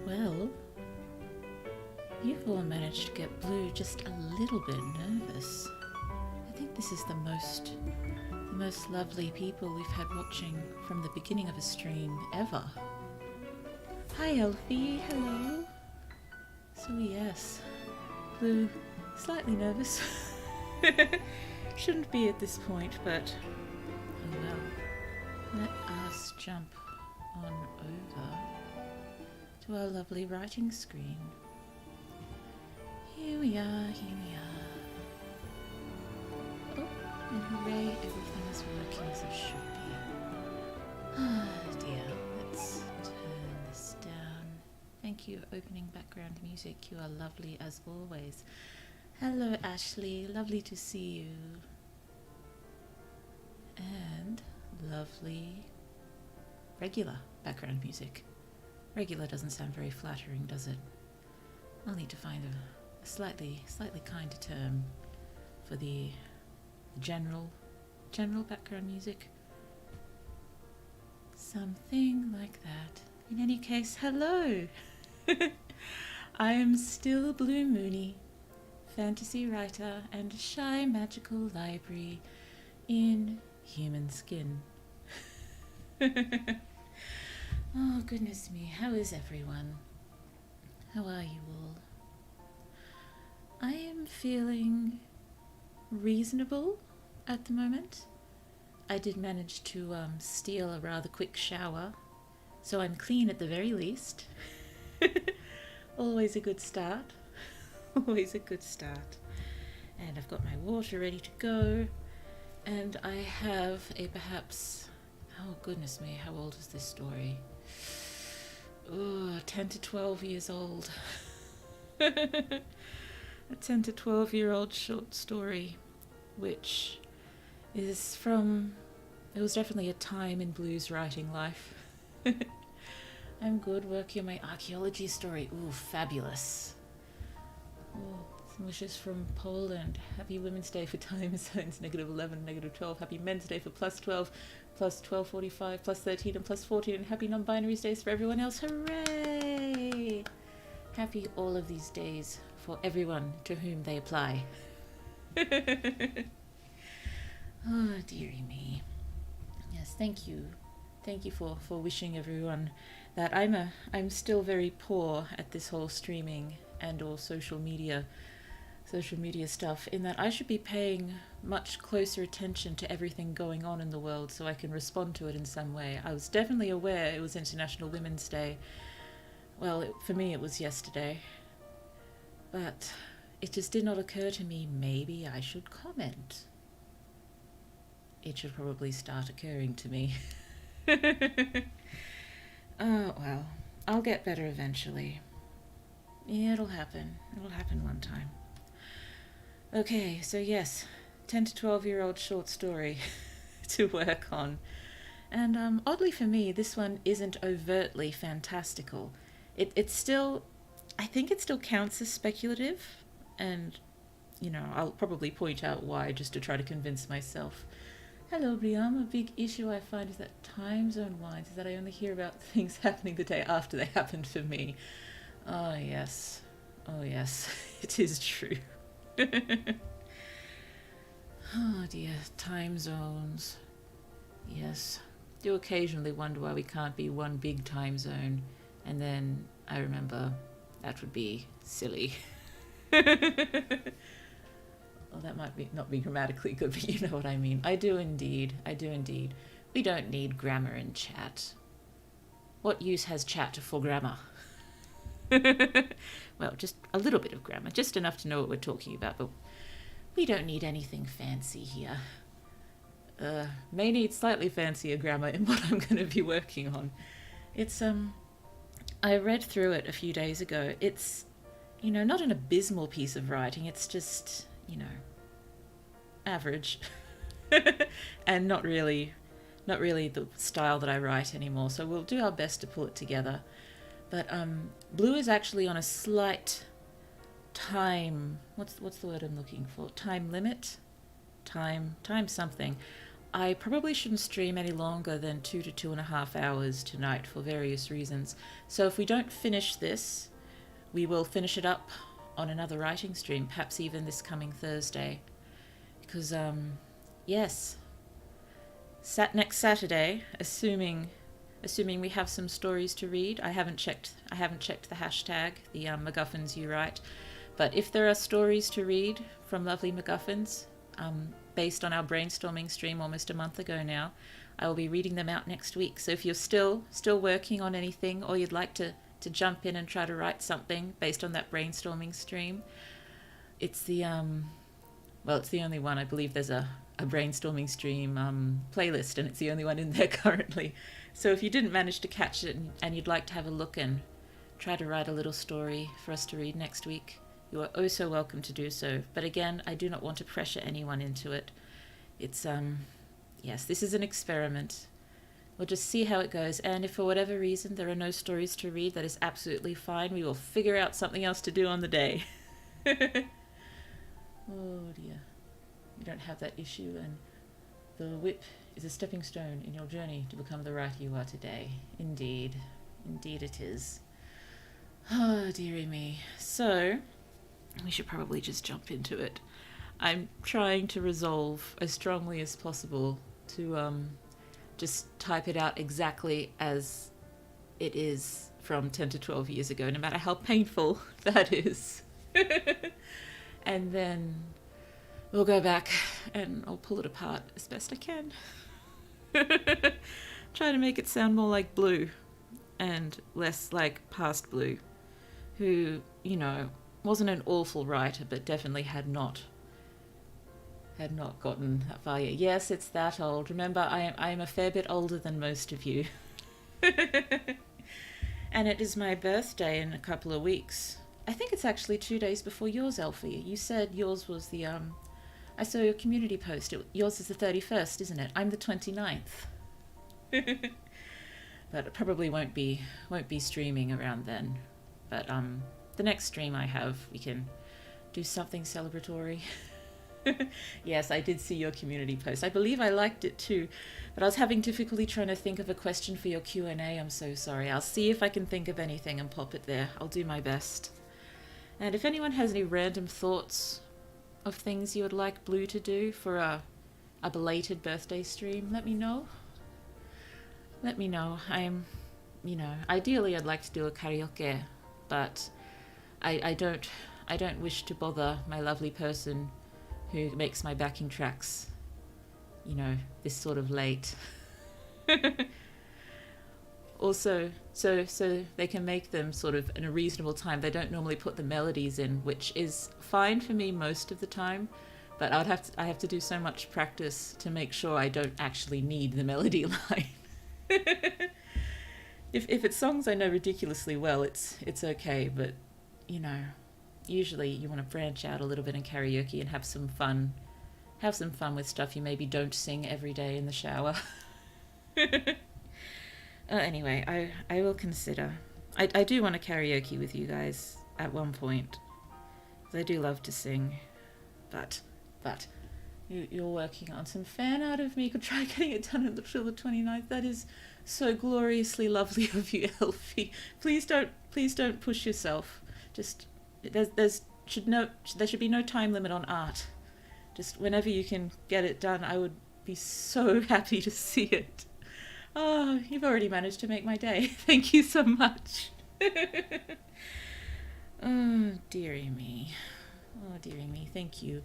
Well, you've all managed to get Blue just a little bit nervous. I think this is the most lovely people we've had watching from the beginning of a stream ever. Hi Elfie, hello. So yes, Blue, slightly nervous. Shouldn't be at this point, but oh well. Let us jump on over to our lovely writing screen. Here we are, here we are. Oh, and hooray, everything is working as it should be. Ah dear, let's turn this down. Thank you, opening background music. You are lovely as always. Hello Ashley, lovely to see you. And lovely regular background music. Regular doesn't sound very flattering, does it? I'll need to find a slightly kinder term for the general background music. Something like that. In any case, hello! I am still Blue Mooney, fantasy writer and shy magical library in human skin. Oh goodness me, how is everyone? How are you all? I am feeling reasonable at the moment. I did manage to steal a rather quick shower, so I'm clean at the very least. Always a good start. Always a good start. And I've got my water ready to go, and I have a perhaps, oh goodness me, how old is this story? Oh, 10 to 12 years old. A 10 to 12-year-old short story, which is from, it was definitely a time in Blue's writing life. I'm good, working on my archaeology story. Ooh, fabulous. Oh, some wishes from Poland. Happy Women's Day for time zones, -11, -12. Happy Men's Day for +12, +12:45, +13 and +14. And happy non-binary days for everyone else. Hooray! Happy all of these days for everyone to whom they apply. Oh, dearie me. Yes, thank you. Thank you for wishing everyone that. I'm still very poor at this whole streaming and or social media stuff, in that I should be paying much closer attention to everything going on in the world so I can respond to it in some way. I was definitely aware it was International Women's Day. Well, for me it was yesterday. But it just did not occur to me, maybe I should comment. It should probably start occurring to me. Oh, well, I'll get better eventually. It'll happen. It'll happen one time. Okay, so yes, 10 to 12-year-old short story to work on. And oddly for me, this one isn't overtly fantastical. It's still, I think it still counts as speculative, and, you know, I'll probably point out why just to try to convince myself. Hello, Briam. A big issue I find is that time zone wise is that I only hear about things happening the day after they happened for me. Oh, yes. Oh, yes. It is true. Oh, dear. Time zones. Yes. Do occasionally wonder why we can't be one big time zone. And then I remember that would be silly. Well, that might not be grammatically good, but you know what I mean. I do indeed. We don't need grammar in chat. What use has chat for grammar? Well, just a little bit of grammar, just enough to know what we're talking about, but we don't need anything fancy here. May need slightly fancier grammar in what I'm going to be working on. It's, I read through it a few days ago. It's, you know, not an abysmal piece of writing, it's just, you know, average. And not really the style that I write anymore, so we'll do our best to pull it together. But Blue is actually on a slight time, what's the word I'm looking for? Time limit? Time something. I probably shouldn't stream any longer than 2 to 2.5 hours tonight for various reasons. So if we don't finish this, we will finish it up on another writing stream, perhaps even this coming Thursday. Because, yes, next Saturday, assuming we have some stories to read. I haven't checked the hashtag, the MacGuffins you write. But if there are stories to read from lovely MacGuffins, based on our brainstorming stream almost a month ago now, I will be reading them out next week. So if you're still working on anything, or you'd like to jump in and try to write something based on that brainstorming stream, it's the it's the only one. I believe there's a brainstorming stream playlist, and it's the only one in there currently. So if you didn't manage to catch it and you'd like to have a look and try to write a little story for us to read next week, you are oh so welcome to do so. But again, I do not want to pressure anyone into it. It's, yes, this is an experiment. We'll just see how it goes. And if for whatever reason there are no stories to read, that is absolutely fine. We will figure out something else to do on the day. Oh dear. You don't have that issue, and the whip is a stepping stone in your journey to become the writer you are today. Indeed. Indeed it is. Oh, dearie me. So, we should probably just jump into it. I'm trying to resolve as strongly as possible to just type it out exactly as it is from 10 to 12 years ago, no matter how painful that is. And then we'll go back and I'll pull it apart as best I can. Try to make it sound more like Blue and less like past Blue, who, you know, wasn't an awful writer, but definitely had not gotten that far yet. Yes, it's that old. Remember, I am a fair bit older than most of you. And it is my birthday in a couple of weeks. I think it's actually 2 days before yours, Elfie. You said yours was the, I saw your community post. Yours is the 31st, isn't it? I'm the 29th. But it probably won't be streaming around then. But the next stream I have, we can do something celebratory. Yes, I did see your community post. I believe I liked it too, but I was having difficulty trying to think of a question for your Q&A. I'm so sorry. I'll see if I can think of anything and pop it there. I'll do my best. And if anyone has any random thoughts of things you would like Blue to do for a belated birthday stream, let me know. Let me know. Ideally I'd like to do a karaoke, but I don't wish to bother my lovely person who makes my backing tracks, this sort of late. Also, so they can make them sort of in a reasonable time. They don't normally put the melodies in, which is fine for me most of the time, but I have to do so much practice to make sure I don't actually need the melody line. If it's songs I know ridiculously well, it's okay, but usually you want to branch out a little bit in karaoke and have some fun with stuff you maybe don't sing every day in the shower. Anyway, I will consider. I do want to karaoke with you guys at one point, because I do love to sing, but you're working on some fan art of me. Could try getting it done until the 29th. That is so gloriously lovely of you, Elfie. Please don't push yourself. Just there should be no time limit on art. Just whenever you can get it done, I would be so happy to see it. Oh, you've already managed to make my day. Thank you so much. Oh, dearie me. Oh, dearie me. Thank you.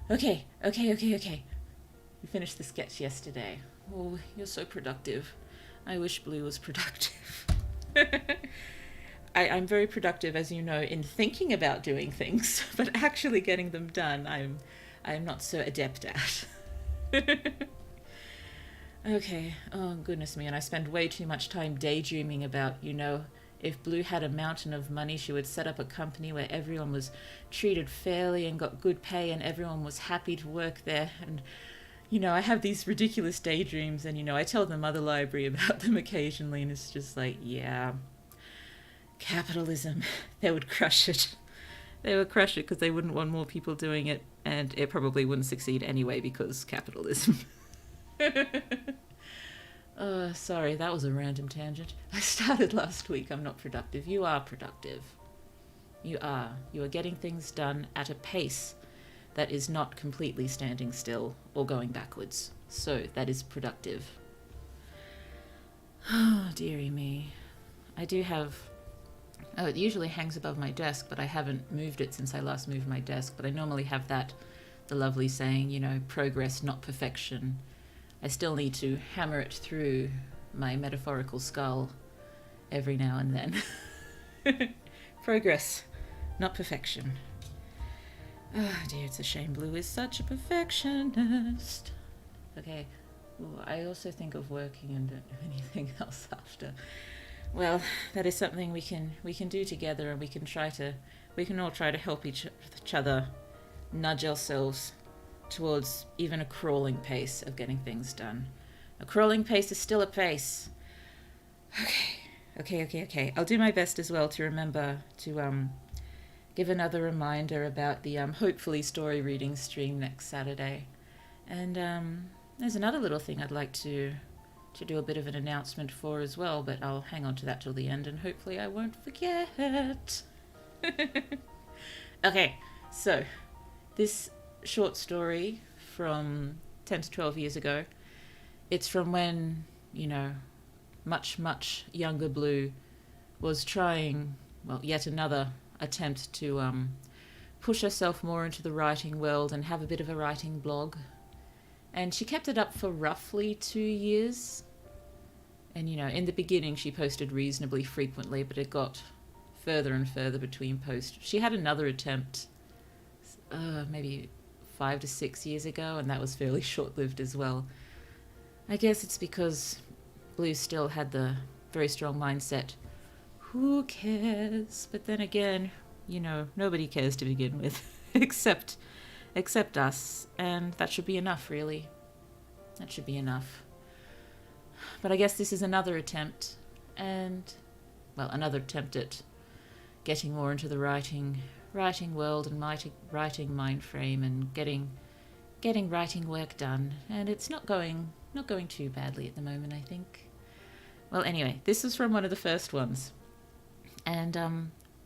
Okay. You finished the sketch yesterday. Oh, you're so productive. I wish Blue was productive. I'm very productive, as you know, in thinking about doing things, but actually getting them done, I'm not so adept at. Okay, oh goodness me, and I spend way too much time daydreaming about, if Blue had a mountain of money, she would set up a company where everyone was treated fairly and got good pay and everyone was happy to work there. And, I have these ridiculous daydreams and, I tell the Mother Library about them occasionally, and it's just like, yeah, capitalism, they would crush it. They would crush it because they wouldn't want more people doing it, and it probably wouldn't succeed anyway because capitalism. Sorry, that was a random tangent. I started last week. I'm not productive. You are productive. You are. You are getting things done at a pace that is not completely standing still or going backwards. So that is productive. Oh, dearie me. I do have... Oh, it usually hangs above my desk, but I haven't moved it since I last moved my desk. But I normally have that, the lovely saying, you know, progress, not perfection. I still need to hammer it through my metaphorical skull every now and then. Progress, not perfection. Oh dear, it's a shame Blue is such a perfectionist. Okay, ooh, I also think of working and don't do anything else after. Well, that is something we can do together, and we can all try to help each other nudge ourselves towards even a crawling pace of getting things done. A crawling pace is still a pace. Okay. I'll do my best as well to remember to give another reminder about the hopefully story reading stream next Saturday. And there's another little thing I'd like to do a bit of an announcement for as well, but I'll hang on to that till the end and hopefully I won't forget. Okay, so this short story from 10 to 12 years ago, it's from when, you know, much younger Blue was trying, well, yet another attempt to push herself more into the writing world and have a bit of a writing blog. And she kept it up for roughly 2 years. And, you know, in the beginning she posted reasonably frequently, but it got further and further between posts. She had another attempt maybe 5 to 6 years ago, and that was fairly short-lived as well. I guess it's because Blue still had the very strong mindset, who cares? But then again, you know, nobody cares to begin with, except us, and that should be enough, really. That should be enough. But I guess this is another attempt, another attempt at getting more into the writing world and writing mind frame and getting writing work done. And it's not going too badly at the moment, I think. Well, anyway, this was from one of the first ones. And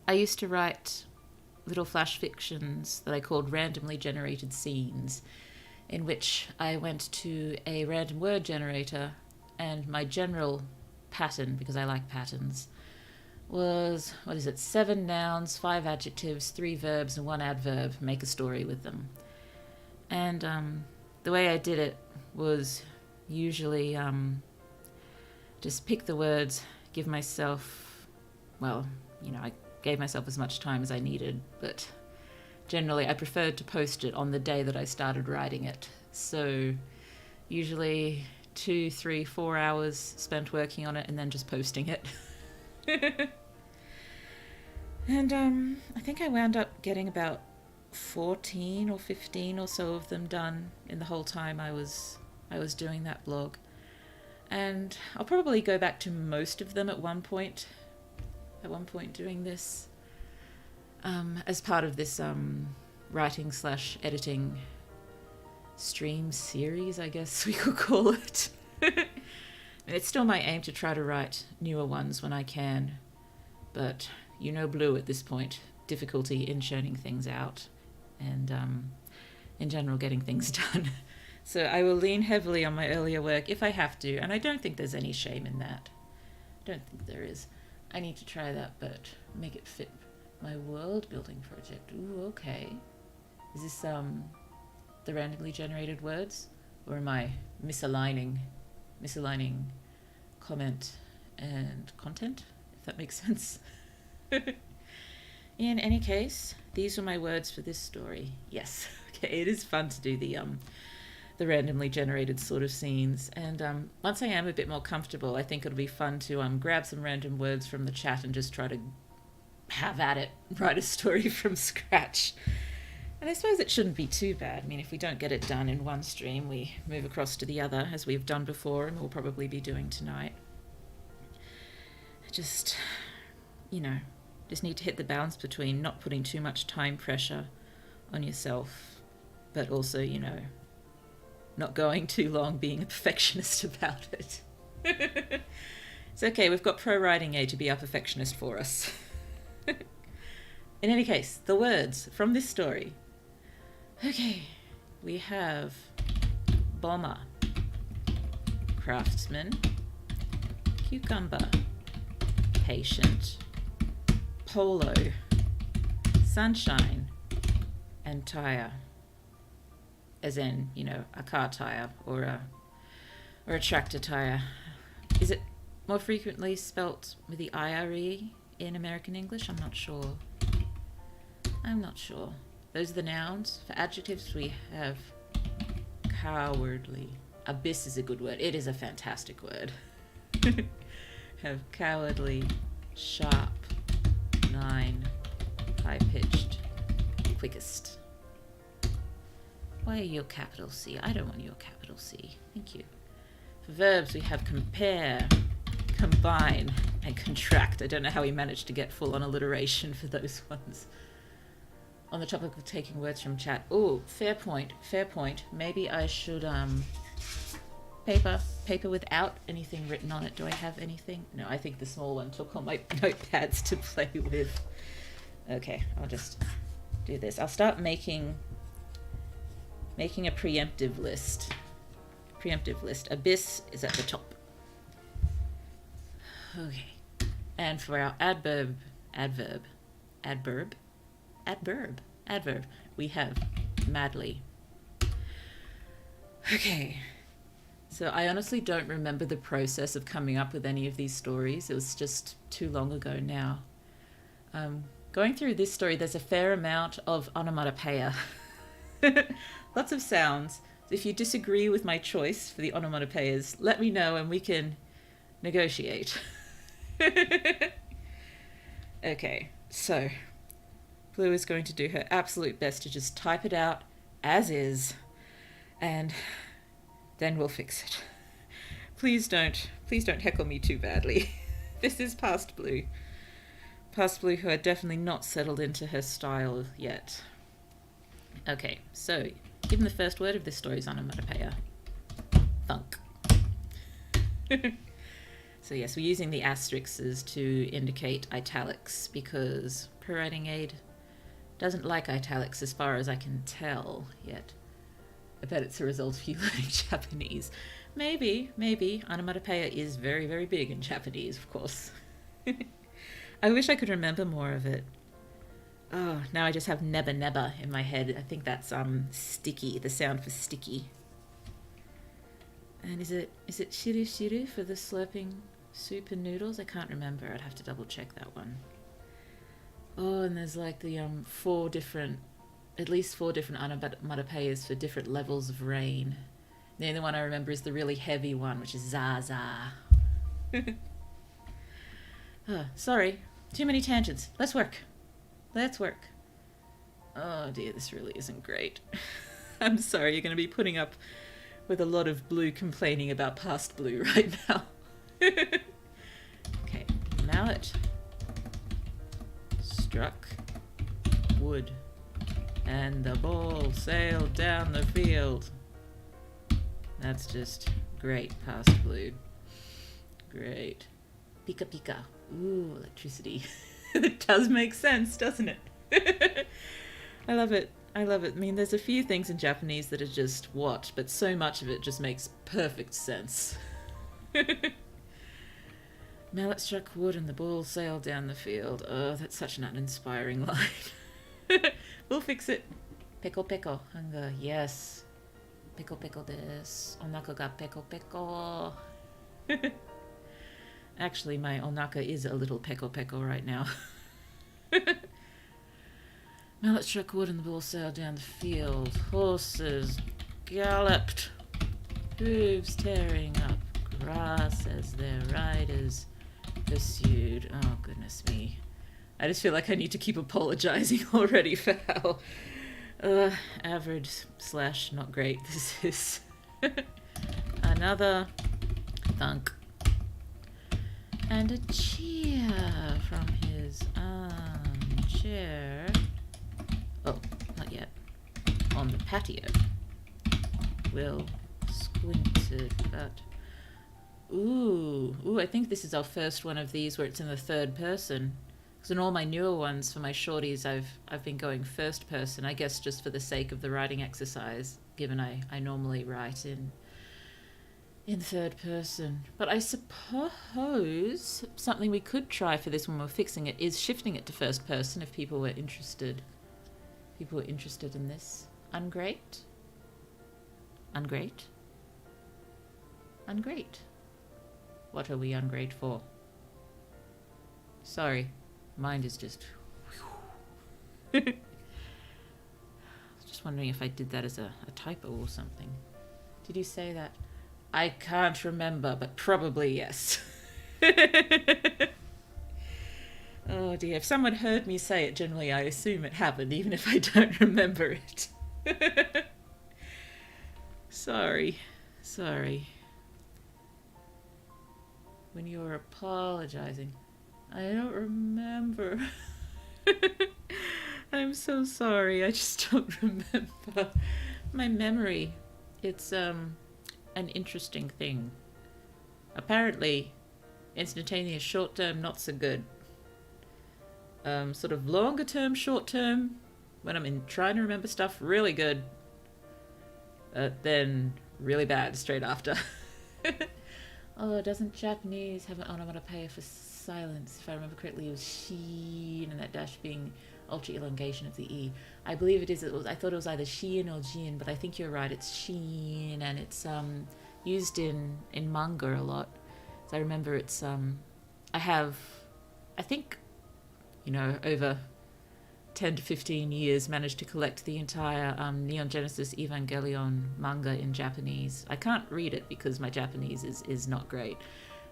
I used to write little flash fictions that I called randomly generated scenes, in which I went to a random word generator, and my general pattern, because I like patterns, was, 7 nouns, 5 adjectives, 3 verbs, and 1 adverb, make a story with them. And the way I did it was usually just pick the words, give myself, I gave myself as much time as I needed, but generally I preferred to post it on the day that I started writing it. So usually 2, 3, 4 hours spent working on it and then just posting it. And I think I wound up getting about 14 or 15 or so of them done in the whole time I was doing that blog. And I'll probably go back to most of them at one point doing this as part of this writing/editing stream series, I guess we could call it. It's still my aim to try to write newer ones when I can, but you know Blue at this point, difficulty in churning things out and in general getting things done. So I will lean heavily on my earlier work if I have to, and I don't think there's any shame in that. I don't think there is. I need to try that, but make it fit my world building project. Ooh, okay. Is this the randomly generated words, or am I misaligning comment and content, if that makes sense? In any case, these were my words for this story. Yes, okay, it is fun to do the randomly generated sort of scenes, and once I am a bit more comfortable, I think it'll be fun to grab some random words from the chat and just try to have at it, write a story from scratch. And I suppose it shouldn't be too bad. I mean, if we don't get it done in one stream, we move across to the other, as we've done before and we'll probably be doing tonight. Just need to hit the balance between not putting too much time pressure on yourself, but also, not going too long being a perfectionist about it. It's okay, we've got ProWritingAid to be our perfectionist for us. In any case, the words from this story. Okay, we have bomber, craftsman, cucumber, patient, polo, sunshine, and tire. As in, you know, a car tire or a tractor tire. Is it more frequently spelt with the IRE in American English? I'm not sure. Those are the nouns. For adjectives, we have cowardly. Abyss is a good word. It is a fantastic word. Have cowardly, sharp, 9, high-pitched, quickest. Why are you a capital C? I don't want you a capital C. Thank you. For verbs, we have compare, combine, and contract. I don't know how we managed to get full-on alliteration for those ones. On the topic of taking words from chat. Oh, fair point. Maybe I should, paper without anything written on it. Do I have anything? No, I think the small one took all my notepads to play with. Okay, I'll just do this. I'll start making a preemptive list. Abyss is at the top. Okay. And for our adverb, we have madly. Okay. So I honestly don't remember the process of coming up with any of these stories. It was just too long ago now. Going through this story, there's a fair amount of onomatopoeia. Lots of sounds. If you disagree with my choice for the onomatopoeias, let me know and we can negotiate. Okay, so Blue is going to do her absolute best to just type it out as is, and then we'll fix it. Please don't heckle me too badly. This is past Blue, who are definitely not settled into her style yet. Okay, so given the first word of this story is onomatopoeia, thunk. So yes, we're using the asterisks to indicate italics because ProWritingAid doesn't like italics as far as I can tell yet. I bet it's a result of you learning Japanese. Maybe. Onomatopoeia is very, very big in Japanese, of course. I wish I could remember more of it. Oh, now I just have neba in my head. I think that's sticky, the sound for sticky. And is it shiru for the slurping soup and noodles? I can't remember. I'd have to double check that one. Oh, and there's like the at least four different onomatopoeias for different levels of rain. The only one I remember is the really heavy one, which is za. Oh, sorry, too many tangents. Let's work. Oh dear, this really isn't great. I'm sorry, you're going to be putting up with a lot of Blue complaining about past Blue right now. Okay, mallet struck wood and the ball sailed down the field. That's just great past Blue. Great. Pika pika. Ooh, electricity. It does make sense, doesn't it? I love it. I mean, there's a few things in Japanese that are just what, but so much of it just makes perfect sense. Mallet struck wood and the ball sailed down the field. Oh, that's such an uninspiring line. We'll fix it. Peko, hunger, yes. Peko desu. Onaka ga peko. Actually, my onaka is a little peko right now. Mallet struck wood and the ball sailed down the field. Horses galloped, hooves tearing up grass as their riders pursued. Oh, goodness me. I just feel like I need to keep apologizing already for how average / not great this is. Another thunk. And a cheer from his armchair. Oh, not yet. On the patio. Will squinted, but... Ooh, I think this is our first one of these where it's in the third person. Because in all my newer ones for my shorties, I've been going first person, I guess just for the sake of the writing exercise, given I normally write in third person. But I suppose something we could try for this when we're fixing it is shifting it to first person if people were interested. People were interested in this. Ungreat? Ungreat? Ungreat. What are we ungreat for? Sorry, mind is just... I was just wondering if I did that as a typo or something. Did you say that? I can't remember, but probably yes. Oh dear, if someone heard me say it, generally I assume it happened, even if I don't remember it. Sorry. When you're apologizing, I don't remember. I'm so sorry, I just don't remember. My memory, it's an interesting thing. Apparently, instantaneous short term, not so good. Sort of longer term, short term, when I'm trying to remember stuff, really good. Then really bad straight after. Oh, doesn't Japanese have an onomatopoeia for silence? If I remember correctly, it was sheen, and that dash being ultra elongation of the E. I believe it is. I thought it was either sheen or jin, but I think you're right. It's sheen, and it's used in manga a lot. So I remember it's I think, over 10 to 15 years managed to collect the entire Neon Genesis Evangelion manga in Japanese. I can't read it because my Japanese is not great,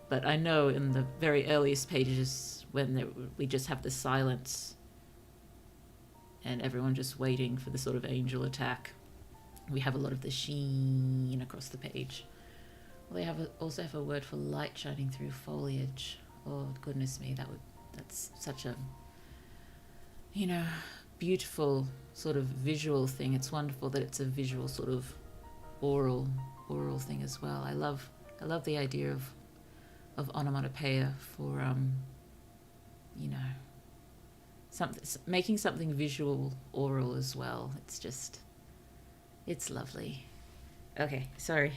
but I know in the very earliest pages when we just have the silence and everyone just waiting for the sort of angel attack, we have a lot of the sheen across the page. Well, they also have a word for light shining through foliage. Oh goodness me, that's such a beautiful sort of visual thing. It's wonderful that it's a visual sort of oral thing as well. I love the idea of onomatopoeia for making something visual oral as well. It's lovely. Okay, sorry.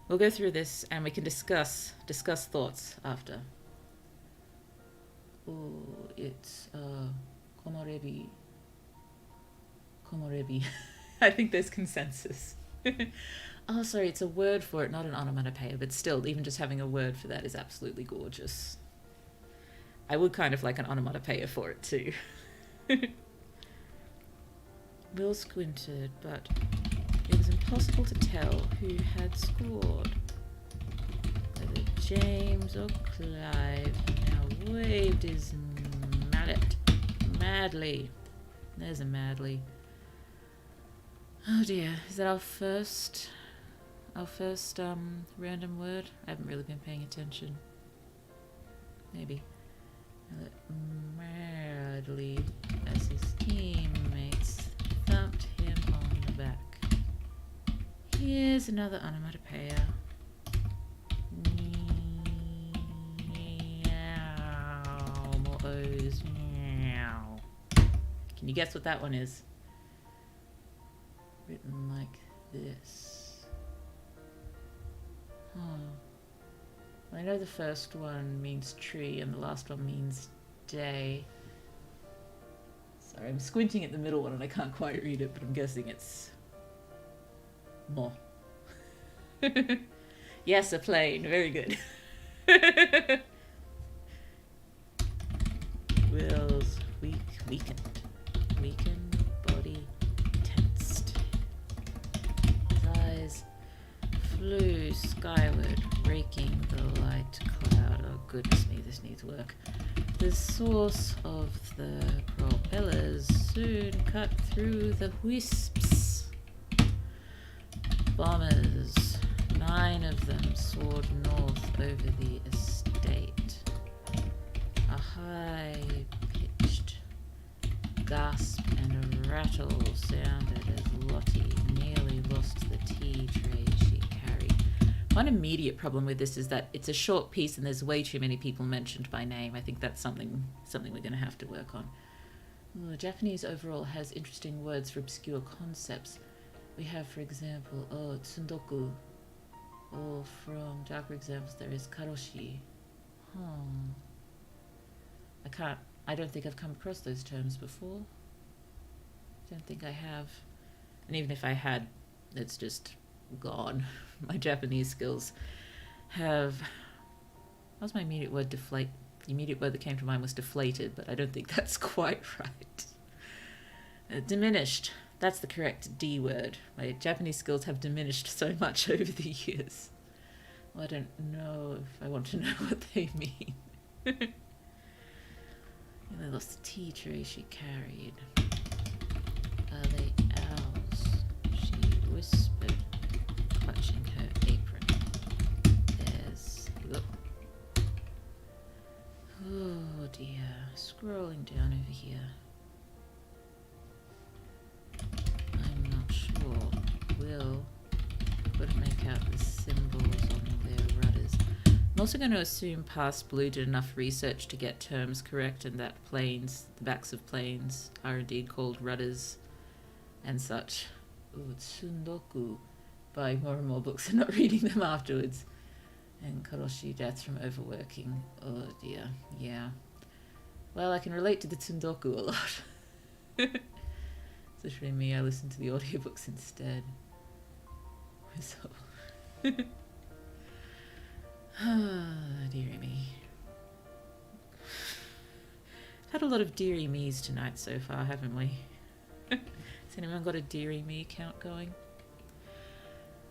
We'll go through this and we can discuss thoughts after. Oh, it's Komorebi. I think there's consensus. Oh, sorry, it's a word for it, not an onomatopoeia, but still, even just having a word for that is absolutely gorgeous. I would kind of like an onomatopoeia for it too. Will squinted, but it was impossible to tell who had scored. Whether James or Clive now waved his mallet madly. There's a madly. Oh dear, is that our first random word? I haven't really been paying attention. Maybe. Madly, as his teammates thumped him on the back. Here's another onomatopoeia. Meow. More O's. Meow. Can you guess what that one is? Written like this. I know the first one means tree and the last one means day. Sorry, I'm squinting at the middle one and I can't quite read it, but I'm guessing it's mo. Yes, a plane. Very good. Will's weakened. Weakened, body tensed. His eyes flew skyward, raking the light cloud. Oh goodness me, this needs work. The source of the propellers soon cut through the wisps. Bombers, 9 of them, soared north over the estate. A high-pitched gasp and a rattle sounded as Lottie nearly lost the tea tray she One immediate problem with this is that it's a short piece and there's way too many people mentioned by name. I think that's something we're going to have to work on. Well, Japanese overall has interesting words for obscure concepts. We have, for example, tsundoku, or from darker examples there is karoshi. I don't think I've come across those terms before. Don't think I have. And even if I had, it's just gone. My Japanese skills have... What was my immediate word? Deflate. The immediate word that came to mind was deflated, but I don't think that's quite right. Diminished. That's the correct D word. My Japanese skills have diminished so much over the years. Well, I don't know if I want to know what they mean. And I lost the tea tray she carried. Are they owls? She whispered, clutching her apron. There's... Look. Oh dear. Scrolling down over here. I'm not sure. Will couldn't make out the symbols on their rudders. I'm also going to assume Past Blue did enough research to get terms correct and that planes, the backs of planes, are indeed called rudders and such. Ooh, tsundoku. Buy more and more books and not reading them afterwards. And karoshi, deaths from overworking. Oh dear, yeah. Well, I can relate to the tsundoku a lot. Especially me, I listen to the audiobooks instead. So... dearie me. I've had a lot of dearie me's tonight so far, haven't we? Has anyone got a dearie me count going?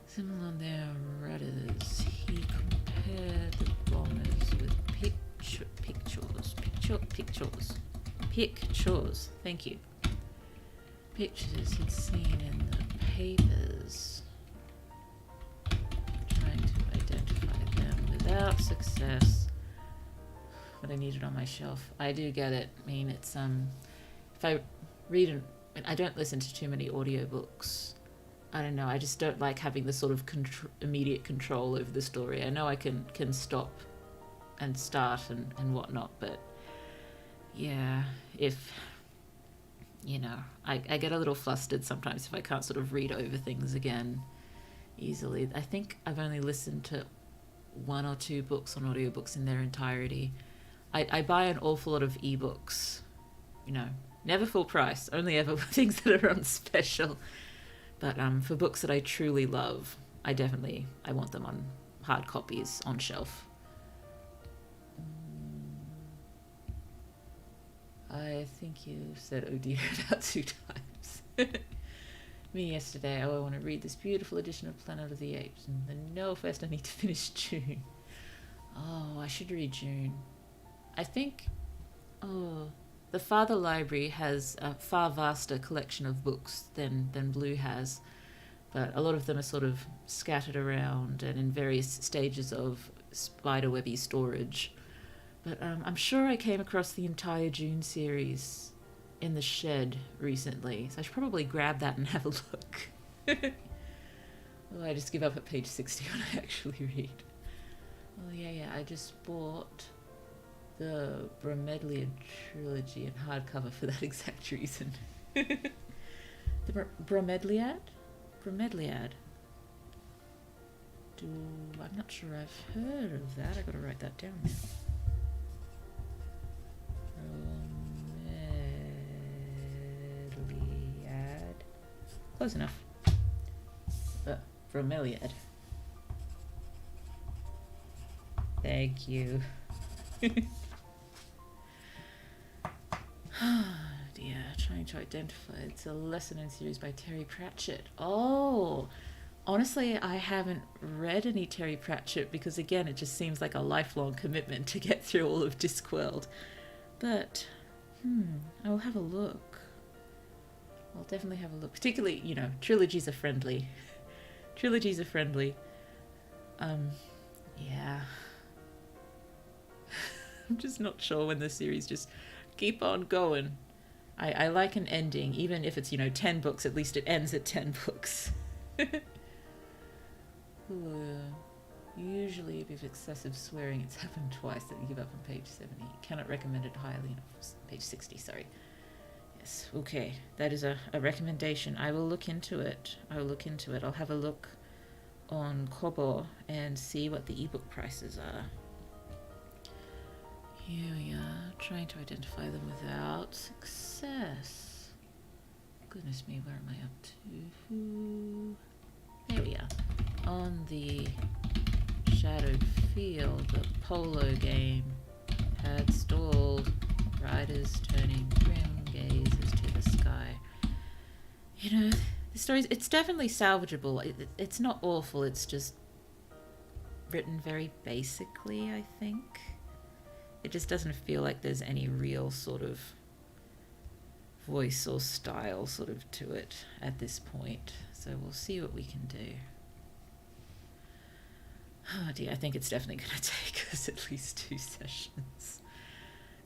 Symbol on their rudders. He compared the bombers with pictures. Thank you. Pictures he'd seen in the papers. Trying to identify them without success. But I need it on my shelf. I do get it. I mean, it's if I read I don't listen to too many audiobooks. I don't know. I just don't like having the sort of immediate control over the story. I know I can stop and start and whatnot, but yeah, if I get a little flustered sometimes if I can't sort of read over things again easily. I think I've only listened to 1 or 2 books on audiobooks in their entirety. I buy an awful lot of ebooks, never full price, only ever things that are on special. But for books that I truly love, I want them on hard copies on shelf. I think you said oh dear about 2 times. Me yesterday, I want to read this beautiful edition of Planet of the Apes. And then no, first I need to finish June. Oh, I should read June. I think, the Father Library has a far vaster collection of books than Blue has. But a lot of them are sort of scattered around and in various stages of spiderwebby storage. But I'm sure I came across the entire June series in the shed recently, so I should probably grab that and have a look. Oh, I just give up at page 60 when I actually read. Oh yeah, I just bought the Bromeliad trilogy in hardcover for that exact reason. The Bromeliad? Bromeliad. I'm not sure I've heard of that. I gotta write that down now. Bromeliad. Close enough. Bromeliad. Thank you. Oh dear, trying to identify. It's a lesser-known series by Terry Pratchett. Oh, honestly, I haven't read any Terry Pratchett because, again, it just seems like a lifelong commitment to get through all of Discworld. But, I'll have a look. I'll definitely have a look. Particularly, trilogies are friendly. Yeah. I'm just not sure when the series just keep on going. I like an ending, even if it's, 10 books, at least it ends at 10 books. Usually, if you have excessive swearing, it's happened twice that you give up on page 70. Cannot recommend it highly enough. Page 60, sorry. Yes, okay. That is a recommendation. I will look into it. I'll have a look on Kobo and see what the ebook prices are. Here we are, trying to identify them without success. Goodness me, where am I up to? There we are. On the shadowed field, the polo game had stalled. Riders turning grim gazes to the sky. You know, the story's, it's definitely salvageable. It's not awful, it's just written very basically, I think. It just doesn't feel like there's any real sort of voice or style sort of to it at this point. So we'll see what we can do. Oh dear, I think it's definitely going to take us at least 2 sessions.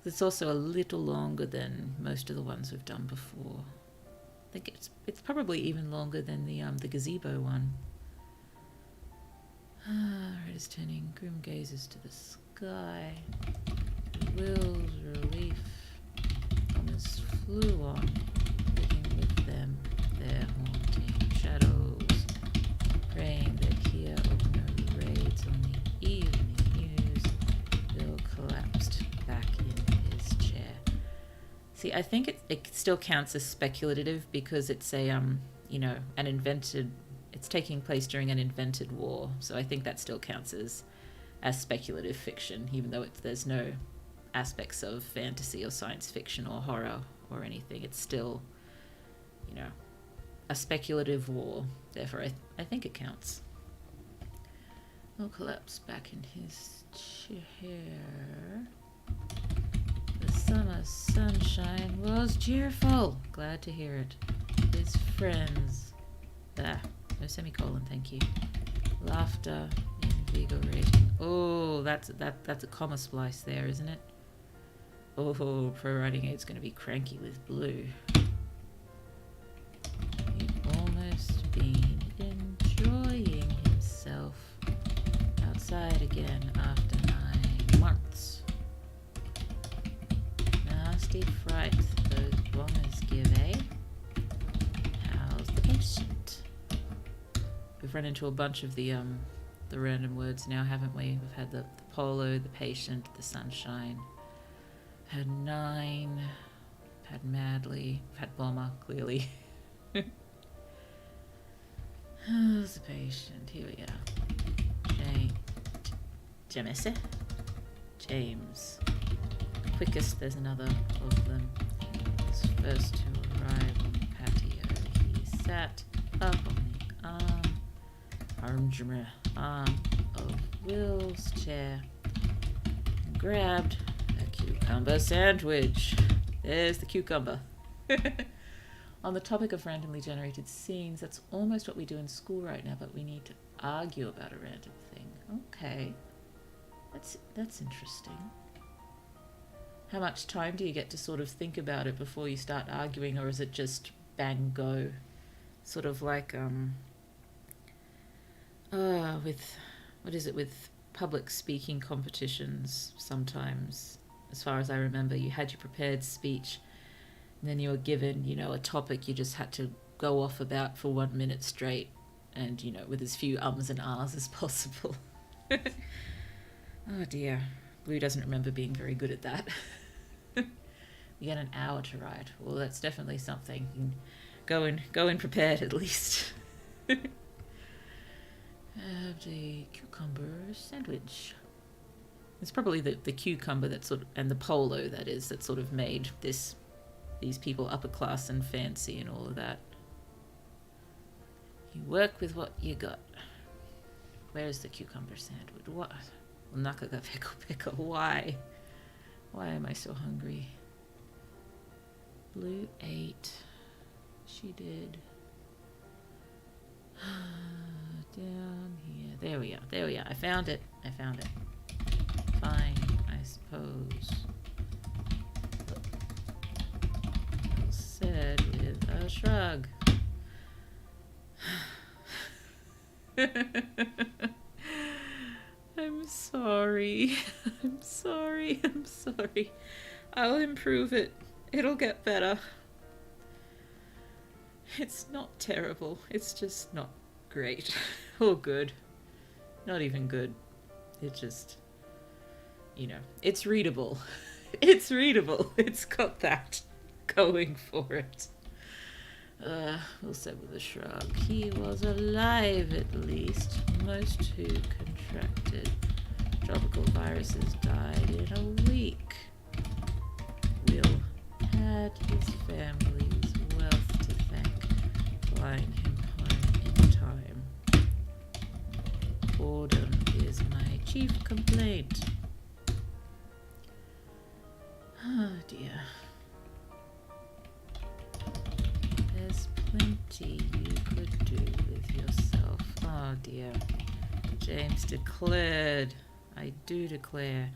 It's also a little longer than most of the ones we've done before. I think it's probably even longer than the gazebo one. Red is turning grim gazes to the sky. The will's relief. Thomas flew on, living with them, their haunting shadows, praying they'd hear of no raids on the evening news. Bill collapsed back in his chair. See, I think it still counts as speculative because it's a an invented. It's taking place during an invented war, so I think that still counts as speculative fiction, even though there's no aspects of fantasy or science fiction or horror or anything. It's still, a speculative war. Therefore, I think it counts. Will collapsed back in his chair. The summer sunshine was cheerful. Glad to hear it. His friends. No semicolon, thank you. Laughter invigorating. Oh, that's a comma splice there, isn't it? Oh, ProWritingAid's going to be cranky with blue. He'd almost been enjoying himself outside again after 9 months. Nasty fright those bombers give, eh? How's the patient? We've run into a bunch of the random words now, haven't we? We've had the polo, the patient, the sunshine. Had 9, had madly, had bomber, clearly. How's the patient? Here we are. James. Quickest, there's another of them. He was first to arrive on the patio. He sat up on the arm of Will's chair and grabbed a cucumber sandwich. There's the cucumber. On the topic of randomly generated scenes, that's almost what we do in school right now, but we need to argue about a random thing. Okay. That's interesting. How much time do you get to sort of think about it before you start arguing, or is it just bang go? Sort of like with public speaking competitions sometimes, as far as I remember, you had your prepared speech and then you were given, a topic you just had to go off about for 1 minute straight and, with as few ums and ahs as possible. Oh dear. Blue doesn't remember being very good at that. You get an hour to write. Well, that's definitely something. You can go in prepared at least. Have the cucumber sandwich. It's probably the cucumber and the polo that sort of made these people upper class and fancy and all of that. You work with what you got. Where's the cucumber sandwich? What? Nakaga pickle. Why? Why am I so hungry? Blue ate. She did. Down here. There we are. I found it. Fine, I suppose. Well said with a shrug. sorry. I'm sorry. I'm sorry. I'll improve it. It'll get better. It's not terrible. It's just not great. Or good. Not even good. It just, you know, it's readable. It's readable. It's got that going for it. We'll say with a shrug. He was alive, at least. Most who contracted tropical viruses died in a week. Will had his family's wealth to thank, flying him home in time. Boredom is my chief complaint. Oh dear. There's plenty you could do with yourself. Oh dear. James declared. I do declare.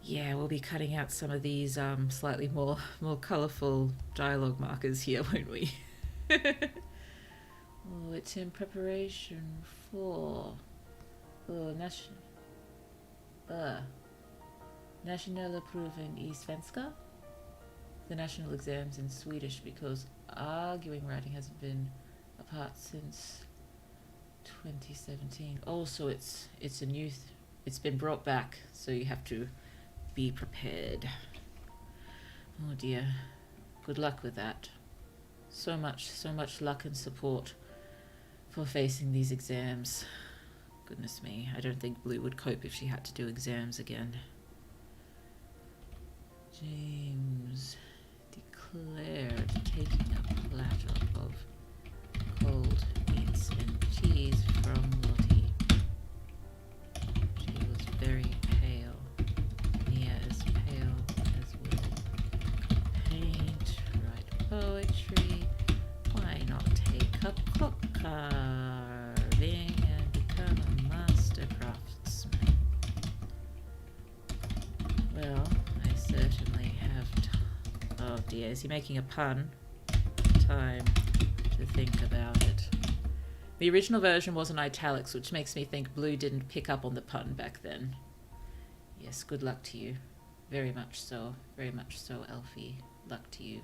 Yeah, we'll be cutting out some of these slightly more colourful dialogue markers here, won't we? Oh, it's in preparation for Nationella Proven i Svenska, the national exams in Swedish, because arguing writing hasn't been a part since 2017. Also, it's a new, it's been brought back, so you have to be prepared. Oh dear, good luck with that. So much luck and support for facing these exams. Goodness me, I don't think Blue would cope if she had to do exams again. James declared taking a platter of cold meats and cheese from Lottie. She was very pale, near as pale as Will. Paint, write poetry, why not take up clock carving and become a master craftsman? Well, I certainly have oh dear, is he making a pun? Time to think about it. The original version was in italics, which makes me think Blue didn't pick up on the pun back then. Yes, good luck to you. Very much so, Elfie. Luck to you.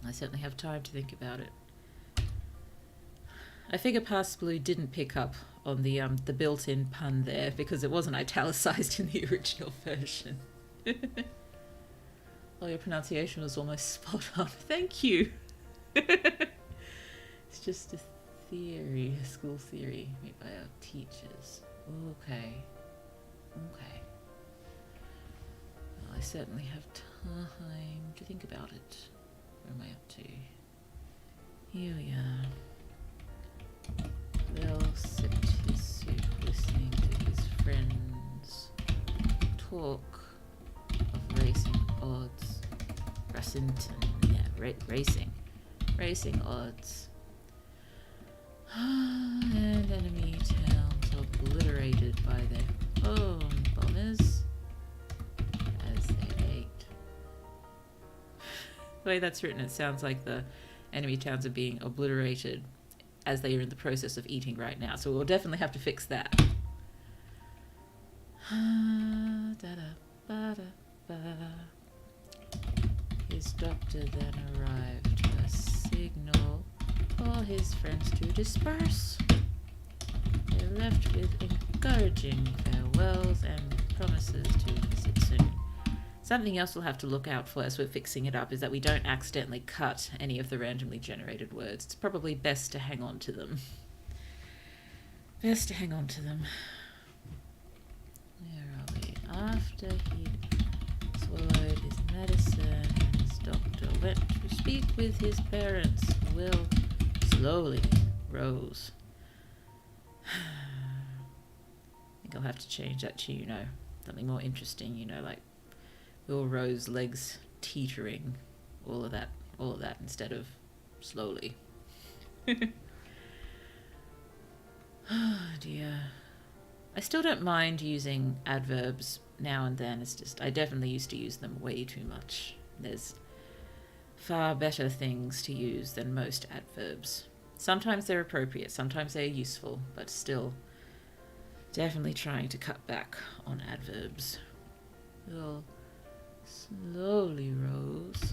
I certainly have time to think about it. I figure Past Blue didn't pick up on the built-in pun there, because it wasn't italicized in the original version. Oh, your pronunciation was almost spot on. Thank you. It's just a theory, a school theory made by our teachers. Okay. Well, I certainly have time to think about it. Where am I up to? Here we are. Will sipped his soup, listening to his friends talk of racing odds. Racing odds. And enemy towns obliterated by their own bombers as they ate. The way that's written, it sounds like the enemy towns are being obliterated as they are in the process of eating right now. So we'll definitely have to fix that. His doctor then arrived, a signal for his friends to disperse. They left with encouraging farewells and promises to visit soon. Something else we'll have to look out for as we're fixing it up is that we don't accidentally cut any of the randomly generated words. It's probably best to hang on to them. Where are we? After he'd swallowed his medicine and his doctor went to speak with his parents, Will slowly rose. I think I'll have to change that to, something more interesting, like Will rose, legs teetering, all of that instead of slowly. Oh dear. I still don't mind using adverbs now and then. It's just, I definitely used to use them way too much. There's far better things to use than most adverbs. Sometimes they're appropriate, sometimes they're useful, but still, Definitely trying to cut back on adverbs. Will slowly rose.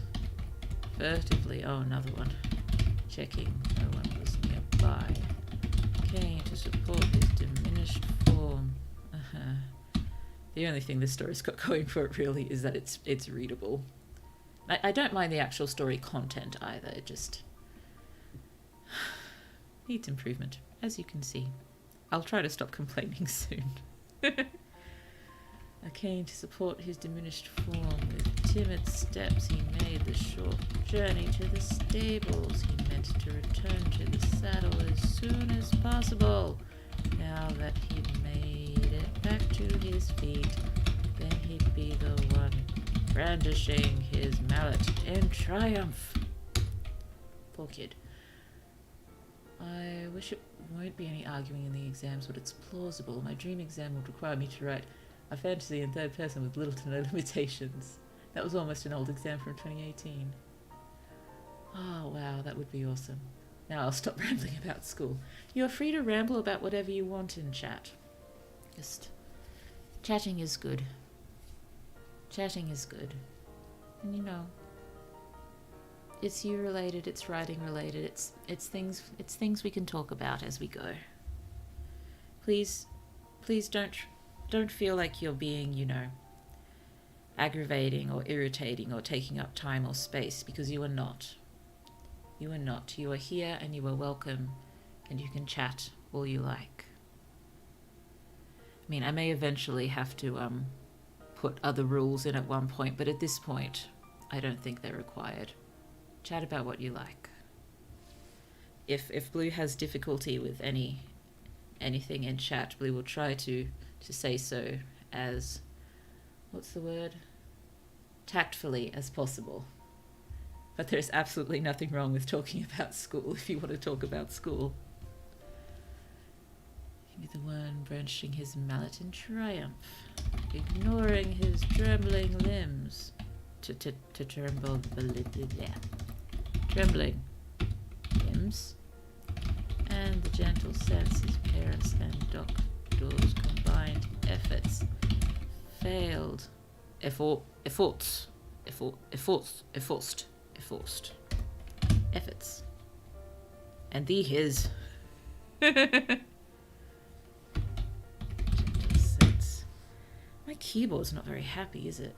Furtively, oh, another one. Checking no one was nearby. Came to support his diminished form. The only thing this story's got going for it really is that it's readable. I don't mind the actual story content either, it just needs improvement, as you can see. I'll try to stop complaining soon. I came to support his diminished form. With timid steps he made the short journey to the stables. He meant to return to the saddle as soon as possible. Now that he'd made it back to his feet, then he'd be the one brandishing his mallet in triumph. Poor kid. I wish it won't be any arguing in the exams, but it's plausible. My dream exam would require me to write a fantasy in third person with little to no limitations. That was almost an old exam from 2018. Oh wow, that would be awesome. Now I'll stop rambling about school. You're free to ramble about whatever you want in chat. Just chatting is good. Chatting is good. And you know, it's you related, it's writing related, it's things we can talk about as we go. Please don't feel like you're being, you know, aggravating or irritating or taking up time or space, because you are not. You are not. You are here and you are welcome, and you can chat all you like. I mean, I may eventually have to put other rules in at one point, but at this point, I don't think they're required. Chat about what you like. If Blue has difficulty with anything in chat, Blue will try to say so as, what's the word? Tactfully as possible. But there's absolutely nothing wrong with talking about school if you want to talk about school. He'd be the one brandishing his mallet in triumph, ignoring his trembling limbs. Trembling limbs, and the gentle sense his parents and doctors' combined efforts failed. Efforts. And his gentle sense. My keyboard's not very happy, is it?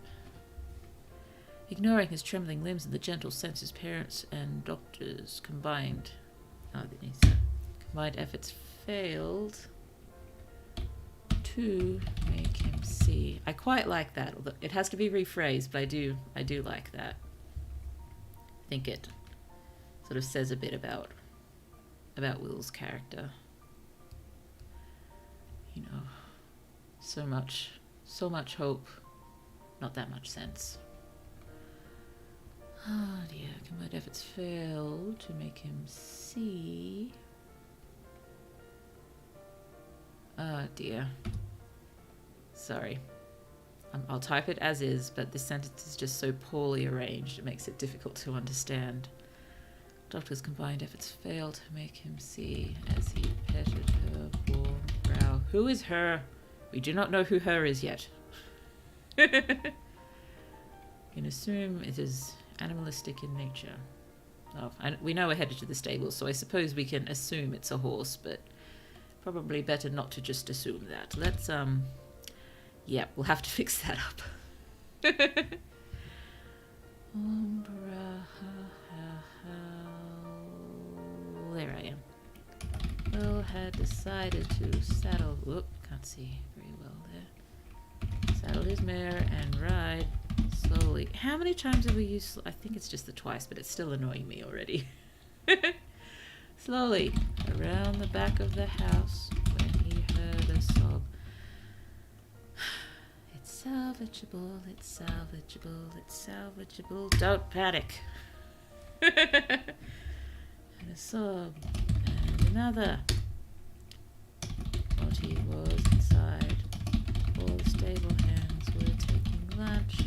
Ignoring his trembling limbs and the gentle sense his parents and doctors combined efforts failed to make him see. I quite like that. Although it has to be rephrased, but I do like that. I think it sort of says a bit about Will's character. You know, so much hope, not that much sense. Oh dear, combined efforts failed to make him see. Oh dear. Sorry. I'll type it as is, but this sentence is just so poorly arranged, it makes it difficult to understand. Doctor's combined efforts failed to make him see as he petted her warm brow. Who is her? We do not know who her is yet. You can assume it is animalistic in nature. Oh, and we know we're headed to the stables, so I suppose we can assume it's a horse, but probably better not to just assume that. Let's, yeah, we'll have to fix that up. There I am. Will had decided to saddle... Whoop, can't see very well there. Saddle his mare and ride slowly. How many times have we used... I think it's just the twice, but it's still annoying me already. Slowly around the back of the house when he heard a sob. It's salvageable, it's salvageable, it's salvageable. Don't panic. And a sob and another. Oshi was inside. All the stable hands were taking lunch,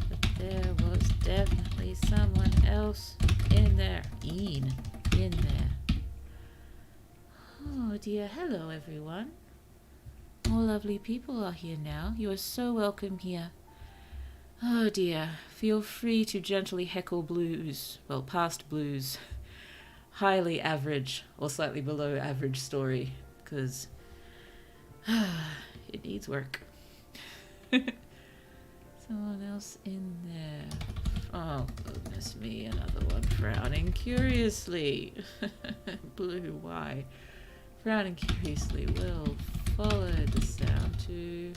but there was definitely someone else in there. In there. Oh dear, hello everyone. lovely people are here now. You are so welcome here. Oh dear, feel free to gently heckle blues, well, past blues, highly average or slightly below average story, because it needs work. Someone else in there. Oh, goodness me, another one frowning curiously. Blue, why? Frowning curiously. Well, follow the sound to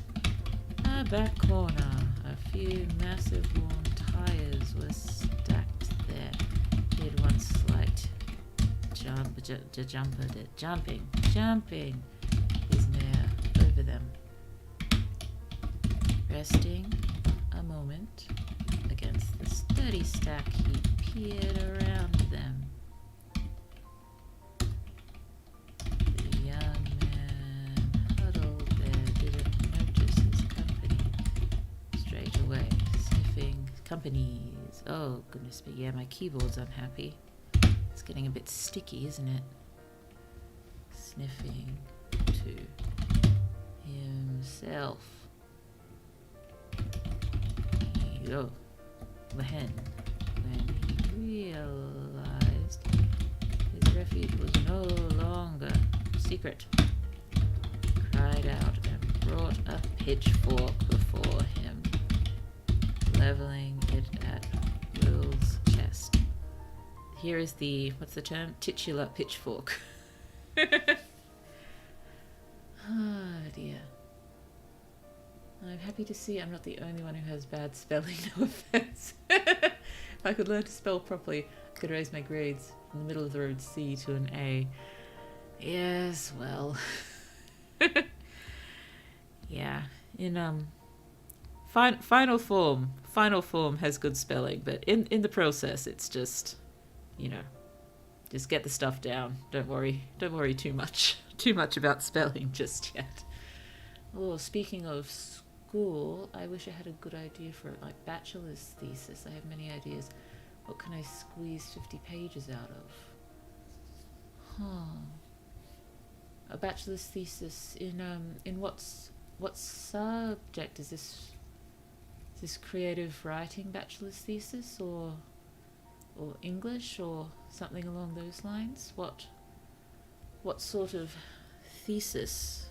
a back corner. A few massive worn tires were stacked there. He had one slight jumping his mare over them. Resting a moment against the sturdy stack, he peered around them. The young man huddled there didn't notice his company straight away, sniffing companies. Oh, goodness me, yeah, my keyboard's unhappy. It's getting a bit sticky, isn't it? Sniffing to himself. Oh, when he realized his refuge was no longer secret, cried out and brought a pitchfork before him, leveling it at Will's chest. Here is the, what's the term? Titular pitchfork. Oh dear. I'm happy to see I'm not the only one who has bad spelling, no offense. If I could learn to spell properly, I could raise my grades from the middle of the road C to an A. Yes, well. Yeah, in final form has good spelling, but in the process it's just, you know, just get the stuff down. Don't worry too much about spelling just yet. Oh, speaking of school, I wish I had a good idea for it, like bachelor's thesis. I have many ideas. What can I squeeze 50 pages out of? A bachelor's thesis in what subject is this? Is this creative writing bachelor's thesis or English or something along those lines? What sort of thesis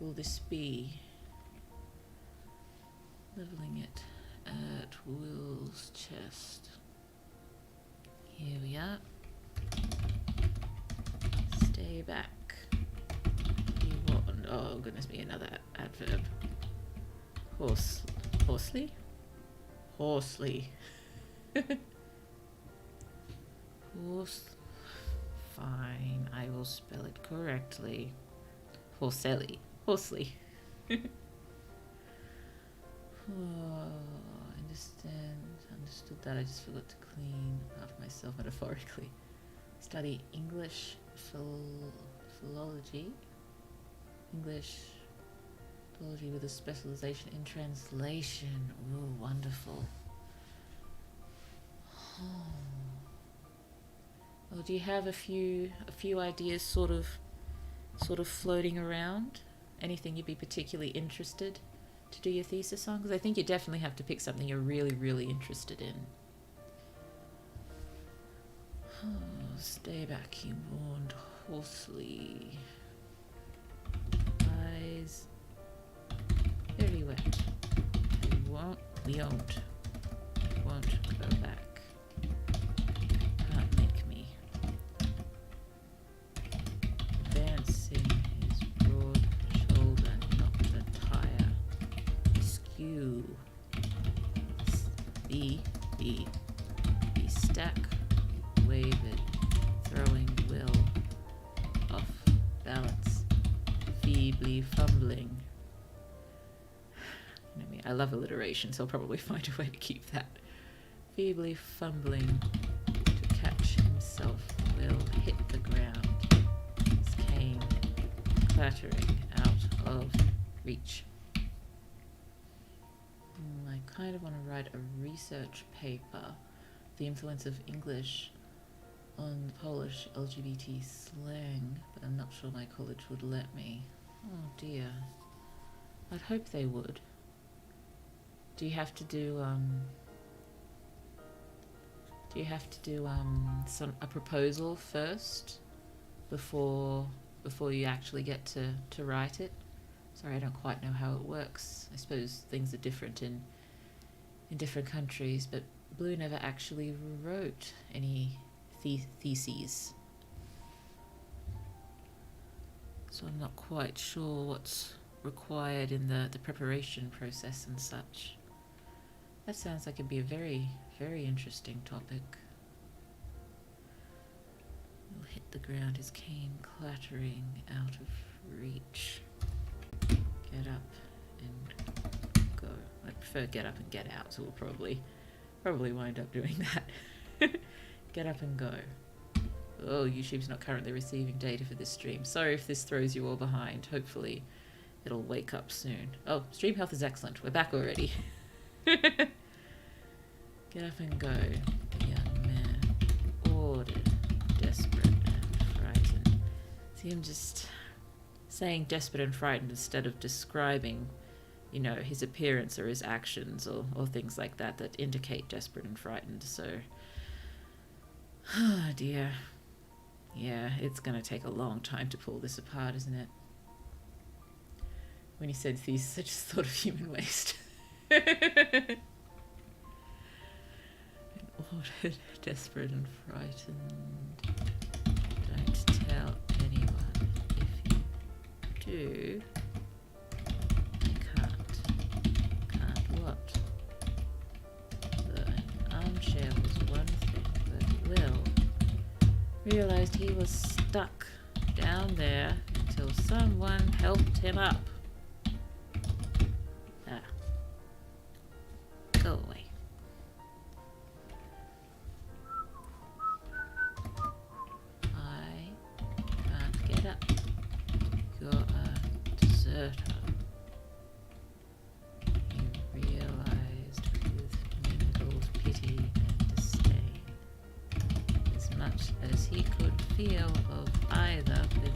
will this be? Leveling it at Will's chest. Here we are. Stay back. You want, oh goodness me, another adverb. Hoarsely? Fine, I will spell it correctly. Horsely. Oh, understood that. I just forgot to clean up myself metaphorically. Study English philology. English philology with a specialization in translation. Ooh, wonderful. Well, do you have a few ideas sort of floating around? Anything you'd be particularly interested to do your thesis on? Because I think you definitely have to pick something you're really, really interested in. Oh, stay back, he warned hoarsely. Eyes very wet. We won't go back. Can't make me. Advancing his broad shoulder knocked a tire. Askew. The stack wavered, throwing Will off balance, feebly fumbling. You know me, I love alliteration, so I'll probably find a way to keep that. Feebly fumbling to catch himself, Will hit the ground, his cane clattering out of reach. I kind of want to write a research paper, the influence of English on Polish LGBT slang, but I'm not sure my college would let me. Oh dear. I'd hope they would. Do you have to do a proposal first before you actually get to write it? Sorry, I don't quite know how it works. I suppose things are different in different countries, but Blue never actually wrote any theses. So I'm not quite sure what's required in the preparation process and such. That sounds like it'd be a very, very interesting topic. Will hit the ground, his cane clattering out of reach. Get up and go. I prefer get up and get out, so we'll probably wind up doing that. Get up and go. Oh, YouTube's not currently receiving data for this stream. Sorry if this throws you all behind. Hopefully it'll wake up soon. Oh, stream health is excellent. We're back already. Get up and go. The young man ordered, desperate and frightened. See him just saying desperate and frightened instead of describing, you know, his appearance or his actions or things like that that indicate desperate and frightened. So, oh dear. Yeah, it's going to take a long time to pull this apart, isn't it? When he said thesis, I just thought of human waste. Ordered, desperate and frightened. Don't tell anyone. If you do, I can't what? The armchair was one thing, but Will realized he was stuck down there until someone helped him up. Ah. Go away. I can't get up. You're a deserter. He realized with mingled pity and disdain. As much as he could feel of either with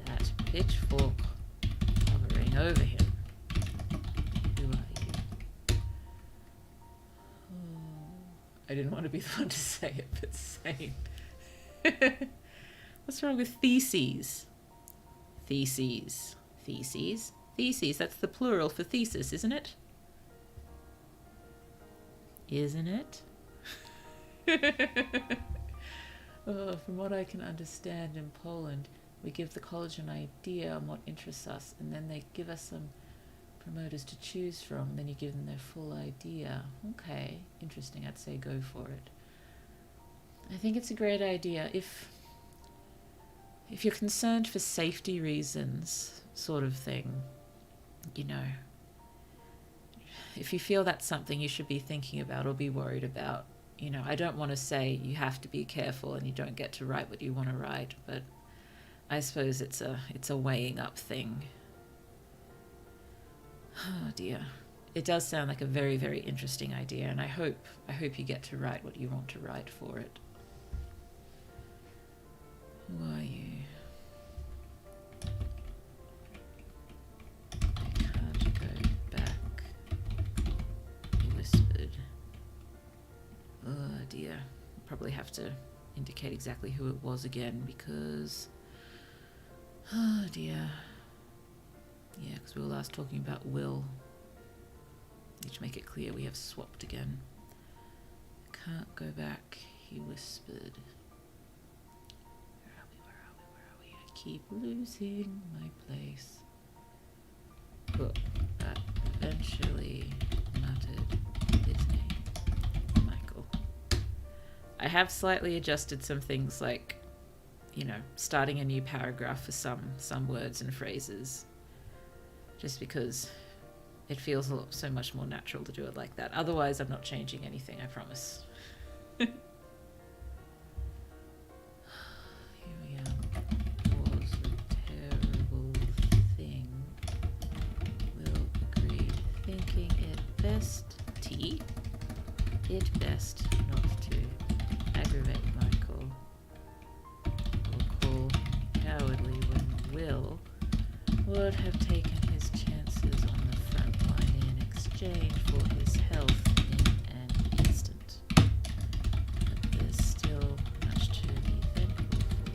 that pitchfork hovering over him. Who are you? Oh, I didn't want to be the one to say it, but same. What's wrong with theses? Theses. Theses. Theses, that's the plural for thesis, isn't it? Isn't it? From what I can understand, in Poland, we give the college an idea on what interests us, and then they give us some promoters to choose from, and then you give them their full idea. Okay, interesting. I'd say go for it. I think it's a great idea. If you're concerned for safety reasons, sort of thing, you know, if you feel that's something you should be thinking about or be worried about, you know, I don't want to say you have to be careful and you don't get to write what you want to write, but I suppose it's a weighing up thing. Oh dear. It does sound like a very, very interesting idea, and I hope you get to write what you want to write for it. Who are you? I can't go back, he whispered. Oh dear. Probably have to indicate exactly who it was again, because... oh dear. Yeah, because we were last talking about Will. Need to make it clear we have swapped again. I can't go back, he whispered. Where are we? I keep losing my place. But that eventually muttered his name. Michael. I have slightly adjusted some things, like, you know, starting a new paragraph for some words and phrases. Just because it feels so much more natural to do it like that. Otherwise, I'm not changing anything, I promise. Here we are. Was a terrible thing. Will agreed, thinking it best not to aggravate Michael or call cowardly when Will would have taken his chances exchange for his health in an instant. But there's still much to be thankful for.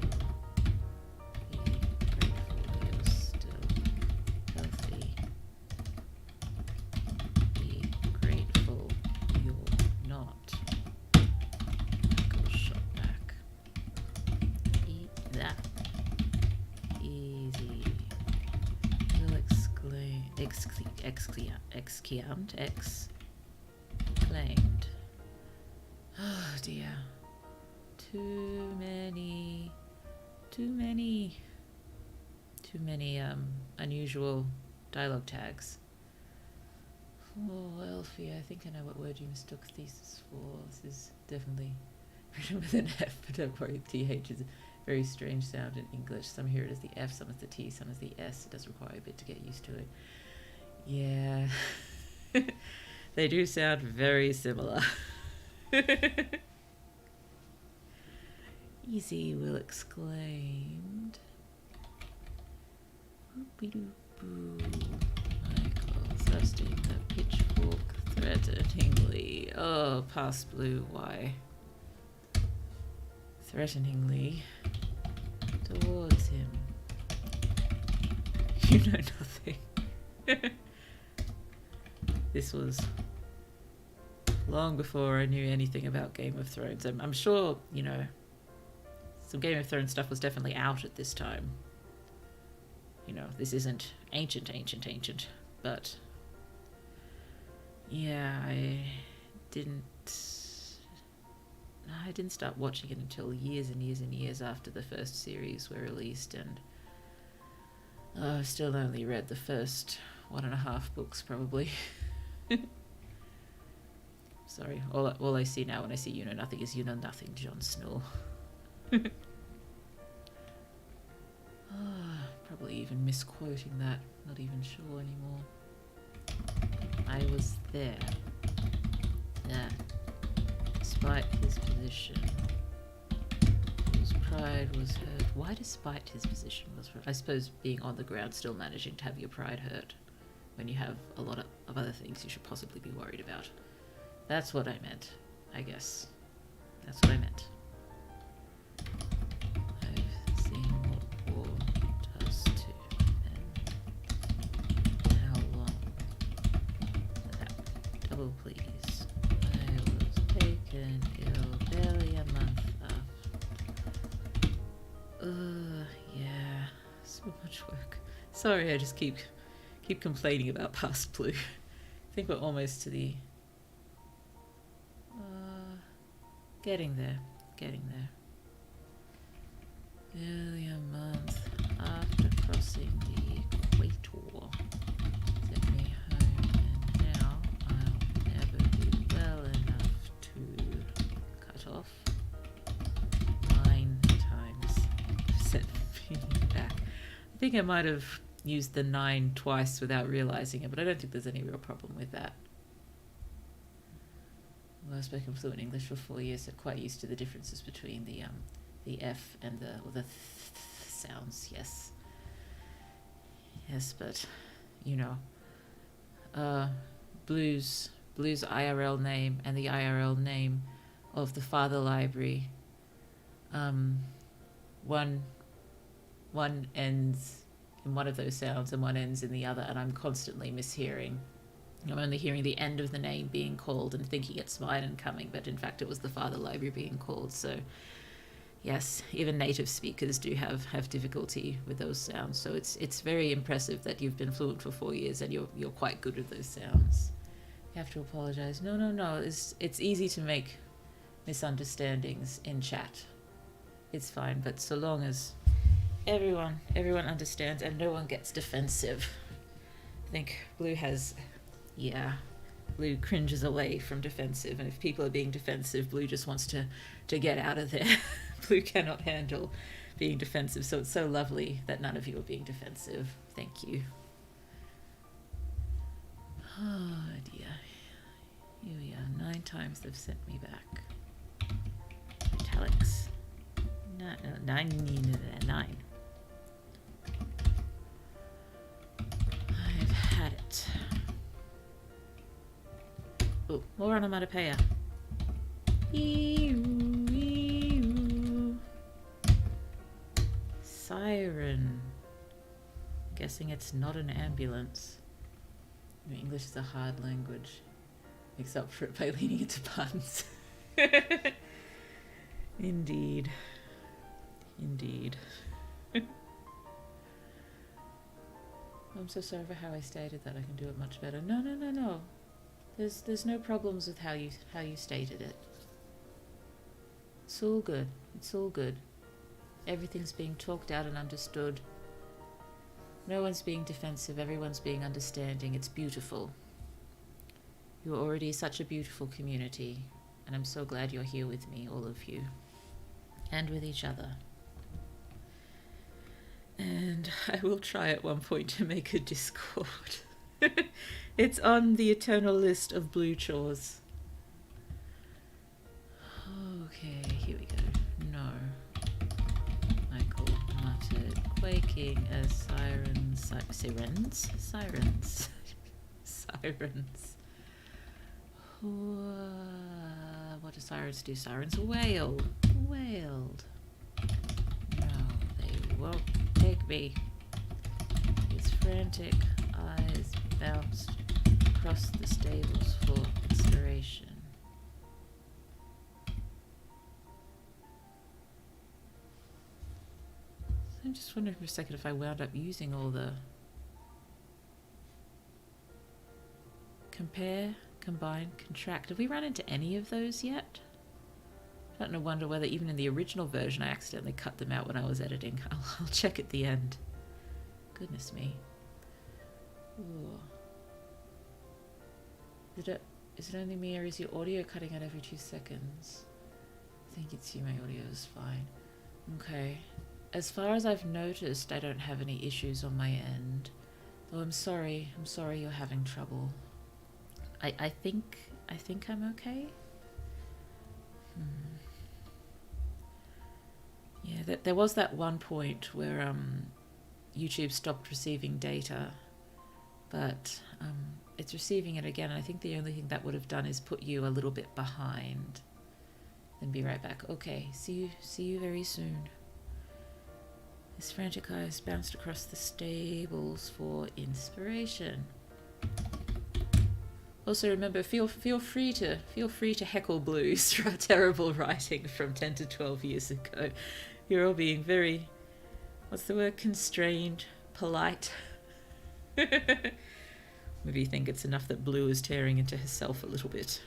Be grateful you're still healthy. Be grateful you're not. Michael shot back. Eat that. Easy. Will exclaimed. Oh dear. Too many unusual dialogue tags. Oh, Elfie, I think I know what word you mistook thesis for. This is definitely written with an F, but don't worry, TH is a very strange sound in English. Some hear it as the F, some as the T, some as the S. It does require a bit to get used to it. Yeah. They do sound very similar. Easy, Will exclaimed. Whoopie-doo-boo. Michael thrusting the pitchfork threateningly. Oh, past Blue, why? Threateningly towards him. You know nothing. This was long before I knew anything about Game of Thrones. I'm sure, you know, some Game of Thrones stuff was definitely out at this time. You know, this isn't ancient, but yeah, I didn't start watching it until years and years after the first series were released, and I've still only read the first 1.5 books, probably. Sorry, all I see now when I see You Know Nothing is You Know Nothing, Jon Snow. Probably even misquoting that, not even sure anymore. I was there. That, despite his position, whose pride was hurt. Why despite his position was hurt? I suppose being on the ground, still managing to have your pride hurt when you have a lot of other things you should possibly be worried about. That's what I meant, I guess. That's what I meant. I've seen what war does to men. How long? That double please. I was taken ill barely a month after. Yeah, so much work. Sorry, I just keep complaining about past Blue. I think we're almost to the getting there. Barely a month after crossing the equator. Sent me home, and now I'll never be well enough to cut off. 9 times sent me back. I think I might have used the 9 twice without realizing it, but I don't think there's any real problem with that. Well, I've spoken fluent English for 4 years, so quite used to the differences between the F and the sounds. Yes, but you know, Blue's IRL name and the IRL name of the father library. One ends in one of those sounds and one ends in the other, and I'm constantly mishearing. I'm only hearing the end of the name being called and thinking it's mine and coming, but in fact it was the father library being called. So yes, even native speakers do have difficulty with those sounds. So it's very impressive that you've been fluent for 4 years and you're quite good with those sounds. You have to apologize. No. It's easy to make misunderstandings in chat. It's fine, but so long as everyone understands and no one gets defensive. I think Blue has, Blue cringes away from defensive, and if people are being defensive, Blue just wants to get out of there. Blue cannot handle being defensive, so it's so lovely that none of you are being defensive. Thank you. Oh dear. Here we are. 9 times they've sent me back. Italics. No, 9. I've had it. Oh, more onomatopoeia. Ew. Siren. Guessing it's not an ambulance. English is a hard language. Makes up for it by leaning into puns. Indeed. Indeed. I'm so sorry for how I stated that. I can do it much better. No. There's no problems with how you stated it. It's all good. It's all good. Everything's being talked out and understood. No one's being defensive. Everyone's being understanding. It's beautiful. You're already such a beautiful community, and I'm so glad you're here with me, all of you, and with each other. And I will try at one point to make a Discord. It's on the eternal list of blue chores. Okay, here we go. No. Michael muttered, quaking as sirens. What do sirens do? Sirens wailed. No, they won't take me. His frantic eyes bounced across the stables for inspiration. I'm just wondering for a second if I wound up using all the compare, combine, contract. Have we run into any of those yet? I don't know, wonder whether even in the original version I accidentally cut them out when I was editing. I'll check at the end. Goodness me. Ooh. Is it only me, or is your audio cutting out every 2 seconds? I think it's you, my audio is fine. Okay. As far as I've noticed, I don't have any issues on my end. Though I'm sorry you're having trouble. I think I'm okay. Yeah, there was that one point where YouTube stopped receiving data, but it's receiving it again, and I think the only thing that would have done is put you a little bit behind. Then be right back. Okay, see you very soon. His frantic eyes bounced across the stables for inspiration. Also remember, feel free to heckle Blues for our terrible writing from 10 to 12 years ago. You're all being very, what's the word, constrained, polite. Maybe you think it's enough that Blue is tearing into herself a little bit.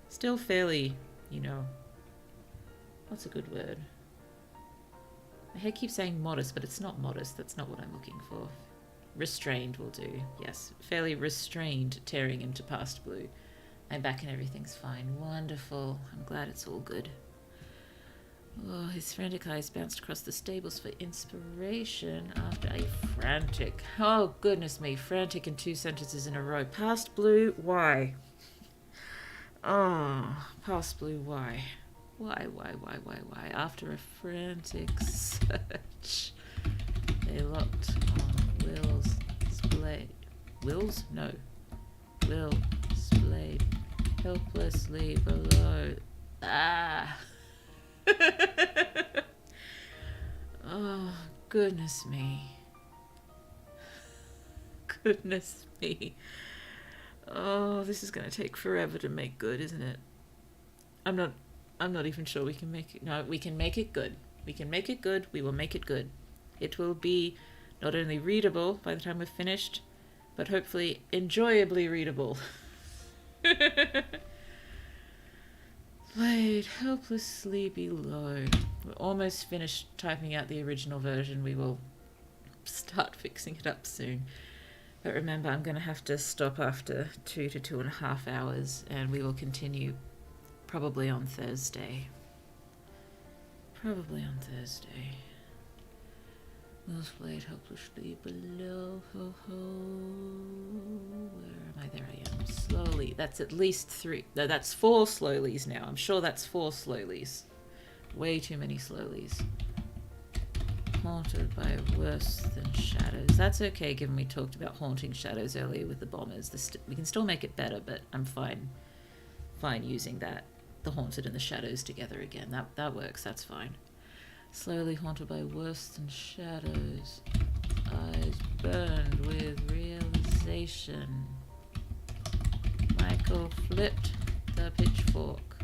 Still fairly, what's a good word? My head keeps saying modest, but it's not modest. That's not what I'm looking for. Restrained will do. Yes, fairly restrained tearing into past Blue. I'm back and everything's fine. Wonderful. I'm glad it's all good. Oh, his frantic eyes bounced across the stables for inspiration after a frantic... Oh, goodness me. Frantic in 2 sentences in a row. Past Blue, why? Oh, past Blue, why? Why? After a frantic search, they locked on Will's splayed. Will's? No. Will splayed helplessly below. Ah! Oh, goodness me. Goodness me. Oh, this is going to take forever to make good, isn't it? I'm not even sure we can make it. No, we can make it good. We can make it good. We will make it good. It will be not only readable by the time we're finished, but hopefully enjoyably readable. Laid helplessly below. We're almost finished typing out the original version. We will start fixing it up soon. But remember, I'm going to have to stop after 2 to 2.5 hours, and we will continue probably on Thursday. Where laid helplessly below. Ho ho. Where am I? There I am. Slowly. That's at least 3. No, that's 4 slowies now. I'm sure that's 4 slowies. Way too many slowies. Haunted by worse than shadows. That's okay, given we talked about haunting shadows earlier with the bombers. We can still make it better, but I'm fine fine using that, the haunted and the shadows together again. That works, that's fine. Slowly haunted by worse than shadows, eyes burned with realization. Michael flipped the pitchfork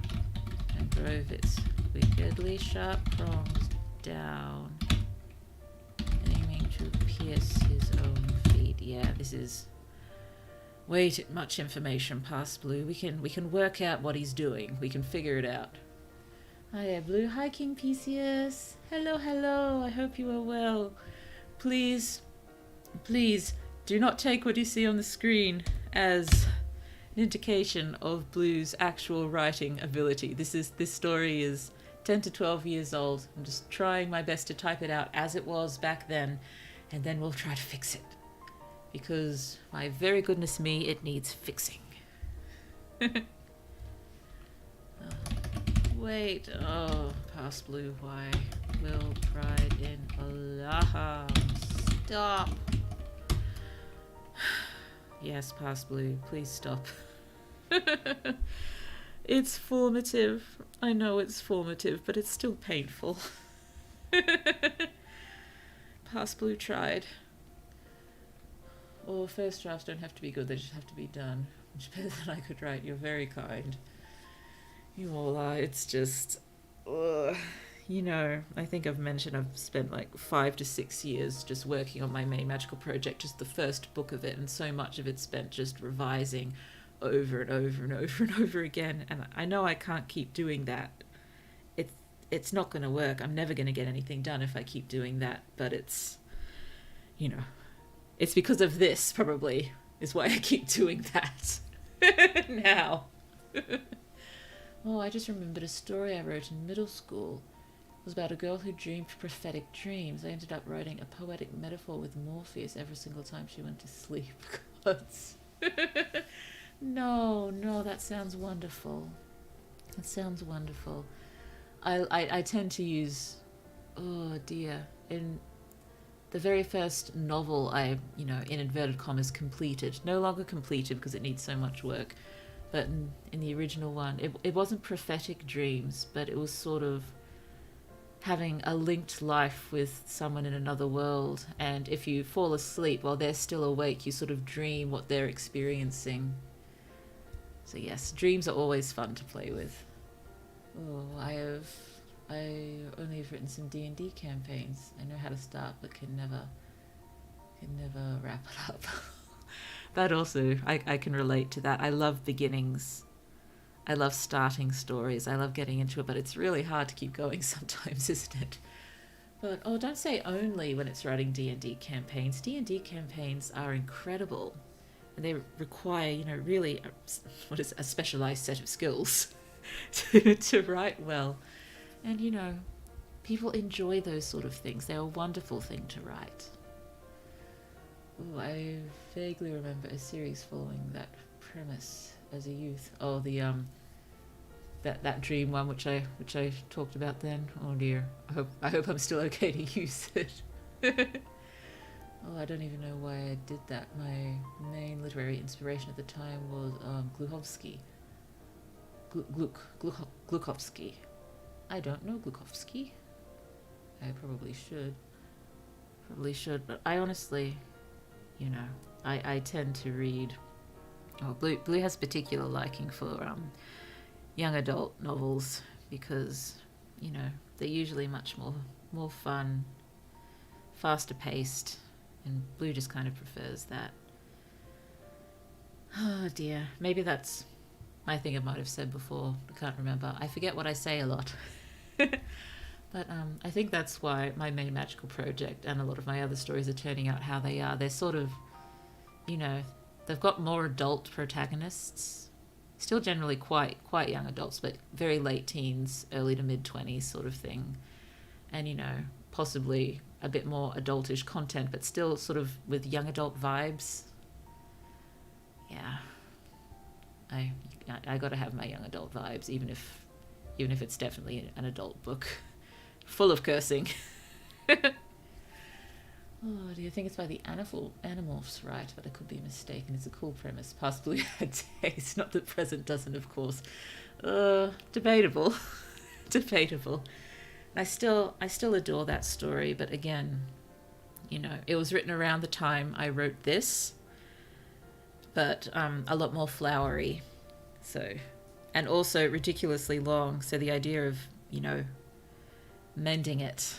and drove its wickedly sharp prongs down, aiming to pierce his own feet. Yeah, this is way too much information past Blue. We can work out what he's doing. We can figure it out. Hiya, Blue. Hi, King Theseus. Hello. I hope you are well. Please do not take what you see on the screen as an indication of Blue's actual writing ability. This story is 10 to 12 years old. I'm just trying my best to type it out as it was back then, and then we'll try to fix it. Because, my very goodness me, it needs fixing. Wait, past Blue, why? Will, pride in Allah. Stop. Yes, past Blue, please stop. It's formative. I know it's formative, but it's still painful. Past Blue tried. Or first drafts don't have to be good, they just have to be done. Much better than I could write. You're very kind. You all are. It's just, you know, I think I've mentioned I've spent like 5 to 6 years just working on my main magical project, just the first book of it, and so much of it spent just revising over and over and over and over again. And I know I can't keep doing that. It's not going to work. I'm never going to get anything done if I keep doing that. But it's, you know, it's because of this, probably, is why I keep doing that. Now. Oh, I just remembered a story I wrote in middle school. It was about a girl who dreamed prophetic dreams. I ended up writing a poetic metaphor with Morpheus every single time she went to sleep. No, that sounds wonderful. That sounds wonderful. I tend to use, oh dear, in the very first novel I, in inverted commas, completed, no longer completed because it needs so much work, but in the original one, it wasn't prophetic dreams, but it was sort of having a linked life with someone in another world, and if you fall asleep while they're still awake, you sort of dream what they're experiencing. So yes, dreams are always fun to play with. Oh, I only have written some D&D campaigns. I know how to start, but can never wrap it up. That also, I can relate to that. I love beginnings. I love starting stories. I love getting into it, but it's really hard to keep going sometimes, isn't it? But, don't say only when it's writing D&D campaigns. D&D campaigns are incredible. And they require, really a specialized set of skills to write well. And, people enjoy those sort of things. They're a wonderful thing to write. Ooh, I vaguely remember a series following that premise as a youth. Oh, the that dream one, which I talked about then. Oh dear, I hope I'm still okay to use it. Oh, I don't even know why I did that. My main literary inspiration at the time was Gluchovsky. Gluchovsky. I don't know Gluchovsky. I probably should, but I honestly, I tend to read. Oh, Blue has particular liking for young adult novels because, they're usually much more fun, faster paced, and Blue just kind of prefers that. Oh dear, maybe that's my thing I might have said before. I can't remember. I forget what I say a lot. But I think that's why my main magical project and a lot of my other stories are turning out how they are. They're sort of, they've got more adult protagonists. Still generally quite young adults, but very late teens, early to mid-20s sort of thing. And, possibly a bit more adultish content, but still sort of with young adult vibes. Yeah. I got to have my young adult vibes, even if it's definitely an adult book. Full of cursing. Oh, do you think it's by the Animorphs, right? But I could be mistaken. It's a cool premise. Possibly bad taste. Not that present doesn't, of course. Debatable. Debatable. I still adore that story, but again, it was written around the time I wrote this, but a lot more flowery. So, and also ridiculously long. So the idea of, mending it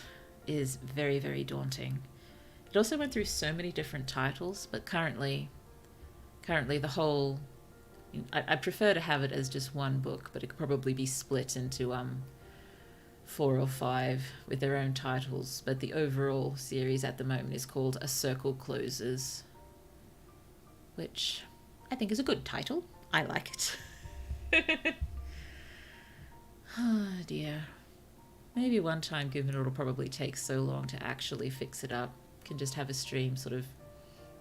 is very, very daunting. It also went through so many different titles, but currently the whole, I prefer to have it as just one book, but it could probably be split into 4 or 5 with their own titles. But the overall series at the moment is called A Circle Closes, which I think is a good title. I like it. Oh dear. Maybe one time, given it'll probably take so long to actually fix it up, can just have a stream sort of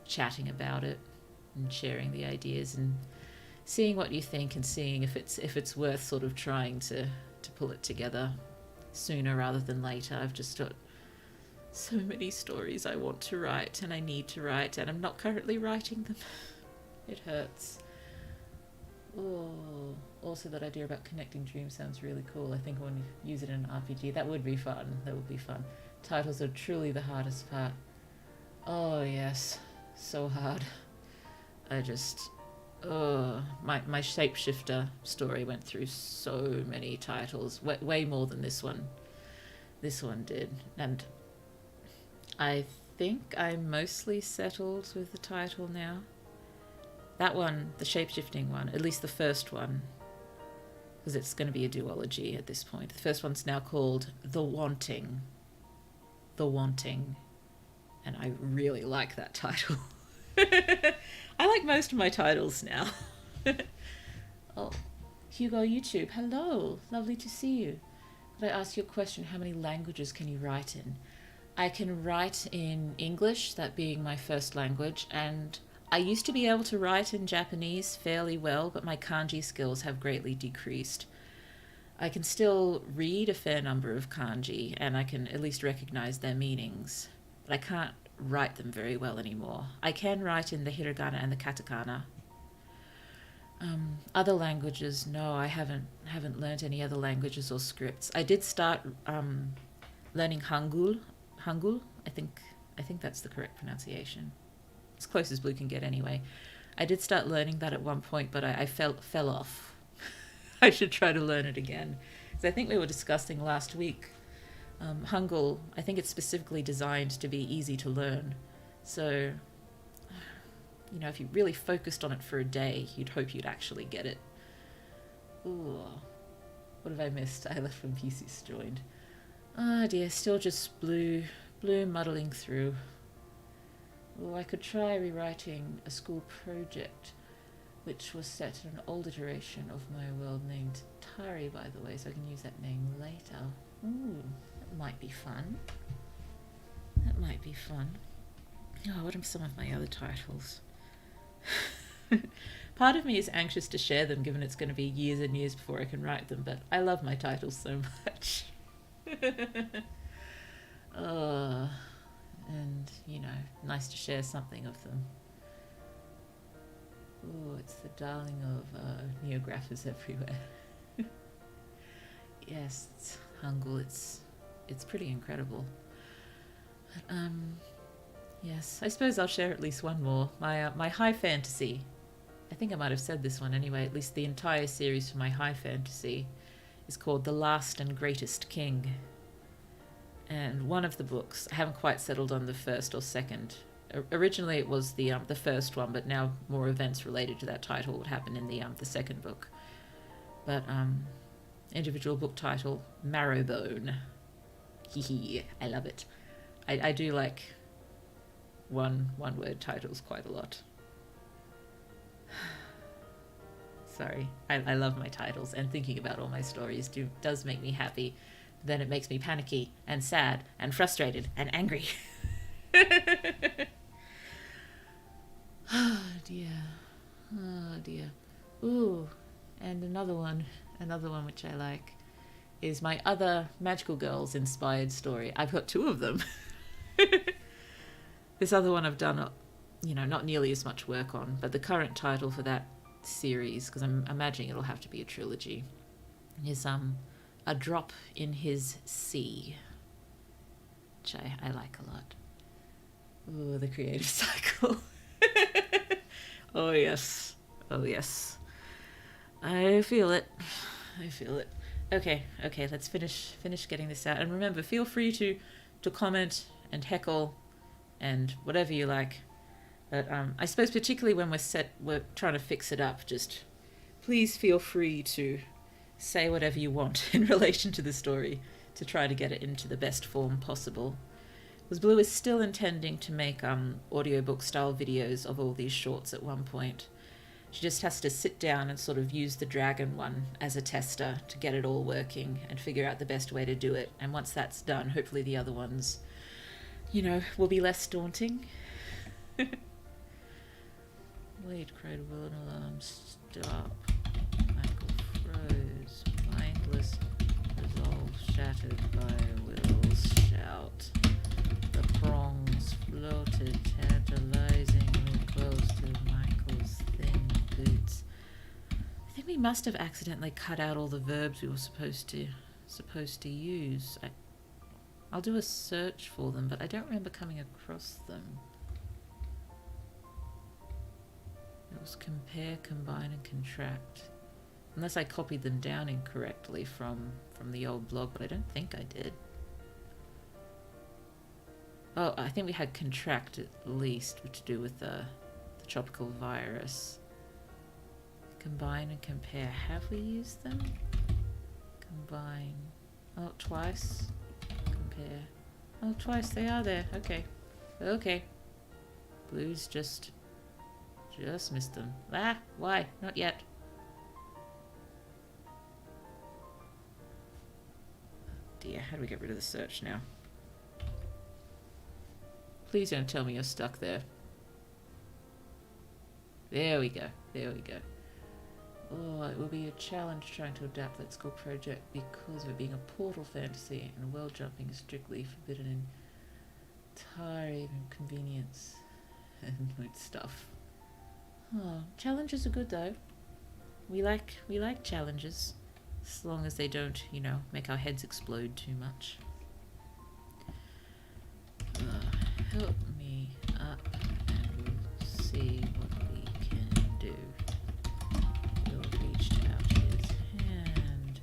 chatting about it and sharing the ideas and seeing what you think and seeing if it's worth sort of trying to pull it together sooner rather than later. I've just got so many stories I want to write and I need to write, and I'm not currently writing them. It hurts. Oh, also that idea about connecting dreams sounds really cool. I think I want to use it in an RPG. That would be fun. That would be fun. Titles are truly the hardest part. Oh yes, so hard. I just, my shapeshifter story went through so many titles, way more than this one. This one did, and I think I'm mostly settled with the title now. That one, the shapeshifting one, at least the first one, because it's going to be a duology at this point. The first one's now called The Wanting. The Wanting. And I really like that title. I like most of my titles now. Oh, Hugo YouTube, hello. Lovely to see you. Could I ask you a question? How many languages can you write in? I can write in English, that being my first language, and I used to be able to write in Japanese fairly well, but my kanji skills have greatly decreased. I can still read a fair number of kanji, and I can at least recognize their meanings, but I can't write them very well anymore. I can write in the hiragana and the katakana. Other languages, no, I haven't learnt any other languages or scripts. I did start learning Hangul. I think that's the correct pronunciation. As close as blue can get anyway. I did start learning that at one point, but I fell off. I should try to learn it again. Because I think we were discussing last week, Hangul, I think it's specifically designed to be easy to learn. So, if you really focused on it for a day, you'd hope you'd actually get it. Ooh, what have I missed? I left when PC's joined. Ah dear, still just blue muddling through. Oh, I could try rewriting a school project, which was set in an old iteration of my world named Tari, by the way, so I can use that name later. Ooh, that might be fun. That might be fun. Oh, what are some of my other titles? Part of me is anxious to share them, given it's going to be years and years before I can write them, but I love my titles so much. And, nice to share something of them. Oh, it's the darling of neographers everywhere. Yes, it's Hangul, it's pretty incredible. But, yes, I suppose I'll share at least one more. My high fantasy, I think I might have said this one anyway, at least the entire series for my high fantasy is called The Last and Greatest King. And one of the books, I haven't quite settled on the first or second. Originally it was the first one, but now more events related to that title would happen in the second book. But individual book title, Marrowbone. Hee, I love it. I do like one word titles quite a lot. Sorry, I love my titles, and thinking about all my stories does make me happy. Then it makes me panicky and sad and frustrated and angry. Oh dear. Oh dear. Ooh, and another one which I like is my other Magical Girls inspired story. I've got 2 of them. This other one I've done, you know, not nearly as much work on, but the current title for that series, because I'm imagining it'll have to be a trilogy, is A Drop in His Sea, which I like a lot. Oh, the creative cycle. Oh yes, oh yes. I feel it. I feel it. Okay, let's finish getting this out. And remember, feel free to comment and heckle and whatever you like. But I suppose particularly when we're trying to fix it up, just please feel free to say whatever you want in relation to the story to try to get it into the best form possible. Because Blue is still intending to make audiobook style videos of all these shorts at one point. She just has to sit down and sort of use the dragon one as a tester to get it all working and figure out the best way to do it. And once that's done, hopefully the other ones, you know, will be less daunting. Wait, cried Will, an alarm. Stop. Michael froze. Mindless resolve shattered by Will's shout. The prongs floated tantalizingly close to Michael's thin boots. I think we must have accidentally cut out all the verbs we were supposed to use. I'll do a search for them, but I don't remember coming across them. It was compare, combine, and contract. Unless I copied them down incorrectly from the old blog, but I don't think I did. Oh, I think we had contract at least, to do with the tropical virus. Combine and compare. Have we used them? Combine. Oh, twice. Compare. Oh, twice. They are there. Okay. Okay. Blue's just missed them. Ah, why? Not yet. Dear, how do we get rid of the search now? Please don't tell me you're stuck there. There we go. There we go. Oh, it will be a challenge trying to adapt Let's Go Project because of it being a portal fantasy and world jumping is strictly forbidden in entire inconvenience and loot stuff. Oh, challenges are good though. We like challenges, as long as they don't, you know, make our heads explode too much. Help me up and we'll see what we can do. Will reached out his hand,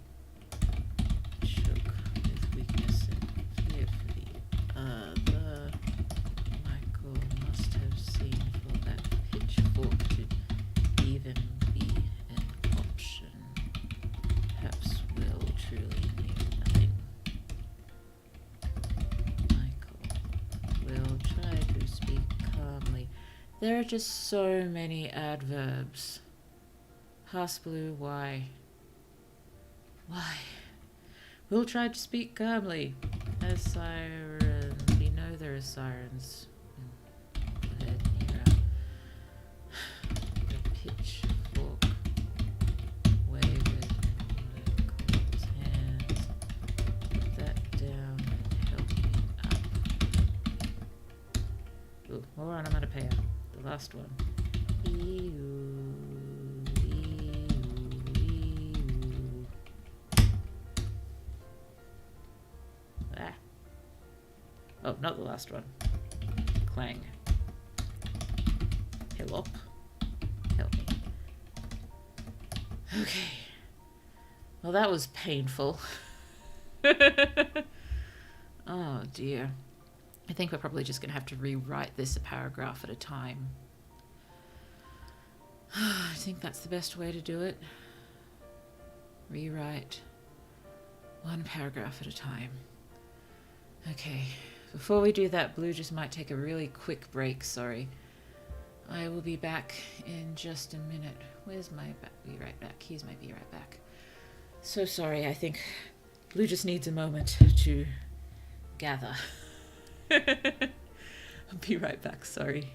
shook with weakness and fear for the other. Michael must have seen for that pitchfork to even be an option. Perhaps Will truly knew nothing. Will try to speak calmly. There are just so many adverbs. Past Blue, why? Why? Will tried to speak calmly. As sirens. We know there are sirens. Go ahead, Nero. The pitchfork wavered in Michael's hands. Put that down and help me up. Ooh, hold on, I'm out of pair. The last one. Ah. Oh, not the last one. Clang. Help. Help me. Okay. Well, that was painful. Oh dear. I think we're probably just going to have to rewrite this a paragraph at a time. I think that's the best way to do it. Rewrite one paragraph at a time. Okay, before we do that, Blue just might take a really quick break, sorry. I will be back in just a minute. Where's my be right back? Here's my be right back. So sorry, I think Blue just needs a moment to gather. I'll be right back, sorry.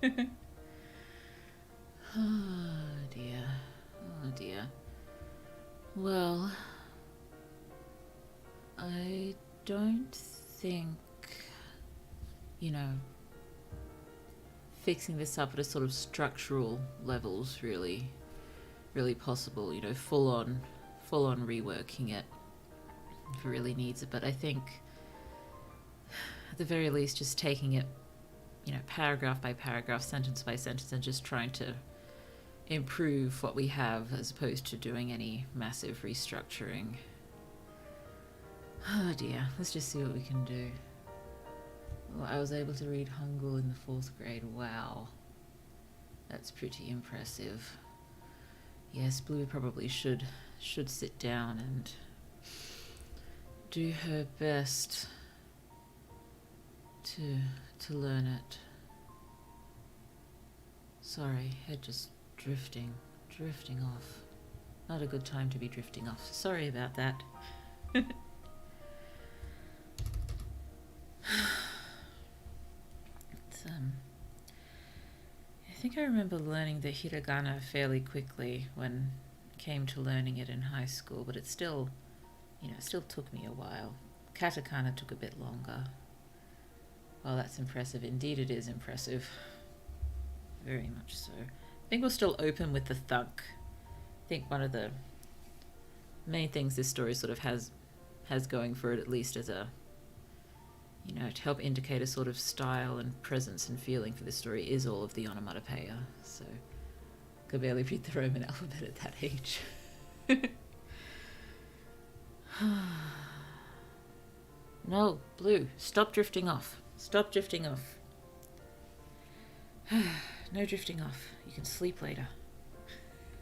Oh dear. Oh dear. Well, I don't think, fixing this up at a sort of structural level's really possible, full on reworking it if it really needs it. But I think at the very least just taking it, paragraph by paragraph, sentence by sentence, and just trying to improve what we have as opposed to doing any massive restructuring. Oh dear, let's just see what we can do. Well, I was able to read Hangul in the 4th grade. Wow, that's pretty impressive. Yes, Blue probably should sit down and do her best to learn it. Sorry, head just drifting off. Not a good time to be drifting off. Sorry about that. I think I remember learning the hiragana fairly quickly when it came to learning it in high school, but it still took me a while. Katakana took a bit longer. Well, that's impressive. Indeed, it is impressive. Very much so. I think we'll still open with the thunk. I think one of the main things this story sort of has going for it, at least as a, to help indicate a sort of style and presence and feeling for this story, is all of the onomatopoeia. So, could barely read the Roman alphabet at that age. No, Blue, stop drifting off. Stop drifting off. No drifting off. You can sleep later.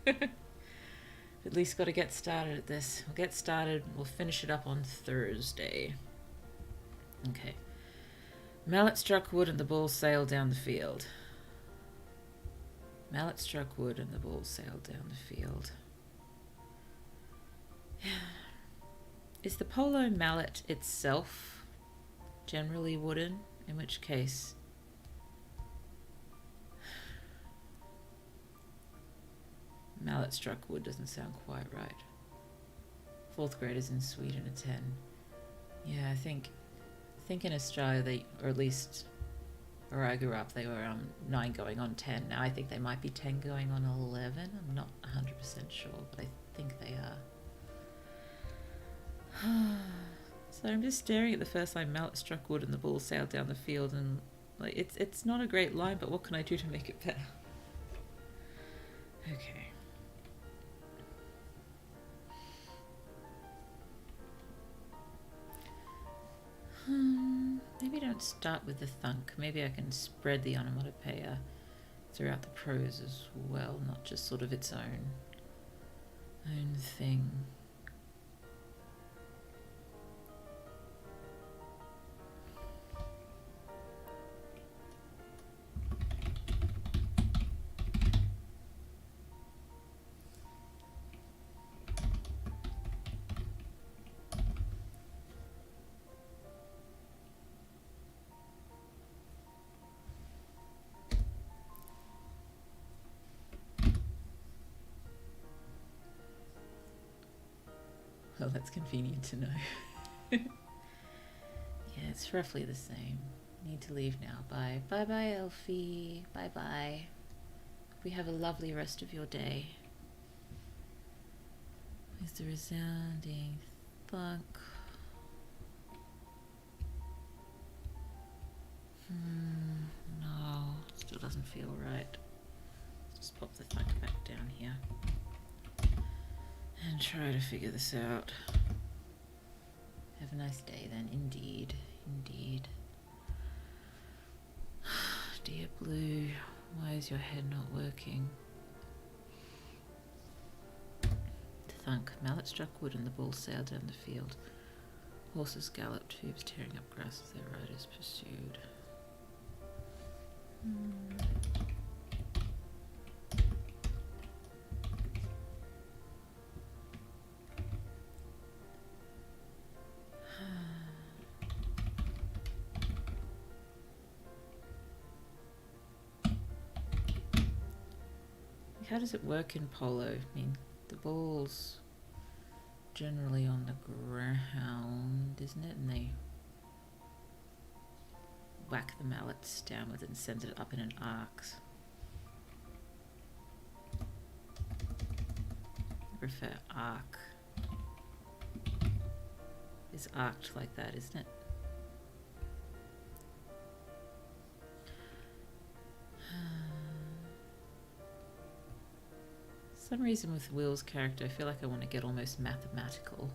At least got to get started at this. We'll get started. We'll finish it up on Thursday. Okay. Mallet struck wood and the ball sailed down the field. Mallet struck wood and the ball sailed down the field. Is the polo mallet itself generally wooden? In which case, mallet struck wood doesn't sound quite right. 4th graders in Sweden are 10. Yeah, I think in Australia they, or at least where I grew up, they were 9 going on 10. Now I think they might be 10 going on 11. I'm not 100% sure, but I think they are. So I'm just staring at the first line, mallet struck wood and the ball sailed down the field, and like it's not a great line, but what can I do to make it better? Okay. Maybe don't start with the thunk. Maybe I can spread the onomatopoeia throughout the prose as well, not just sort of its own thing. Well, that's convenient to know. Yeah, it's roughly the same. Need to leave now. Bye. Bye-bye, Elfie. Bye-bye. Hope you have a lovely rest of your day. Is the resounding thunk. No, still doesn't feel right. Just pop the thunk back down here and try to figure this out. Have a nice day then. Indeed. Dear Blue, why is your head not working? Thunk. Mallet struck wood and the ball sailed down the field. Horses galloped, hooves tearing up grass as their riders pursued. how does it work in polo? I mean, the ball's generally on the ground, isn't it? And they whack the mallets downwards and send it up in an arc. I prefer arc. It's arced like that, isn't it? For some reason with Will's character, I feel like I want to get almost mathematical.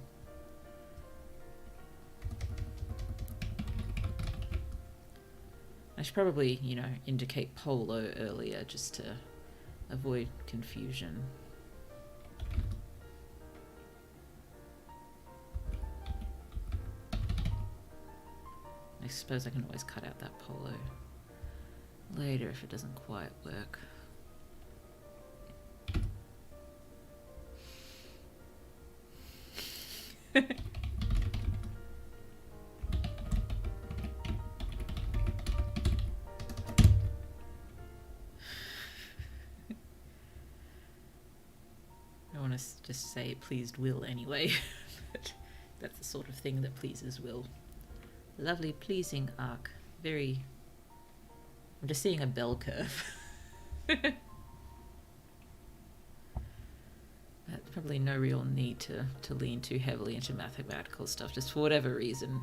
I should probably, you know, indicate polo earlier just to avoid confusion. I suppose I can always cut out that polo later if it doesn't quite work. I want to just say it pleased Will anyway, but that's the sort of thing that pleases Will. Lovely, pleasing arc. Very... I'm just seeing a bell curve. Probably no real need to lean too heavily into mathematical stuff. Just for whatever reason,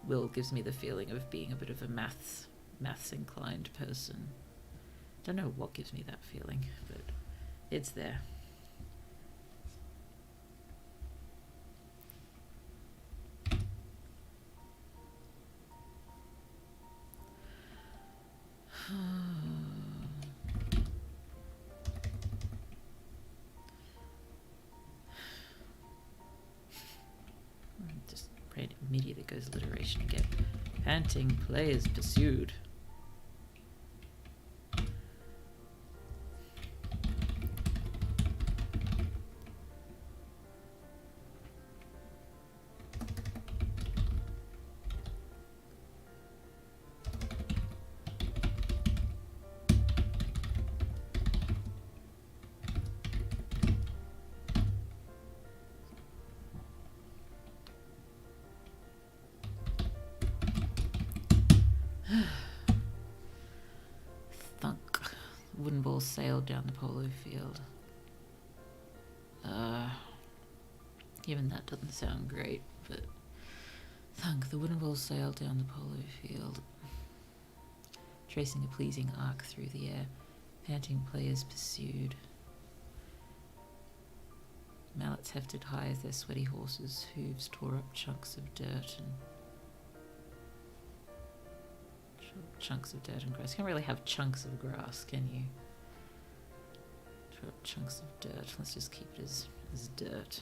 Will gives me the feeling of being a bit of a maths inclined person. Don't know what gives me that feeling, but it's there. Just immediately goes alliteration again. Panting players pursued. Thunk. Wooden ball sailed down the polo field. Even that doesn't sound great, but thunk. The wooden ball sailed down the polo field, tracing a pleasing arc through the air. Panting players pursued. Mallets hefted high as their sweaty horses' hooves tore up chunks of dirt and grass. You can't really have chunks of grass, can you? Tore up chunks of dirt. Let's just keep it as dirt.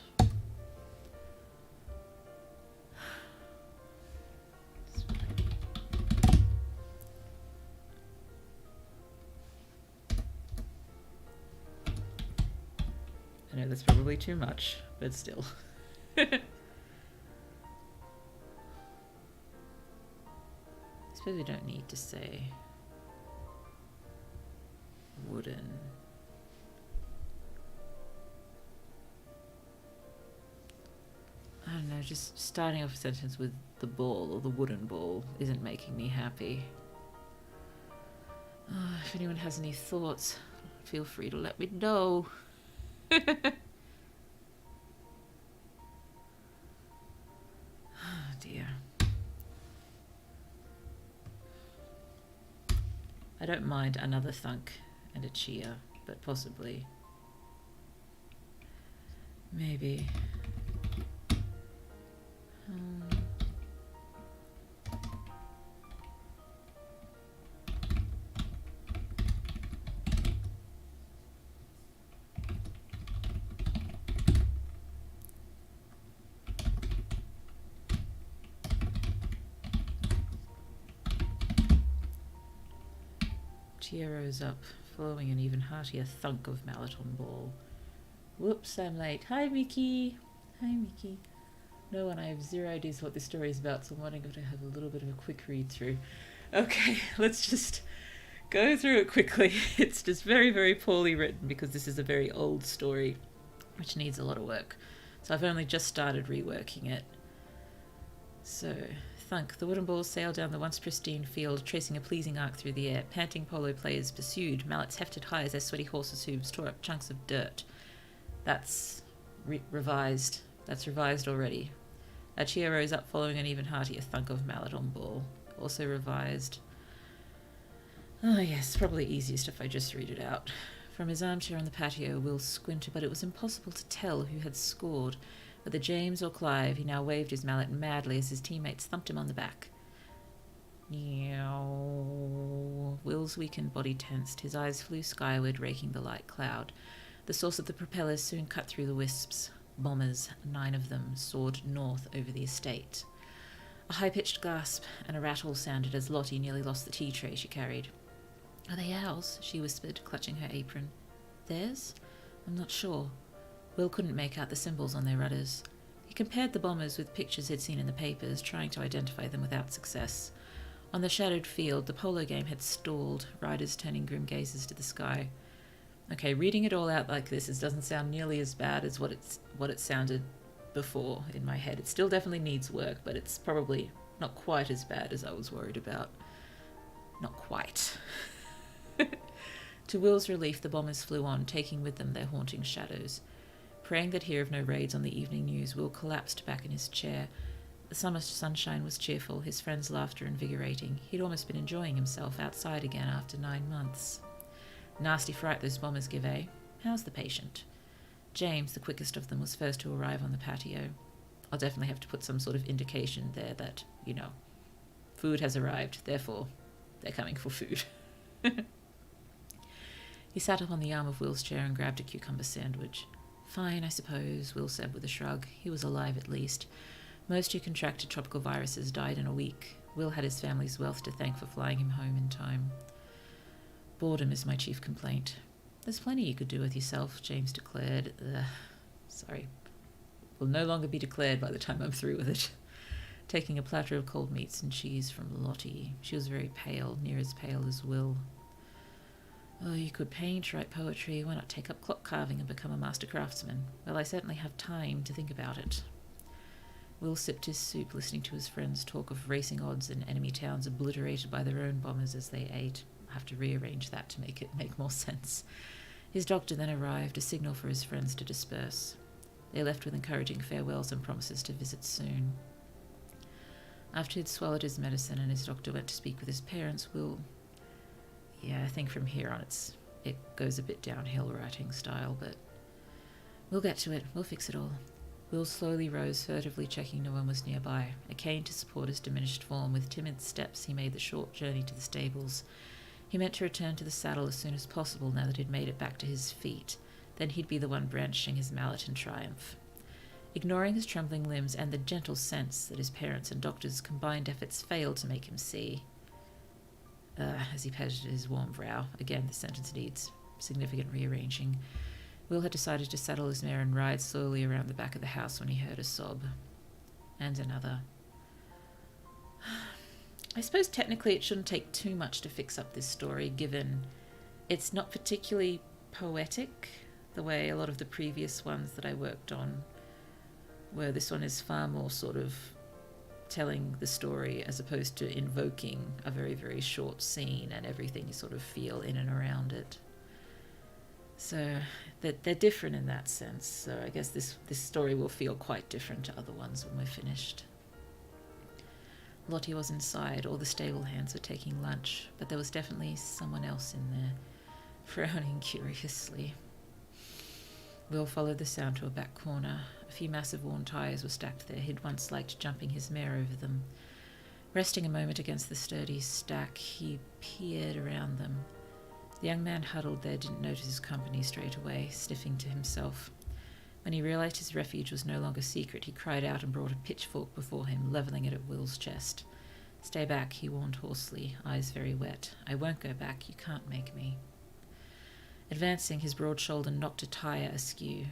I know that's probably too much, but still. I suppose we don't need to say wooden. I don't know, just starting off a sentence with the ball or the wooden ball isn't making me happy. If anyone has any thoughts, feel free to let me know. Oh dear. I don't mind another thunk and a cheer, but possibly, maybe. Cheer rose up, following an even heartier thunk of mallet on ball. Whoops, I'm late. Hi, Mickey. Hi, Mickey. No, and I have zero ideas what this story is about, so I'm wondering if I have a little bit of a quick read through. Okay, let's just Go through it quickly. It's just very, very poorly written because this is a very old story which needs a lot of work. So I've only just started reworking it. So, thunk. The wooden balls sailed down the once pristine field, tracing a pleasing arc through the air. Panting polo players pursued, mallets hefted high as their sweaty horses' hooves tore up chunks of dirt. That's revised. That's revised already. A cheer rose up following an even heartier thunk of mallet on ball. Also revised. Oh yes, probably easiest if I just read it out. From his armchair on the patio, Will squinted, but it was impossible to tell who had scored. Whether James or Clive, he now waved his mallet madly as his teammates thumped him on the back. Meow. Will's weakened body tensed. His eyes flew skyward, raking the light cloud. The source of the propellers soon cut through the wisps. Bombers, 9 of them, soared north over the estate. A high-pitched gasp and a rattle sounded as Lottie nearly lost the tea tray she carried. "Are they ours?" she whispered, clutching her apron. "Theirs? I'm not sure." Will couldn't make out the symbols on their rudders. He compared the bombers with pictures he'd seen in the papers, trying to identify them without success. On the shadowed field, the polo game had stalled, riders turning grim gazes to the sky. Okay, reading it all out like this, it doesn't sound nearly as bad as what it sounded before in my head. It still definitely needs work, but it's probably not quite as bad as I was worried about. Not quite. To Will's relief, the bombers flew on, taking with them their haunting shadows. Praying they'd hear of no raids on the evening news, Will collapsed back in his chair. The summer sunshine was cheerful, his friends' laughter invigorating. He'd almost been enjoying himself outside again after 9 months. Nasty fright those bombers give, eh? How's the patient? James, the quickest of them, was first to arrive on the patio. I'll definitely have to put some sort of indication there that, food has arrived, therefore they're coming for food. He sat up on the arm of Will's chair and grabbed a cucumber sandwich. "Fine, I suppose," Will said with a shrug. He was alive at least. Most who contracted tropical viruses died in a week. Will had his family's wealth to thank for flying him home in time. "Boredom is my chief complaint." "There's plenty you could do with yourself," James declared. Sorry. Will no longer be declared by the time I'm through with it. Taking a platter of cold meats and cheese from Lottie. She was very pale, near as pale as Will. "Oh, you could paint, write poetry. Why not take up clock carving and become a master craftsman?" "Well, I certainly have time to think about it." Will sipped his soup, listening to his friends talk of racing odds and enemy towns obliterated by their own bombers as they ate. I'll have to rearrange that to make it make more sense. His doctor then arrived, a signal for his friends to disperse. They left with encouraging farewells and promises to visit soon. After he'd swallowed his medicine and his doctor went to speak with his parents, Will... Yeah, I think from here on it goes a bit downhill writing style, but we'll get to it. We'll fix it all. Will slowly rose, furtively checking no one was nearby. A cane to support his diminished form, with timid steps he made the short journey to the stables. He meant to return to the saddle as soon as possible now that he'd made it back to his feet. Then he'd be the one brandishing his mallet in triumph. Ignoring his trembling limbs and the gentle sense that his parents' and doctors' combined efforts failed to make him see, as he patted his warm brow, again the sentence needs significant rearranging, Will had decided to saddle his mare and ride slowly around the back of the house when he heard a sob. And another. I suppose technically it shouldn't take too much to fix up this story, given it's not particularly poetic, the way a lot of the previous ones that I worked on were. This one is far more sort of telling the story as opposed to invoking a very, very short scene and everything you sort of feel in and around it. So they're different in that sense. So I guess this story will feel quite different to other ones when we're finished. Lottie was inside. All the stable hands were taking lunch, but there was definitely someone else in there, frowning curiously. Will followed the sound to a back corner. A few massive worn tyres were stacked there. He'd once liked jumping his mare over them. Resting a moment against the sturdy stack, he peered around them. The young man huddled there didn't notice his company straight away, sniffing to himself. When he realised his refuge was no longer secret, he cried out and brought a pitchfork before him, levelling it at Will's chest. "Stay back," he warned hoarsely, eyes very wet. "I won't go back. You can't make me." Advancing, his broad shoulder knocked a tyre askew.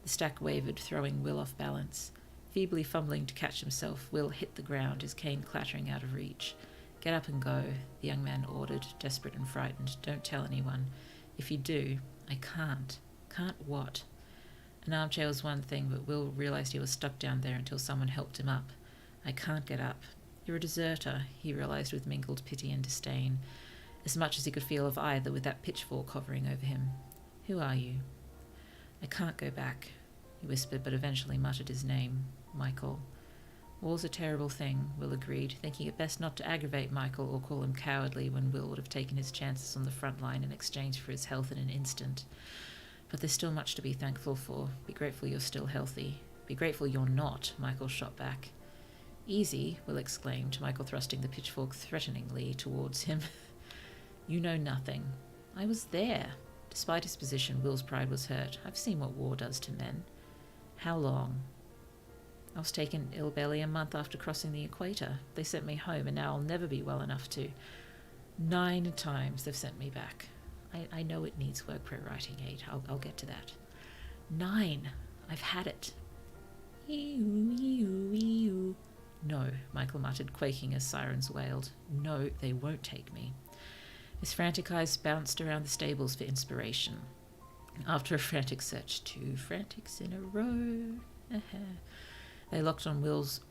The stack wavered, throwing Will off balance. Feebly fumbling to catch himself, Will hit the ground, his cane clattering out of reach. Get up and go, the young man ordered, desperate and frightened. Don't tell anyone. If you do, I can't. Can't what? An armchair was one thing, but Will realised he was stuck down there until someone helped him up. I can't get up. You're a deserter, he realised with mingled pity and disdain, as much as he could feel of either with that pitchfork hovering over him. Who are you? I can't go back, he whispered, but eventually muttered his name. Michael. War's a terrible thing, Will agreed, thinking it best not to aggravate Michael or call him cowardly when Will would have taken his chances on the front line in exchange for his health in an instant. But there's still much to be thankful for. Be grateful you're still healthy. Be grateful you're not, Michael shot back. Easy, Will exclaimed, Michael thrusting the pitchfork threateningly towards him. You know nothing. I was there. Despite his position, Will's pride was hurt. I've seen what war does to men. How long? I was taken ill barely a month after crossing the equator. They sent me home, and now I'll never be well enough to. 9 times they've sent me back. I know it needs work, ProWritingAid. I'll get to that. 9. I've had it. Ew. No, Michael muttered, quaking as sirens wailed. No, they won't take me. His frantic eyes bounced around the stables for inspiration. After a frantic search, 2 frantics in a row. They locked on Will's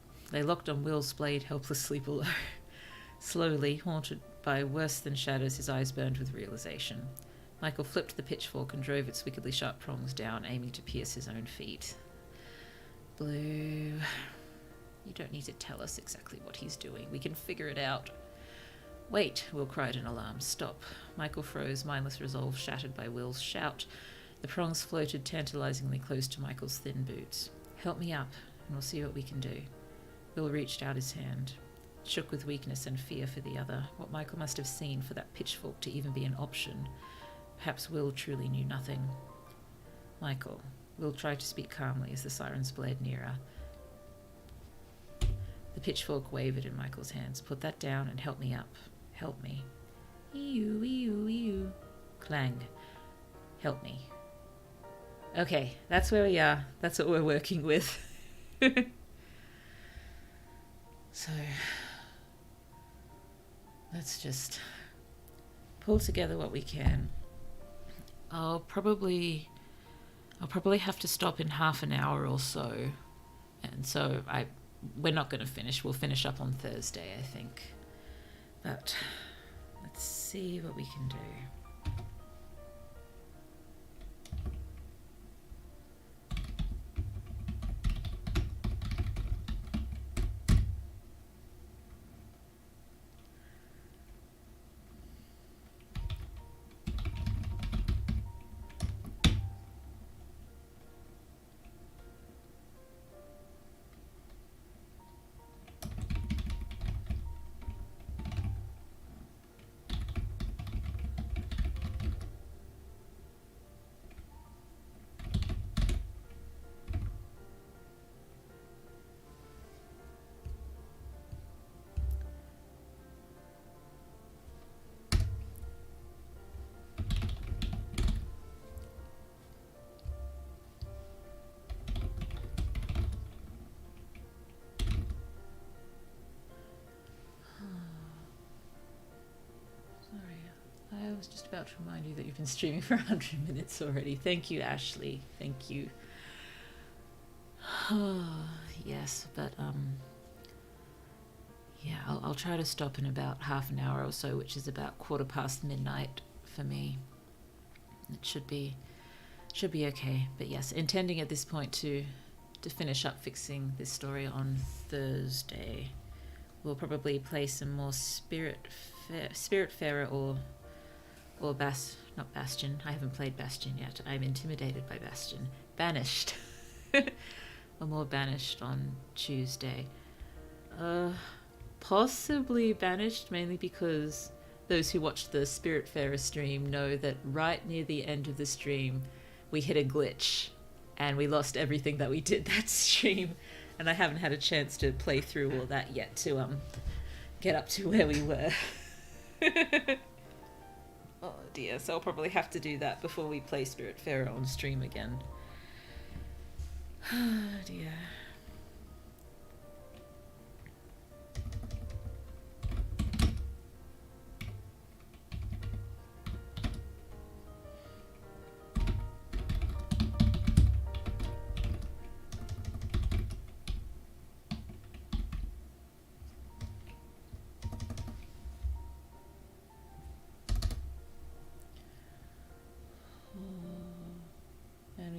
blade helplessly below. Slowly, haunted by worse than shadows, his eyes burned with realization. Michael flipped the pitchfork and drove its wickedly sharp prongs down, aiming to pierce his own feet. Blue. You don't need to tell us exactly what he's doing. We can figure it out. Wait, Will cried in alarm. Stop. Michael froze, mindless resolve shattered by Will's shout. The prongs floated tantalizingly close to Michael's thin boots. Help me up, and we'll see what we can do. Will reached out his hand. Shook with weakness and fear for the other. What Michael must have seen for that pitchfork to even be an option. Perhaps Will truly knew nothing. Michael. Will tried to speak calmly as the sirens blared nearer. The pitchfork wavered in Michael's hands. Put that down and help me up. Help me. Ew. Clang. Help me. Okay, that's where we are. That's what we're working with. So, let's just pull together what we can. I'll probably have to stop in half an hour or so. And so we're not going to finish. We'll finish up on Thursday, I think. But let's see what we can do. I was just about to remind you that you've been streaming for 100 minutes already. Thank you, Ashley. Thank you. Yes, but yeah, I'll try to stop in about half an hour or so, which is about midnight midnight for me. It should be okay. But yes, intending at this point to finish up fixing this story on Thursday. We'll probably play some more Spiritfarer or not Bastion. I haven't played Bastion yet. I'm intimidated by Bastion. Banished. Or more Banished on Tuesday. Possibly Banished, mainly because those who watched the Spiritfarer stream know that right near the end of the stream we hit a glitch and we lost everything that we did that stream, and I haven't had a chance to play through all that yet to get up to where we were. Oh dear, so I'll probably have to do that before we play Spiritfarer on stream again. Oh dear.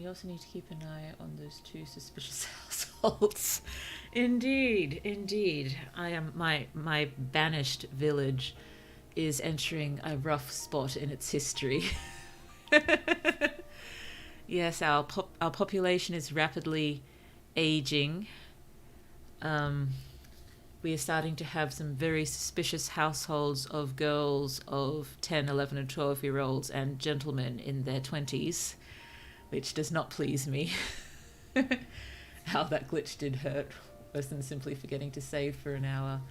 also need to keep an eye on those 2 suspicious households. Indeed, indeed. I am my banished village is entering a rough spot in its history. Yes, our population is rapidly aging. We are starting to have some very suspicious households of girls of 10, 11 and 12-year-olds and gentlemen in their 20s, which does not please me. How that glitch did hurt, worse than simply forgetting to save for an hour.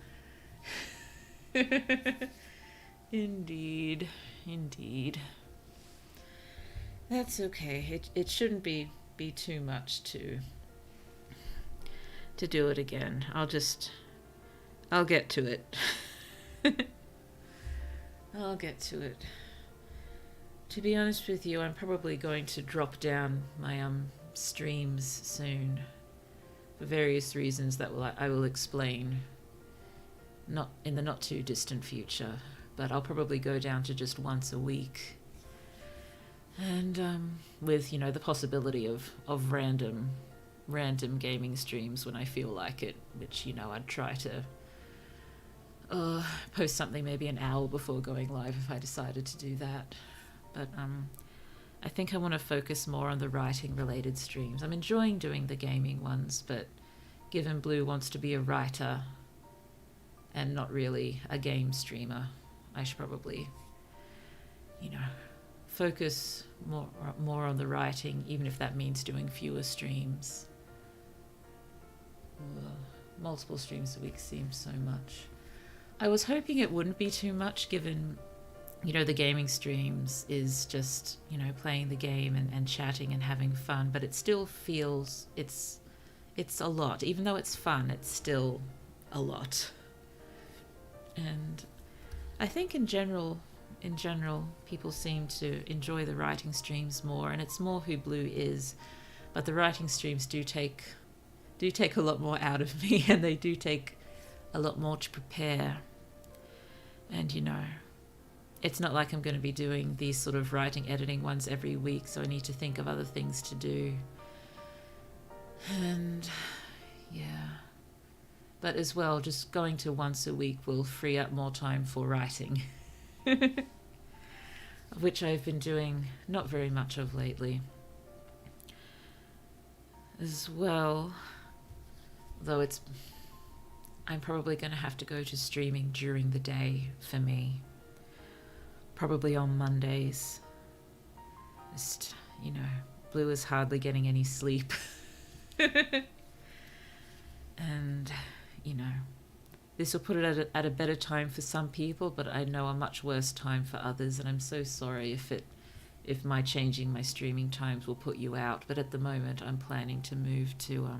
Indeed, indeed. That's okay. It shouldn't be too much to do it again. I'll get to it. I'll get to it. To be honest with you, I'm probably going to drop down my streams soon for various reasons that I will explain not in the not too distant future, but I'll probably go down to just once a week. And with, the possibility of random gaming streams when I feel like it, which, I'd try to post something maybe an hour before going live if I decided to do that. But I think I want to focus more on the writing related streams. I'm enjoying doing the gaming ones, but given Blue wants to be a writer and not really a game streamer, I should probably, focus more on the writing, even if that means doing fewer streams. Multiple streams a week seems so much. I was hoping it wouldn't be too much, given, the gaming streams is just, playing the game and chatting and having fun, but it still feels it's a lot. Even though it's fun, it's still a lot. And I think in general, people seem to enjoy the writing streams more, and it's more who Blue is. But the writing streams do take a lot more out of me, and they do take a lot more to prepare. And it's not like I'm going to be doing these sort of writing editing ones every week, so I need to think of other things to do. And yeah, but as well, just going to once a week will free up more time for writing. Which I've been doing not very much of lately as well, though I'm probably going to have to go to streaming during the day for me, probably on Mondays. Just, Blue is hardly getting any sleep. And, this will put it at a better time for some people, but I know a much worse time for others, and I'm so sorry if my changing my streaming times will put you out. But at the moment, I'm planning to move to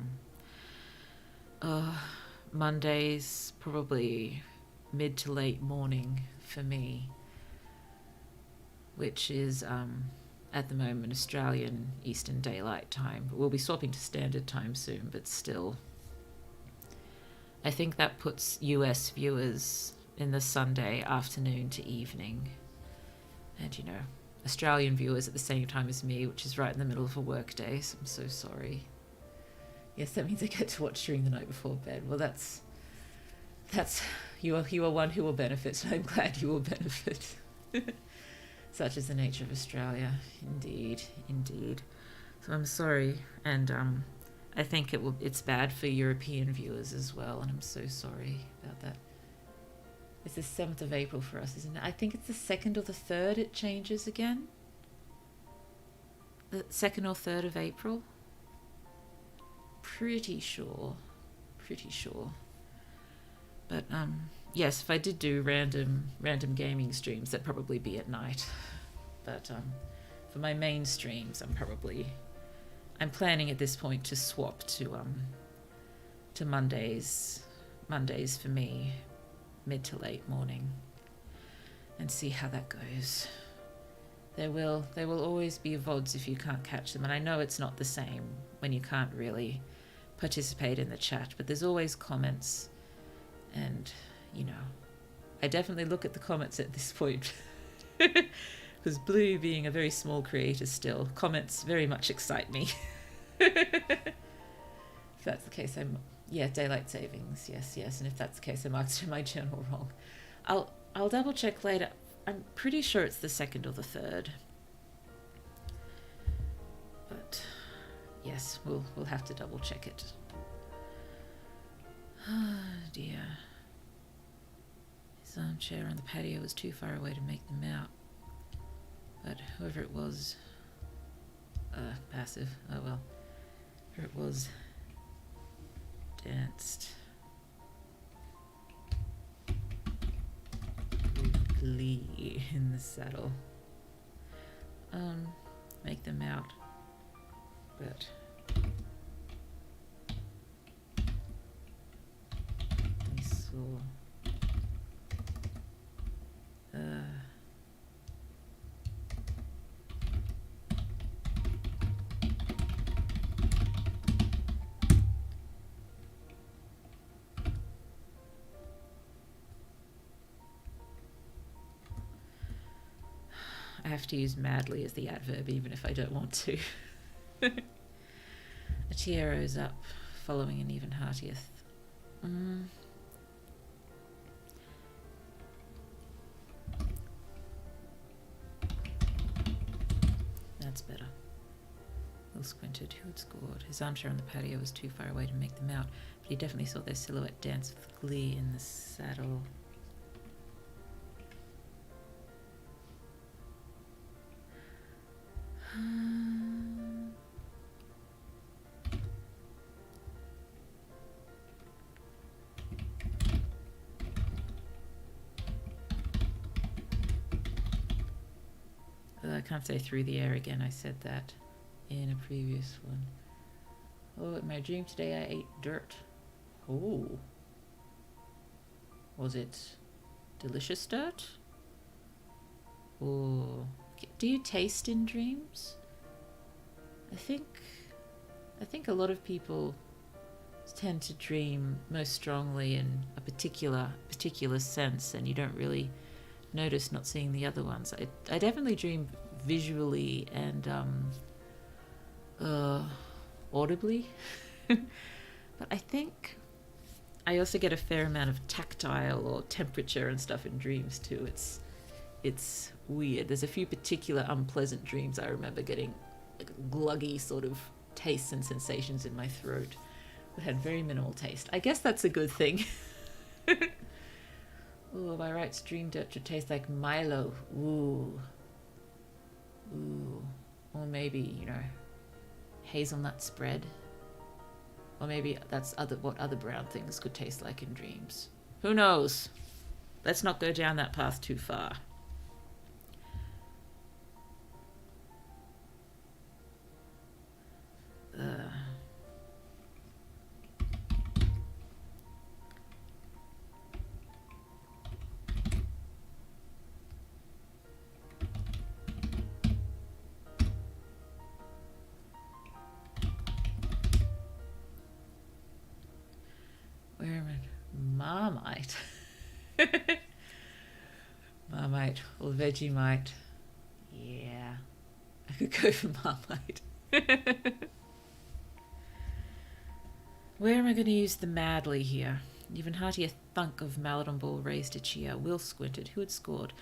Mondays, probably mid to late morning for me, which is at the moment Australian Eastern Daylight Time. We'll be swapping to Standard Time soon, but still. I think that puts US viewers in the Sunday afternoon to evening. And, Australian viewers at the same time as me, which is right in the middle of a work day, so I'm so sorry. Yes, that means I get to watch during the night before bed. Well, that's you are one who will benefit, so I'm glad you will benefit. Such is the nature of Australia. Indeed, indeed. So I'm sorry, and I think it's bad for European viewers as well, and I'm so sorry about that. It's the 7th of April for us, isn't it? I think it's the 2nd or the 3rd it changes again. The 2nd or 3rd of April. Pretty sure. But yes, if I did do random gaming streams, that'd probably be at night. But for my main streams, I'm planning at this point to swap to Mondays for me, mid to late morning, and see how that goes. There will always be VODs if you can't catch them, and I know it's not the same when you can't really participate in the chat, but there's always comments, and I definitely look at the comments at this point. Because Because Blue, being a very small creator still, comments very much excite me. If that's the case, yeah, daylight savings, yes. And if that's the case, I marked it in my journal wrong. I'll double check later. I'm pretty sure it's the 2nd or the 3rd. But yes, we'll have to double check it. Oh dear. His armchair on the patio was too far away to make them out. But whoever it was, passive, oh well. Whoever it was, danced with glee in the saddle. Make them out, but we saw I have to use madly as the adverb even if I don't want to. A tiaro's up, following an even heartieth. That's better. Will squinted. Who had scored? His armchair on the patio was too far away to make them out, but he definitely saw their silhouette dance with glee in the saddle. I can't say through the air again. I said that in a previous one. Oh, in my dream today I ate dirt. Oh. Was it delicious dirt? Oh. Do you taste in dreams? I think a lot of people tend to dream most strongly in a particular sense, and you don't really notice not seeing the other ones. I definitely dream visually and audibly, but I think I also get a fair amount of tactile or temperature and stuff in dreams too. It's weird. There's a few particular unpleasant dreams I remember getting like gluggy sort of tastes and sensations in my throat that had very minimal taste. I guess that's a good thing. Oh, by rights, dream dirt should taste like Milo. Ooh. Or maybe, hazelnut spread. Or maybe that's what other brown things could taste like in dreams. Who knows? Let's not go down that path too far. Marmite. Marmite or Vegemite. Yeah, I could go for Marmite. Where am I going to use the madly here? Even heartier thunk of mallet on ball raised a cheer. Will squinted. Who had scored?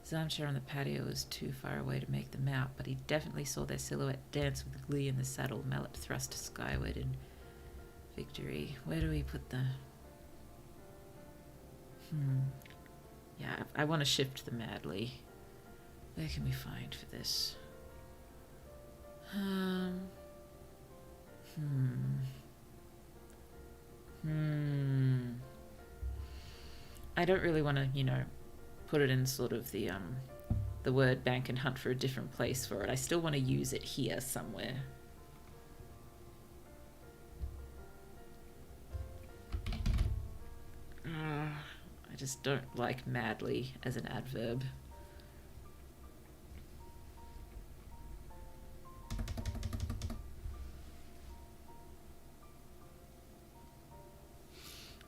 His armchair on the patio was too far away to make them out, but he definitely saw their silhouette dance with glee in the saddle, mallet thrust skyward in victory. Where do we put the... Yeah, I want to shift the madly. Where can we find for this? I don't really want to, put it in sort of the word bank and hunt for a different place for it. I still want to use it here somewhere. I just don't like madly as an adverb.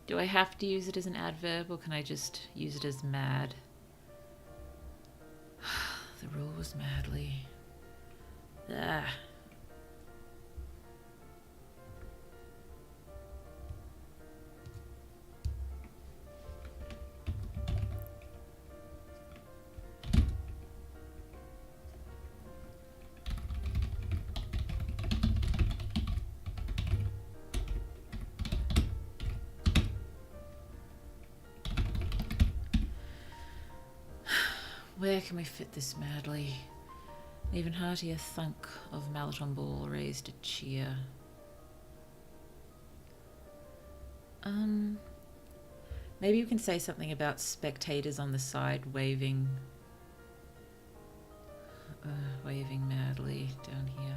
Do I have to use it as an adverb, or can I just use it as mad? The rule was madly. Ah. Where can we fit this madly? An even heartier thunk of mallet on ball raised a cheer. Maybe you can say something about spectators on the side waving madly down here.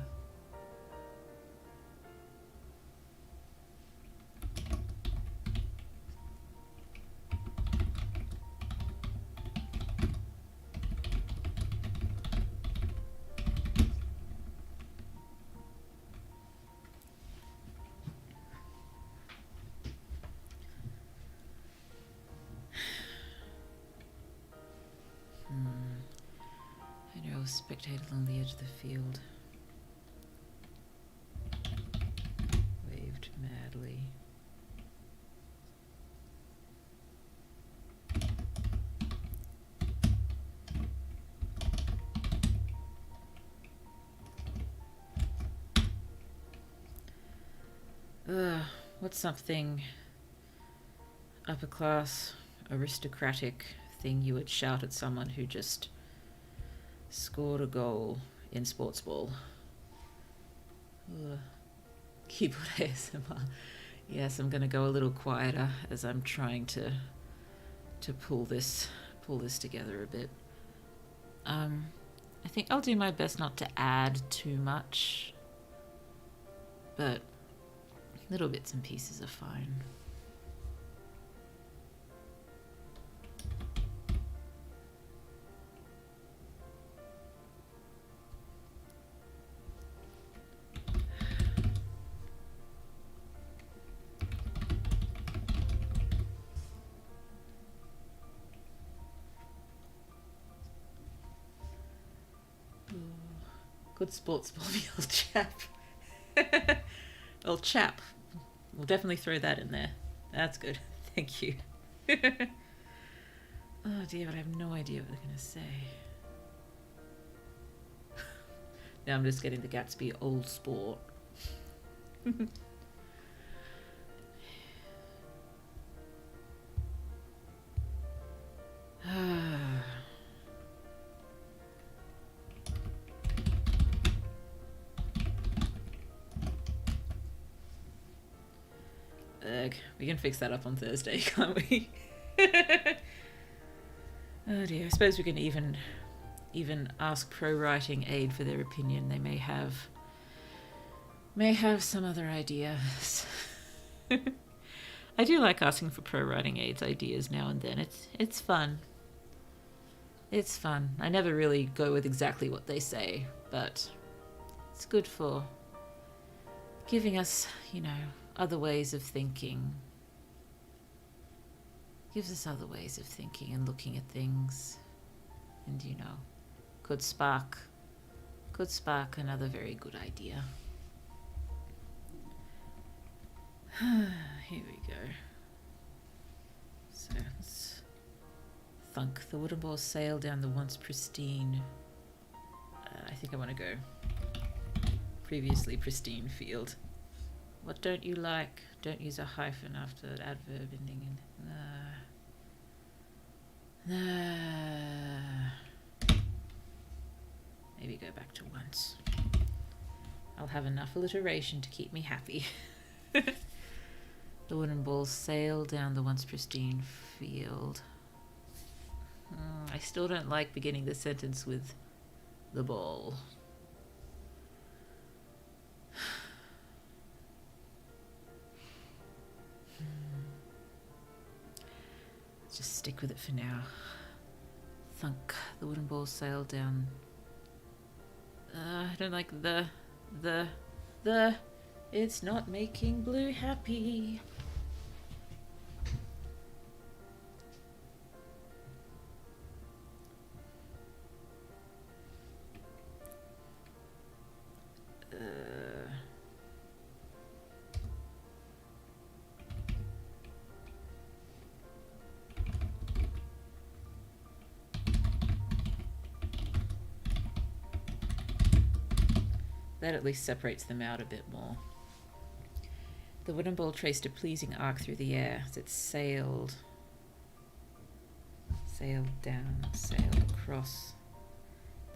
Spectators on the edge of the field waved madly. What's something upper class, aristocratic thing you would shout at someone who just scored a goal in sports ball? Keyboard ASMR. Yes, I'm going to go a little quieter as I'm trying to pull this together a bit. I think I'll do my best not to add too much, but little bits and pieces are fine. Good sports ball, old chap. Old chap. We'll definitely throw that in there. That's good. Thank you. Oh dear, but I have no idea what they're going to say. Now I'm just getting the Gatsby old sport. We can fix that up on Thursday, can't we? Oh dear, I suppose we can even ask ProWritingAid for their opinion. They may have some other ideas. I do like asking for ProWritingAid's ideas now and then. It's fun. It's fun. I never really go with exactly what they say, but it's good for giving us, other ways of thinking. Gives us other ways of thinking and looking at things, and could spark another very good idea. Here we go. So let's thunk. The wooden balls sail down the once pristine. I think I want to go previously pristine field. What don't you like? Don't use a hyphen after an adverb ending in. Maybe go back to once. I'll have enough alliteration to keep me happy. The wooden balls sail down the once pristine field. I still don't like beginning the sentence with the ball. Just stick with it for now. Thunk. The wooden balls sail down. I don't like the. It's not making Blue happy. That at least separates them out a bit more. The wooden ball traced a pleasing arc through the air as it sailed down, sailed across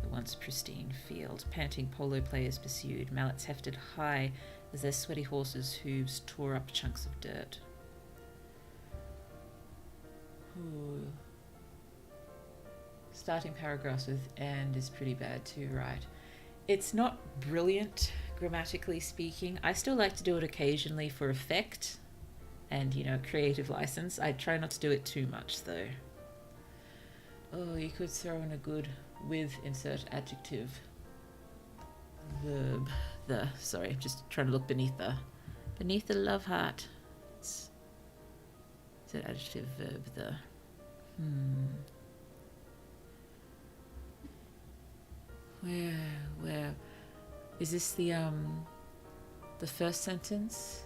the once pristine field. Panting polo players pursued, mallets hefted high as their sweaty horses' hooves tore up chunks of dirt. Ooh. Starting paragraphs with "and" is pretty bad too, right? It's not brilliant grammatically speaking. I still like to do it occasionally for effect and, creative license. I try not to do it too much though. Oh, you could throw in a good "with" insert adjective verb. Sorry, I'm just trying to look beneath the love heart. It's an adjective verb, Where is this the first sentence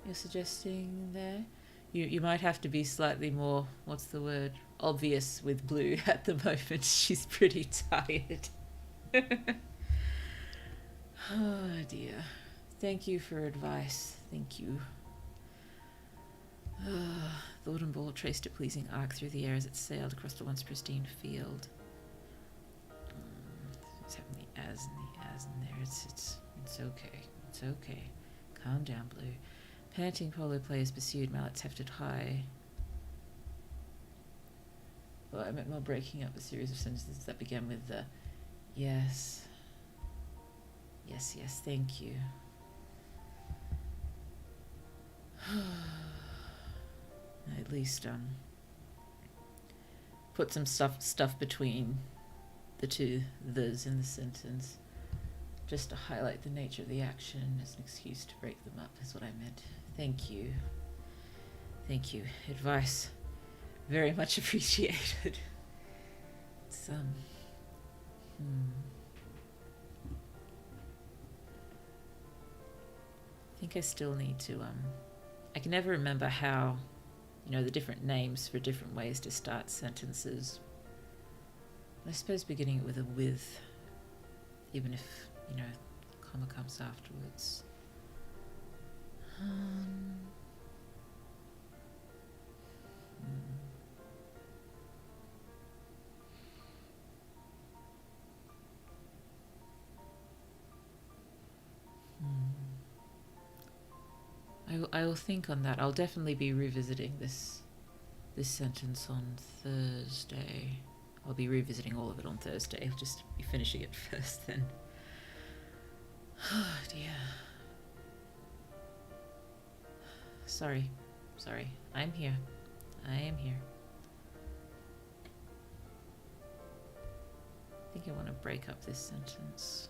you're suggesting there? You might have to be slightly more, what's the word, obvious with Blue at the moment. She's pretty tired. Oh dear. Thank you for advice. Thank you. The wooden ball traced a pleasing arc through the air as it sailed across the once pristine field. It's having the as in there. It's okay. It's okay. Calm down, Blue. Panting polo players pursued, mallets hefted high. Well, I meant more breaking up a series of sentences that began with the yes. Yes, thank you. At least put some stuff between the two "thes" in the sentence, just to highlight the nature of the action as an excuse to break them up, is what I meant. Thank you. Advice very much appreciated. It's I think I still need to I can never remember how, the different names for different ways to start sentences. I suppose beginning it with a "with", even if, a comma comes afterwards. I will think on that. I'll definitely be revisiting this sentence on Thursday. I'll be revisiting all of it on Thursday. I'll just be finishing it first then. Oh dear. Sorry. I'm here. I think I want to break up this sentence.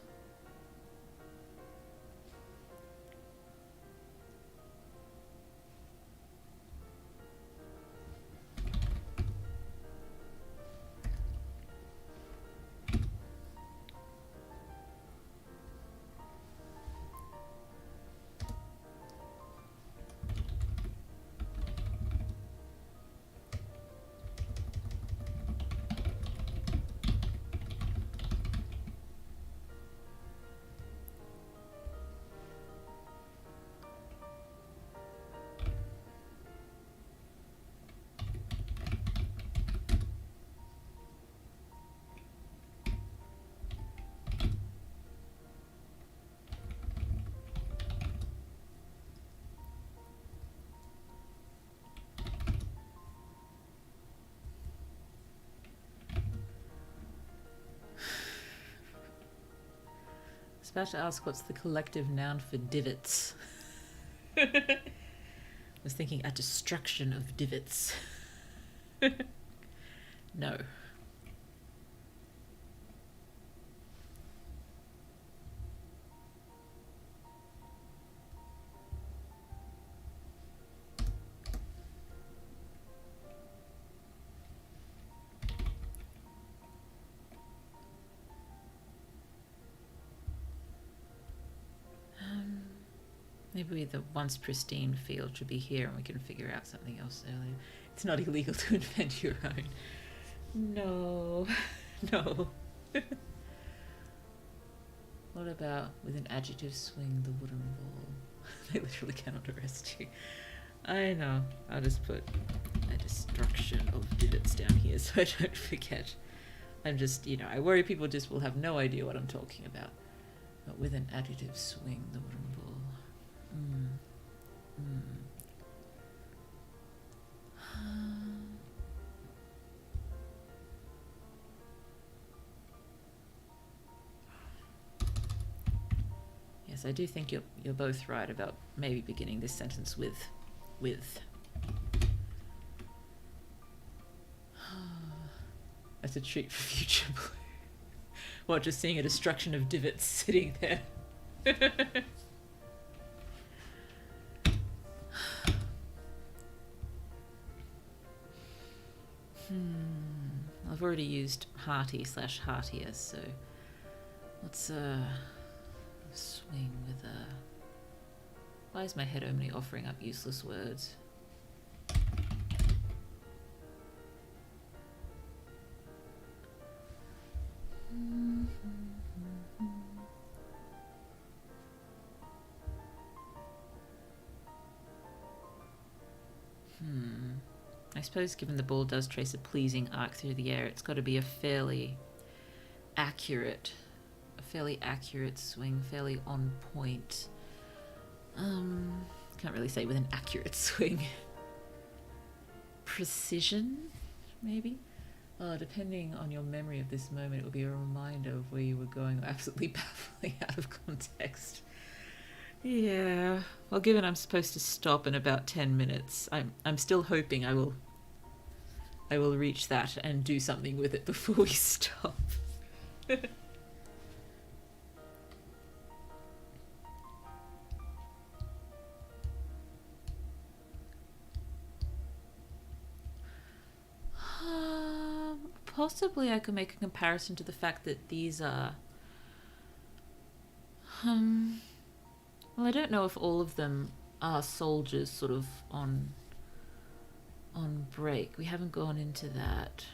About to ask what's the collective noun for divots. I was thinking a destruction of divots. No. Maybe the once pristine field should be here and we can figure out something else earlier. It's not illegal to invent your own. No. What about with an adjective swing the wooden ball? They literally cannot arrest you. I know. I'll just put a destruction of divots down here so I don't forget. I'm just, I worry people just will have no idea what I'm talking about. But with an adjective swing the wooden ball. Yes, I do think you're both right about maybe beginning this sentence with. That's a treat for future Blue. What, just seeing a destruction of divots sitting there? I've already used hearty/heartier, so let's swing with a... Why is my head only offering up useless words? I suppose given the ball does trace a pleasing arc through the air, it's got to be a fairly accurate swing, fairly on point. Can't really say with an accurate swing. Precision, maybe? Oh, depending on your memory of this moment, it will be a reminder of where you were going, or absolutely baffling out of context. Yeah. Well, given I'm supposed to stop in about 10 minutes, I'm still hoping I will reach that and do something with it before we stop. Possibly I could make a comparison to the fact that these are... well, I don't know if all of them are soldiers sort of on break. We haven't gone into that.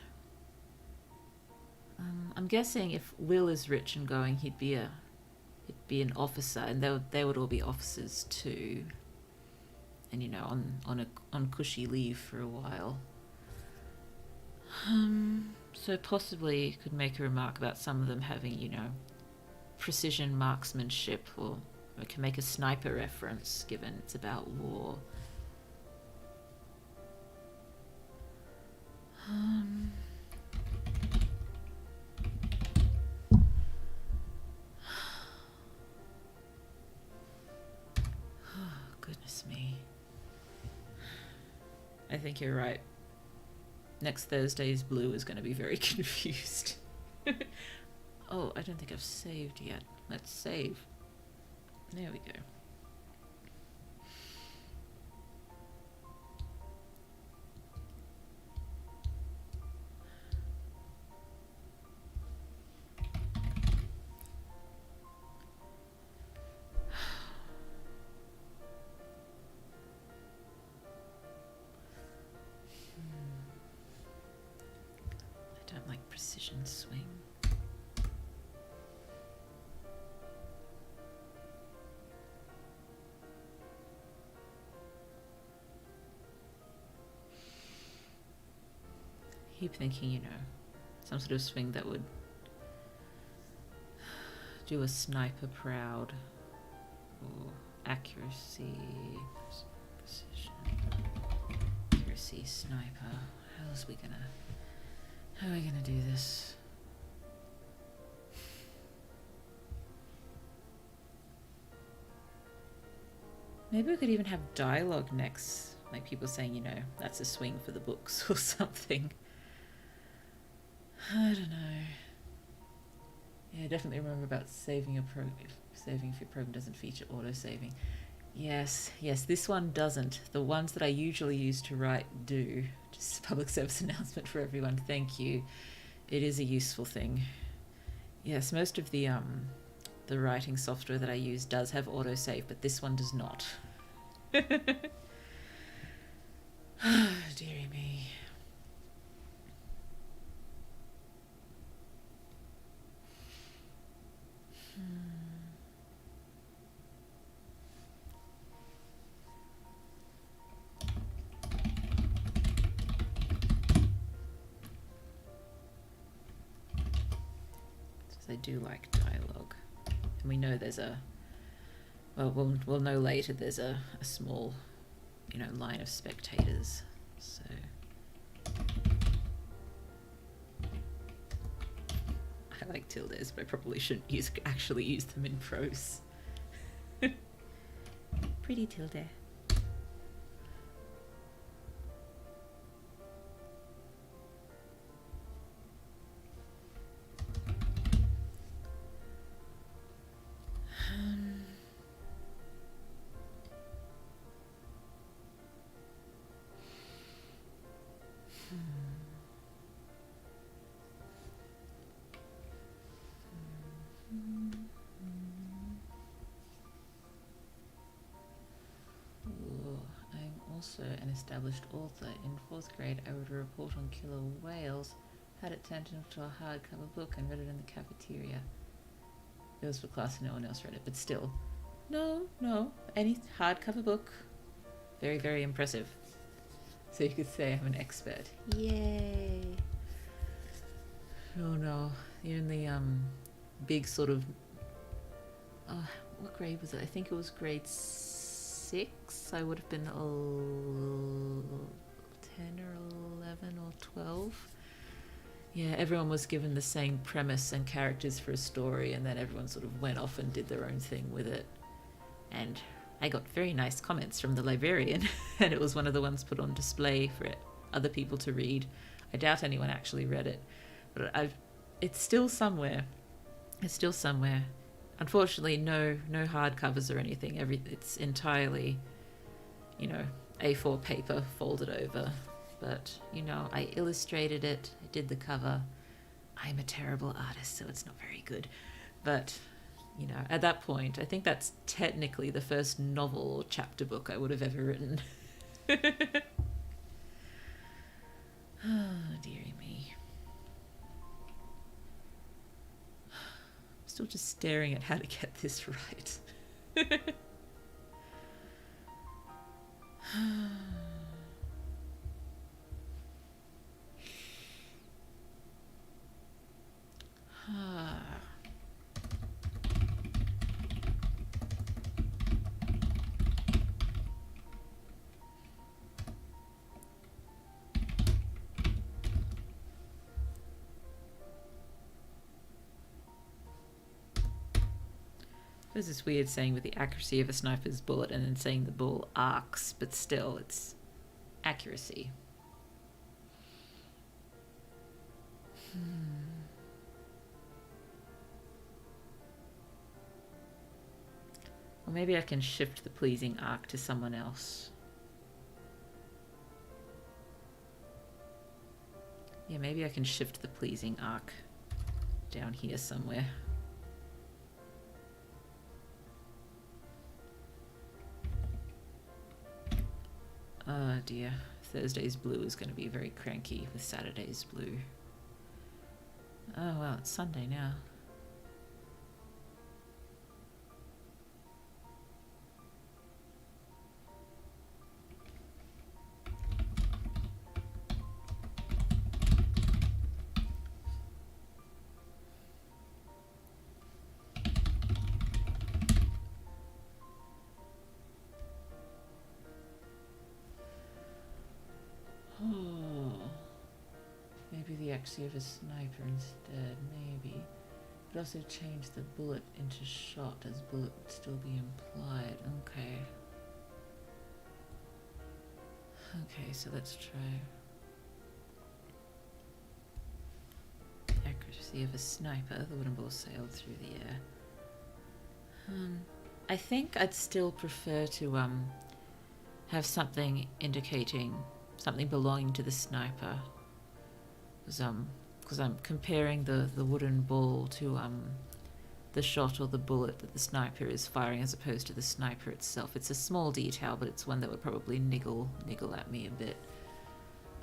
I'm guessing if Will is rich and going, he'd be an officer, and they would all be officers too. And on cushy leave for a while. So possibly could make a remark about some of them having, precision marksmanship, or we can make a sniper reference given it's about war. Oh, goodness me. I think you're right. Next Thursday's Blue is going to be very confused. Oh, I don't think I've saved yet. Let's save. There we go. I don't like precision swing. Keep thinking, some sort of swing that would do a sniper proud, or accuracy, precision, accuracy, sniper. How are we gonna do this? Maybe we could even have dialogue next, like people saying, that's a swing for the books or something. I don't know. Yeah, definitely remember about saving if your program doesn't feature auto-saving. Yes, this one doesn't. The ones that I usually use to write do. Just a public service announcement for everyone. Thank you. It is a useful thing. Yes, most of the writing software that I use does have autosave, but this one does not. Oh, dearie me. do like dialogue. And we know there's a... Well, we'll know later there's a small, line of spectators. So... I like tildes, but I probably shouldn't actually use them in prose. Pretty tilde. Also an established author. In 4th grade, I wrote a report on killer whales, had it turned into a hardcover book and read it in the cafeteria. It was for class and no one else read it, but still. No, any hardcover book. Very, very impressive. So you could say I'm an expert. Yay! Oh no, the only big sort of... what grade was it? I think it was grade 6. I would have been 10 or 11 or 12. Yeah, everyone was given the same premise and characters for a story, and then everyone sort of went off and did their own thing with it. And I got very nice comments from the librarian, and it was one of the ones put on display for other people to read. I doubt anyone actually read it, but it's still somewhere. It's still somewhere. Unfortunately, no hardcovers or anything. It's entirely, A4 paper folded over. But, I illustrated it. I did the cover. I'm a terrible artist, so it's not very good. But, at that point, I think that's technically the first novel or chapter book I would have ever written. Oh, dearie me. Still just staring at how to get this right. There's this weird saying with the accuracy of a sniper's bullet and then saying the ball arcs, but still, it's accuracy. Or maybe I can shift the pleasing arc to someone else. Yeah, maybe I can shift the pleasing arc down here somewhere. Oh dear, Thursday's blue is going to be very cranky with Saturday's blue. Oh well, it's Sunday now. Accuracy of a sniper instead, maybe. But also change the bullet into shot, as bullet would still be implied. Okay. Okay, so let's try. Accuracy of a sniper. The wooden ball sailed through the air. I think I'd still prefer to have something indicating something belonging to the sniper. Because I'm comparing the wooden ball to the shot or the bullet that the sniper is firing as opposed to the sniper itself. It's a small detail, but it's one that would probably niggle at me a bit.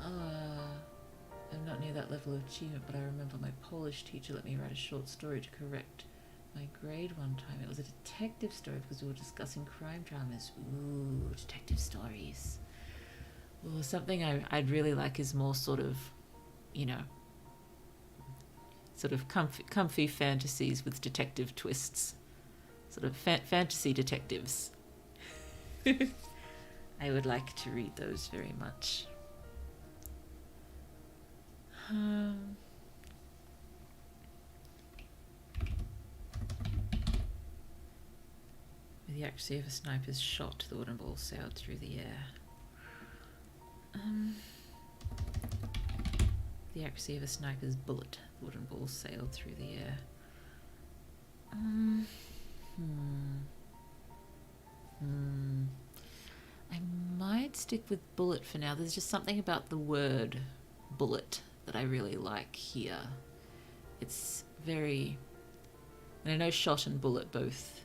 I'm not near that level of achievement, but I remember my Polish teacher let me write a short story to correct my grade one time. It was a detective story because we were discussing crime dramas. Ooh, detective stories. Well, something I'd really like is more sort of, sort of comfy fantasies with detective twists. Sort of fantasy detectives. I would like to read those very much. With the accuracy of a sniper's shot, the wooden ball sailed through the air. The accuracy of a sniper's bullet, the wooden ball sailed through the air. I might stick with bullet for now. There's just something about the word bullet that I really like here. It's very... And I know shot and bullet both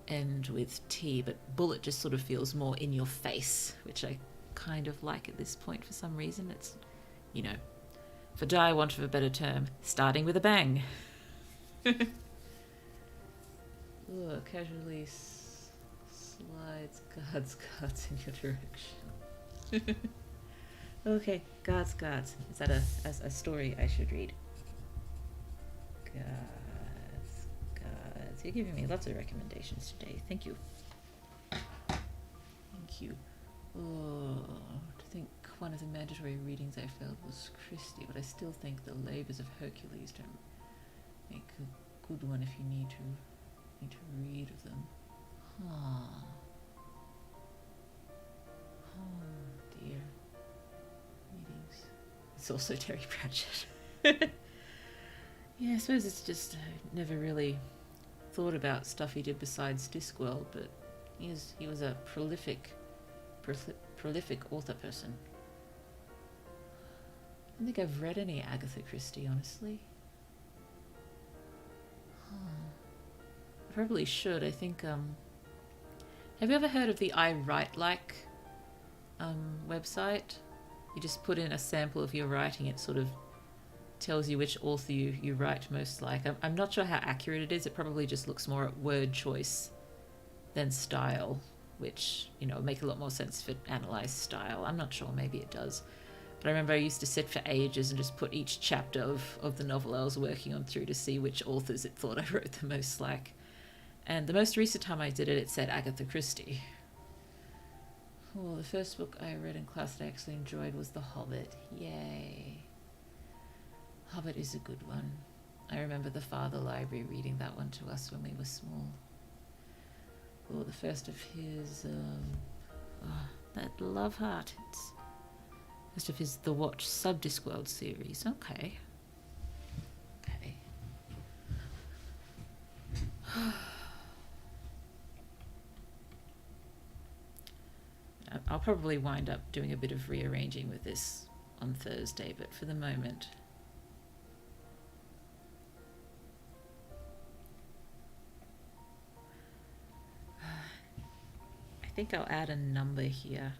end with T, but bullet just sort of feels more in your face, which I kind of like at this point for some reason. It's, you know, for want of a better term, starting with a bang. Ooh, casually slides guards in your direction. Okay, guards. Is that a story I should read? Guards. You're giving me lots of recommendations today. Thank you. Oh, to think one of the mandatory readings I failed was Christie, but I still think the Labours of Hercules don't make a good one if you need to read of them. Oh dear. Readings. It's also Terry Pratchett. Yeah, I suppose it's just never really thought about stuff he did besides Discworld, but he was a prolific author person. I don't think I've read any Agatha Christie, honestly. I probably should. I think, have you ever heard of the I Write Like website? You just put in a sample of your writing, it sort of tells you which author you write most like. I'm not sure how accurate it is. It probably just looks more at word choice than style, which, you know, make a lot more sense if it analysed style. I'm not sure, maybe it does. But I remember I used to sit for ages and just put each chapter of the novel I was working on through to see which authors it thought I wrote the most like. And the most recent time I did it, it said Agatha Christie. Oh, the first book I read in class that I actually enjoyed was The Hobbit. Yay. Hobbit is a good one. I remember the Father Library reading that one to us when we were small. Oh, the first of his, that Love Heart. It's first of his The Watch Sub-Discworld series. Okay. I'll probably wind up doing a bit of rearranging with this on Thursday, but for the moment... I think I'll add a number here.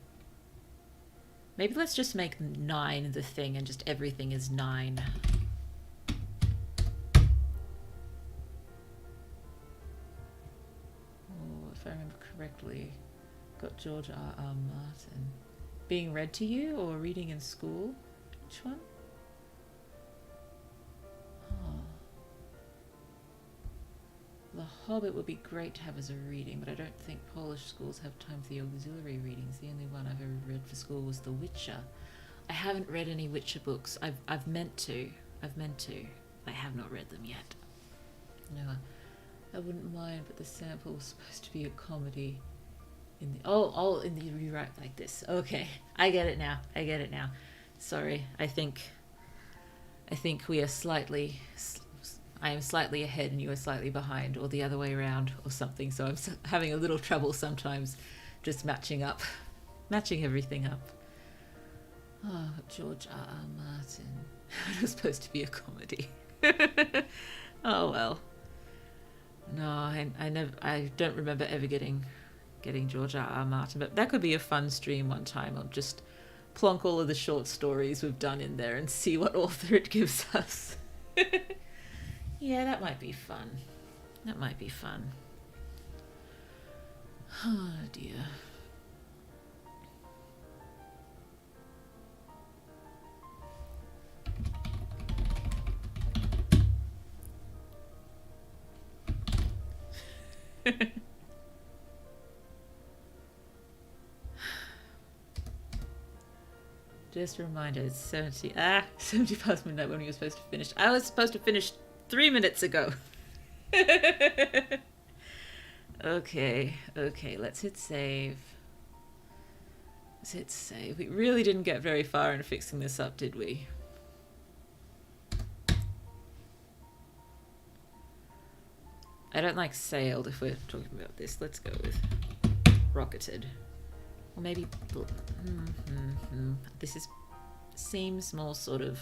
Maybe let's just make 9 the thing and just everything is 9. Oh, if I remember correctly, got George R. R. Martin. Being read to you or reading in school? Which one? The Hobbit would be great to have as a reading, but I don't think Polish schools have time for the auxiliary readings. The only one I've ever read for school was The Witcher. I haven't read any Witcher books. I've meant to. I have not read them yet. No, I wouldn't mind, but the sample was supposed to be a comedy. In the rewrite like this. Okay, I get it now. Sorry, I think we are slightly... I am slightly ahead and you are slightly behind, or the other way around, or something. So I'm having a little trouble sometimes just matching everything up. Oh, George R. R. Martin. It was supposed to be a comedy. Oh well. No, I don't remember ever getting George R. R. Martin, but that could be a fun stream one time. I'll just plonk all of the short stories we've done in there and see what author it gives us. Yeah, that might be fun. Oh dear. Just a reminder, it's 70 past midnight when we were supposed to finish. I was supposed to finish 3 minutes ago. Okay, let's hit save. Let's hit save. We really didn't get very far in fixing this up, did we? I don't like sailed if we're talking about this. Let's go with rocketed. Or maybe... This seems more sort of...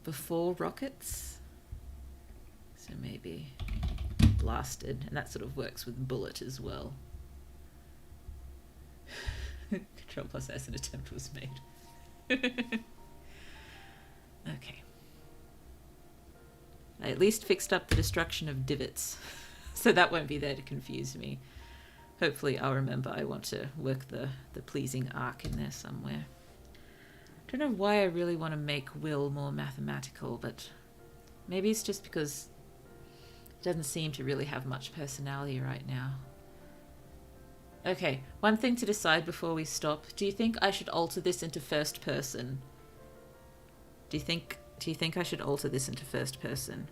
before rockets? So maybe blasted. And that sort of works with bullet as well. Control plus S, an attempt was made. Okay. I at least fixed up the destruction of divots, so that won't be there to confuse me. Hopefully I'll remember I want to work the pleasing arc in there somewhere. I don't know why I really want to make Will more mathematical, but maybe it's just because he doesn't seem to really have much personality right now. Okay, one thing to decide before we stop. Do you think I should alter this into first person? Do you think I should alter this into first person?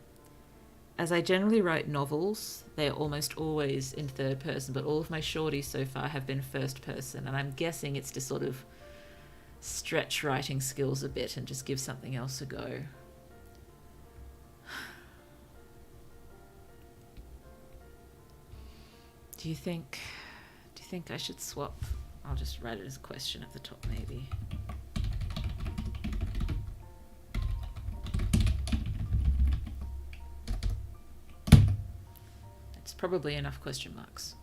As I generally write novels, they're almost always in third person, but all of my shorties so far have been first person, and I'm guessing it's to sort of stretch writing skills a bit and just give something else a go. Do you think I should swap? I'll just write it as a question at the top, maybe. It's probably enough question marks.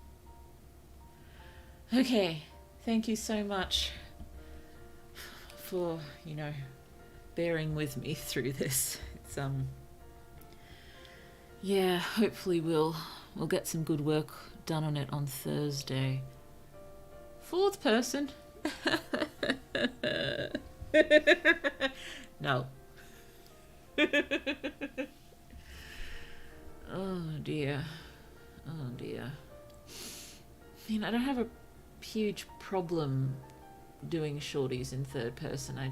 Okay, thank you so much for, bearing with me through this. It's yeah, hopefully we'll get some good work done on it on Thursday. Fourth person? No. Oh dear. I don't have a huge problem doing shorties in third person. I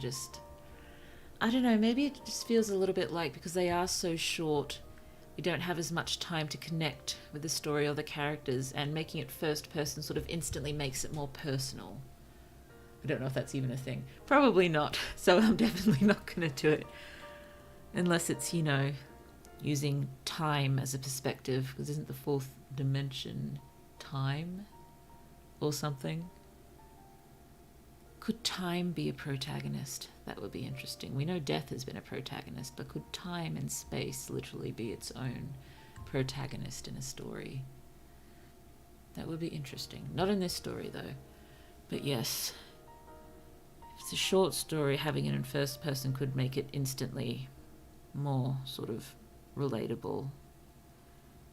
don't know, maybe it just feels a little bit like, because they are so short, we don't have as much time to connect with the story or the characters, and making it first person sort of instantly makes it more personal. I don't know if that's even a thing. Probably not, so I'm definitely not going to do it. Unless it's, using time as a perspective, because isn't the fourth dimension time or something? Could time be a protagonist? That would be interesting. We know death has been a protagonist, but could time and space literally be its own protagonist in a story? That would be interesting. Not in this story, though. But yes, if it's a short story, having it in first person could make it instantly more sort of relatable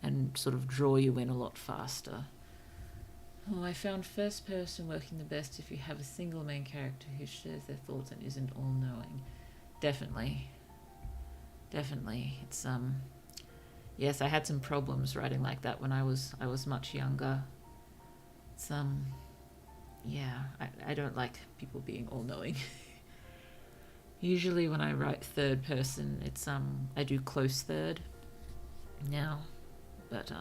and sort of draw you in a lot faster. Oh, I found first person working the best if you have a single main character who shares their thoughts and isn't all-knowing. Definitely. It's yes, I had some problems writing like that when I was much younger. It's yeah, I don't like people being all-knowing. Usually when I write third person, it's I do close third now, but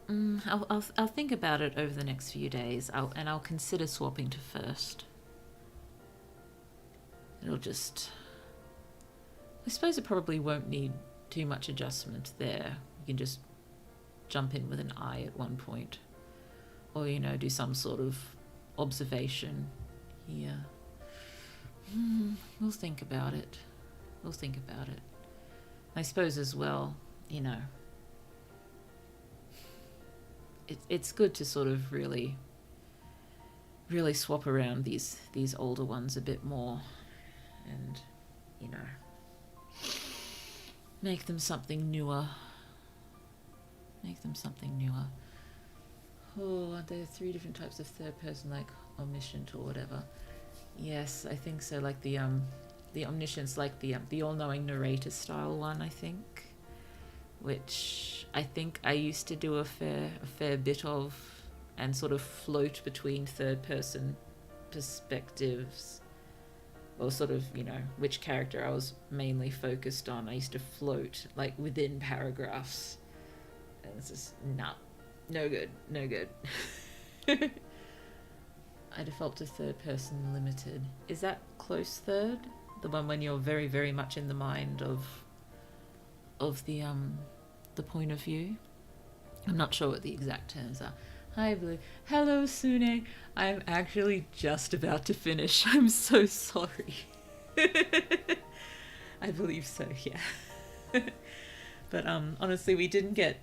I'll think about it over the next few days. I'll consider swapping to first. It'll just... I suppose it probably won't need too much adjustment there. You can just jump in with an I at one point. Or, do some sort of observation here. We'll think about it. I suppose as well, it's good to sort of really swap around these older ones a bit more, and make them something newer. Oh, there are 3 different types of third person, like omniscient or whatever. Yes, I think so. Like the omniscience, like the all-knowing narrator style one, I think. which I think I used to do a fair bit of, and sort of float between third person perspectives, or sort of, you know, which character I was mainly focused on. I used to float like within paragraphs, and it's just no good. I default to third person limited. Is that close third? The one when you're very, very much in the mind of the point of view? I'm not sure what the exact terms are. Hi Blue. Hello Sune. I'm actually just about to finish. I'm so sorry. I believe so, yeah. But honestly, we didn't get,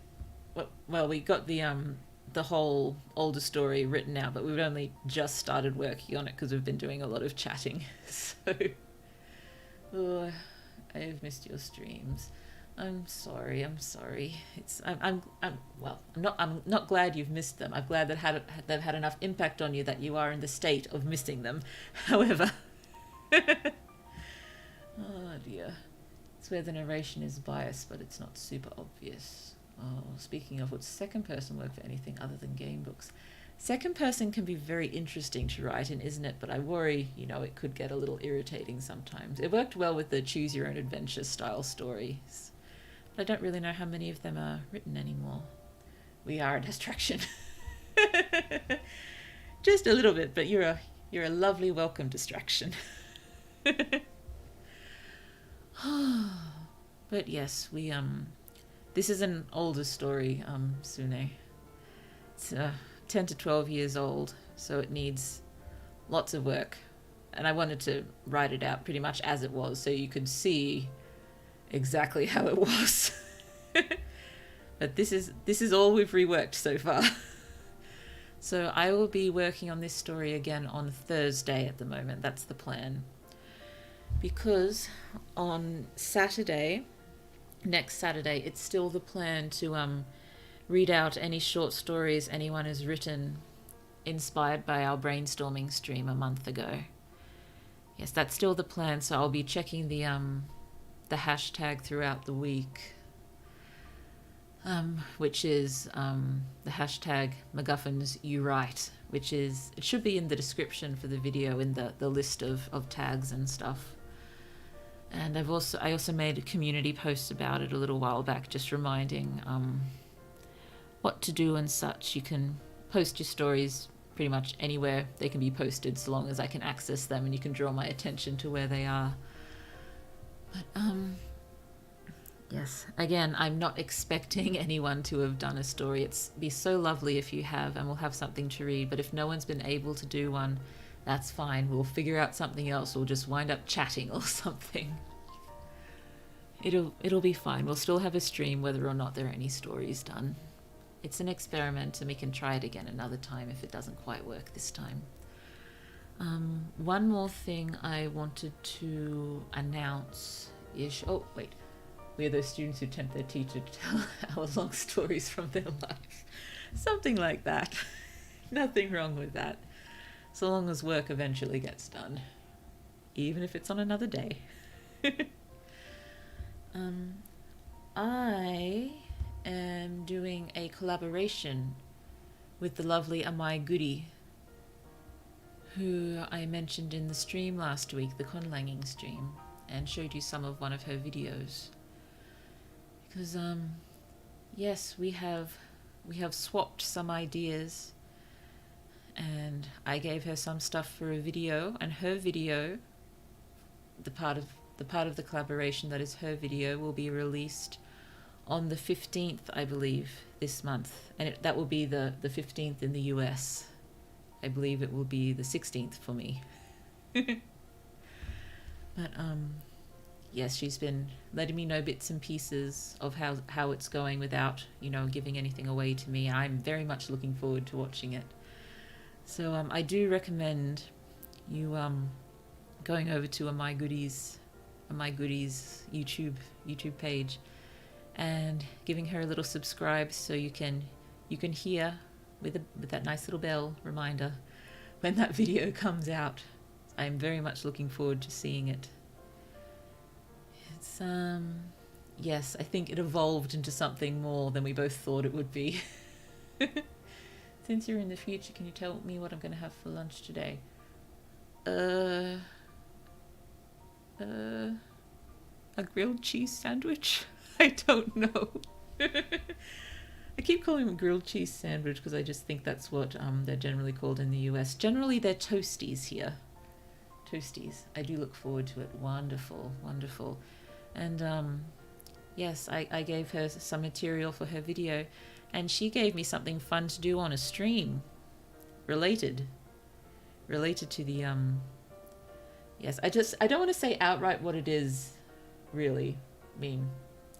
well, we got the whole older story written out, but we've only just started working on it because we've been doing a lot of chatting. So, oh, I've missed your streams. I'm sorry. I'm not glad you've missed them. I'm glad that they've had enough impact on you that you are in the state of missing them. However, oh dear, it's where the narration is biased, but it's not super obvious. Oh, speaking of, would second person work for anything other than game books? Second person can be very interesting to write in, isn't it? But I worry, you know, it could get a little irritating sometimes. It worked well with the choose your own adventure style stories. I don't really know how many of them are written anymore. We are a distraction. Just a little bit, but you're a lovely welcome distraction. But yes, we this is an older story, Sune. It's 10 to 12 years old, so it needs lots of work. And I wanted to write it out pretty much as it was, so you could see exactly how it was. But this is all we've reworked so far. So I will be working on this story again on Thursday at the moment. That's the plan. Because on next Saturday, it's still the plan to read out any short stories anyone has written inspired by our brainstorming stream a month ago. Yes, that's still the plan, so I'll be checking the hashtag throughout the week, which is the hashtag MacGuffins you write, which is, it should be in the description for the video in the list of tags and stuff. And I also made a community post about it a little while back, just reminding what to do and such. You can post your stories pretty much anywhere they can be posted, so long as I can access them and you can draw my attention to where they are. But yes, again, I'm not expecting anyone to have done a story. It'd be so lovely if you have, and we'll have something to read. But if no one's been able to do one, that's fine. We'll figure out something else. We'll just wind up chatting or something. It'll be fine. We'll still have a stream whether or not there are any stories done. It's an experiment, and we can try it again another time if it doesn't quite work this time. One more thing I wanted to announce is... Oh, wait. We're those students who tempt their teacher to tell hour-long stories from their life. Something like that. Nothing wrong with that. So long as work eventually gets done. Even if it's on another day. I am doing a collaboration with the lovely Amai Goody, who I mentioned in the stream last week, the conlanging stream, and showed you some of one of her videos. Because yes, we have swapped some ideas, and I gave her some stuff for a video, and her video, the part of the collaboration that is her video, will be released on the 15th, I believe, this month, and that will be the 15th in the US. I believe it will be the 16th for me. But yes, she's been letting me know bits and pieces of how it's going without, you know, giving anything away to me. I'm very much looking forward to watching it. So I do recommend you going over to My Goodies YouTube page and giving her a little subscribe, so you can hear with that nice little bell reminder when that video comes out. I'm very much looking forward to seeing it. yes, I think it evolved into something more than we both thought it would be. Since you're in the future, can you tell me what I'm going to have for lunch today? A grilled cheese sandwich? I don't know. I keep calling them a grilled cheese sandwich because I just think that's what they're generally called in the US. Generally, they're toasties here. Toasties. I do look forward to it. Wonderful, wonderful. And yes, I gave her some material for her video, and she gave me something fun to do on a stream. Related to the yes, I don't want to say outright what it is, really. I mean,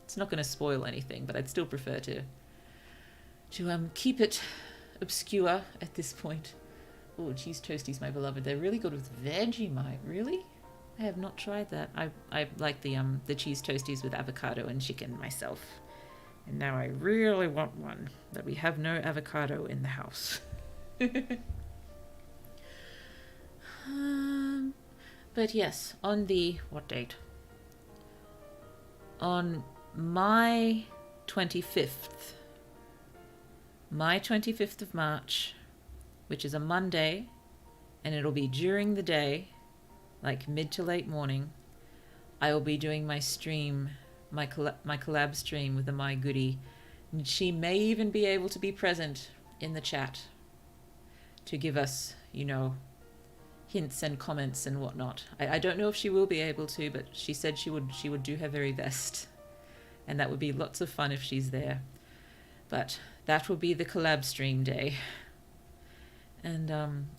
it's not going to spoil anything, but I'd still prefer to keep it obscure at this point. Oh, cheese toasties, my beloved. They're really good with Vegemite. Really? I have not tried that. I like the cheese toasties with avocado and chicken myself. And now I really want one, that we have no avocado in the house. But yes, on the, what date? On my 25th of March, which is a Monday, and it'll be during the day, like mid to late morning, I will be doing my stream, my collab stream with the My Goodie. And she may even be able to be present in the chat to give us, hints and comments and whatnot. I don't know if she will be able to, but she said she would do her very best. And that would be lots of fun if she's there. But that will be the collab stream day. And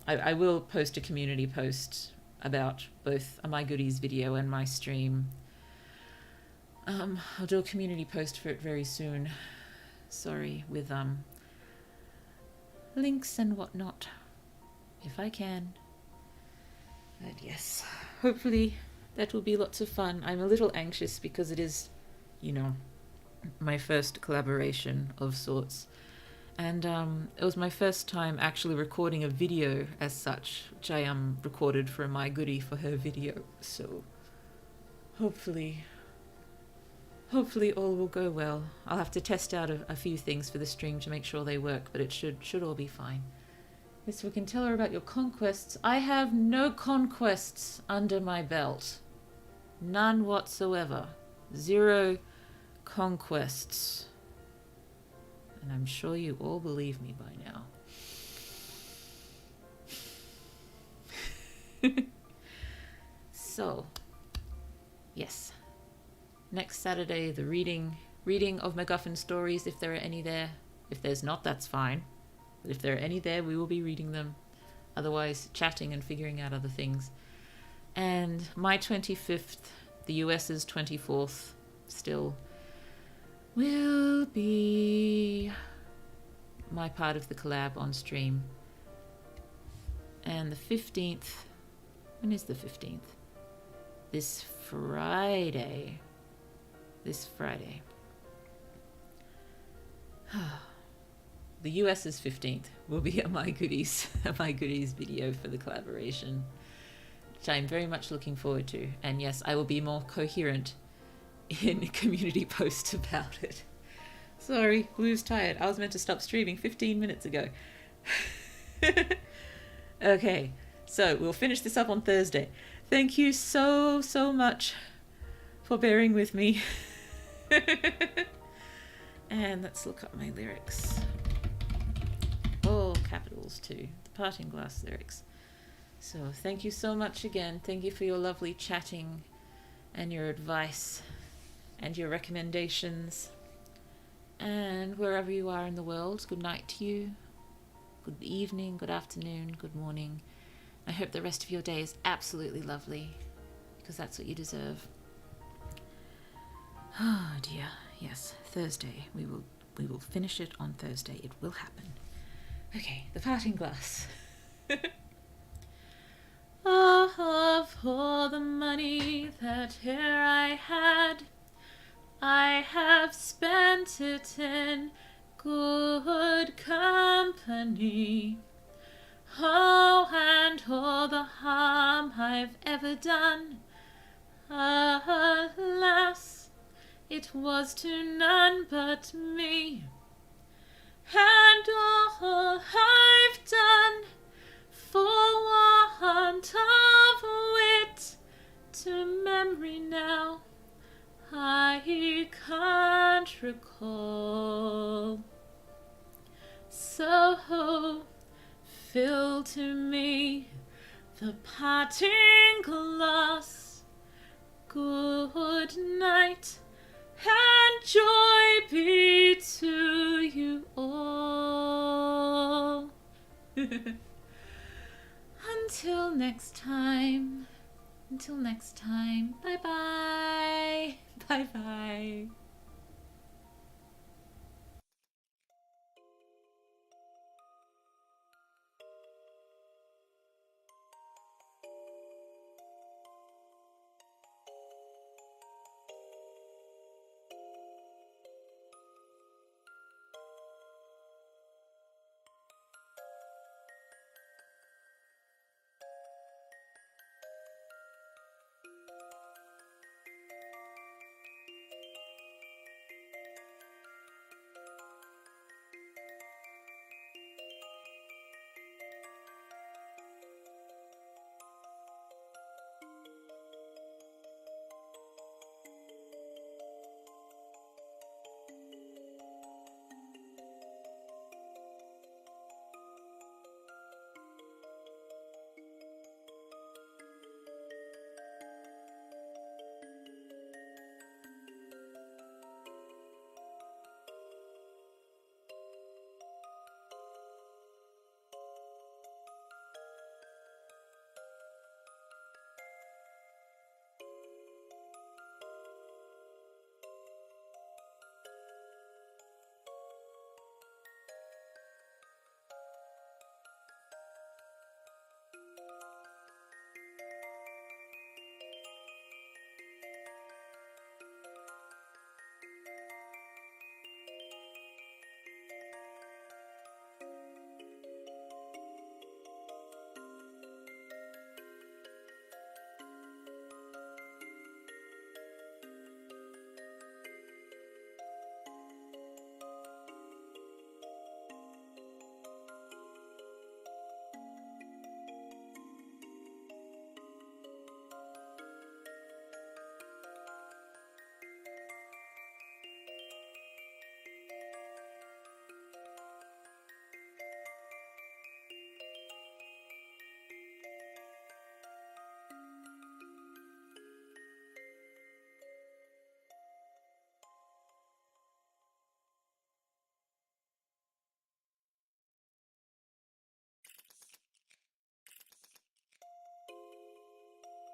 I will post a community post about both My Goodies video and my stream. I'll do a community post for it very soon. Sorry, with links and whatnot, if I can. But yes, hopefully that will be lots of fun. I'm a little anxious because it is, my first collaboration of sorts. And it was my first time actually recording a video as such, which I recorded for My Goodie for her video. So hopefully all will go well. I'll have to test out a few things for the stream to make sure they work, but it should all be fine. Yes, we can tell her about your conquests. I have no conquests under my belt. None whatsoever. 0 conquests. And I'm sure you all believe me by now. So, yes. Next Saturday, the reading of MacGuffin stories, if there are any there. If there's not, that's fine. But if there are any there, we will be reading them. Otherwise, chatting and figuring out other things. And my 25th, the US's 24th, still will be my part of the collab on stream. And the 15th, when is the 15th? This Friday. The US's 15th will be a My Goodies video for the collaboration, which I'm very much looking forward to. And yes, I will be more coherent in community posts about it. Sorry, Blue's tired. I was meant to stop streaming 15 minutes ago. Okay, so we'll finish this up on Thursday. Thank you so much for bearing with me. And let's look up my lyrics. All capitals too. The Parting Glass lyrics. So thank you so much again. Thank you for your lovely chatting and your advice and your recommendations. And wherever you are in the world, good night to you. Good evening, good afternoon, good morning. I hope the rest of your day is absolutely lovely, because that's what you deserve. Oh dear, yes, Thursday. We will finish it on Thursday. It will happen. Okay, the Parting Glass. Oh, for the money that e'er I had, I have spent it in good company. Oh, and all the harm I've ever done, alas, it was to none but me. And all I've done for want of wit to memory now I can't recall. So fill to me the parting glass. Good night, and joy be to you all. Until next time. Bye bye. Bye bye.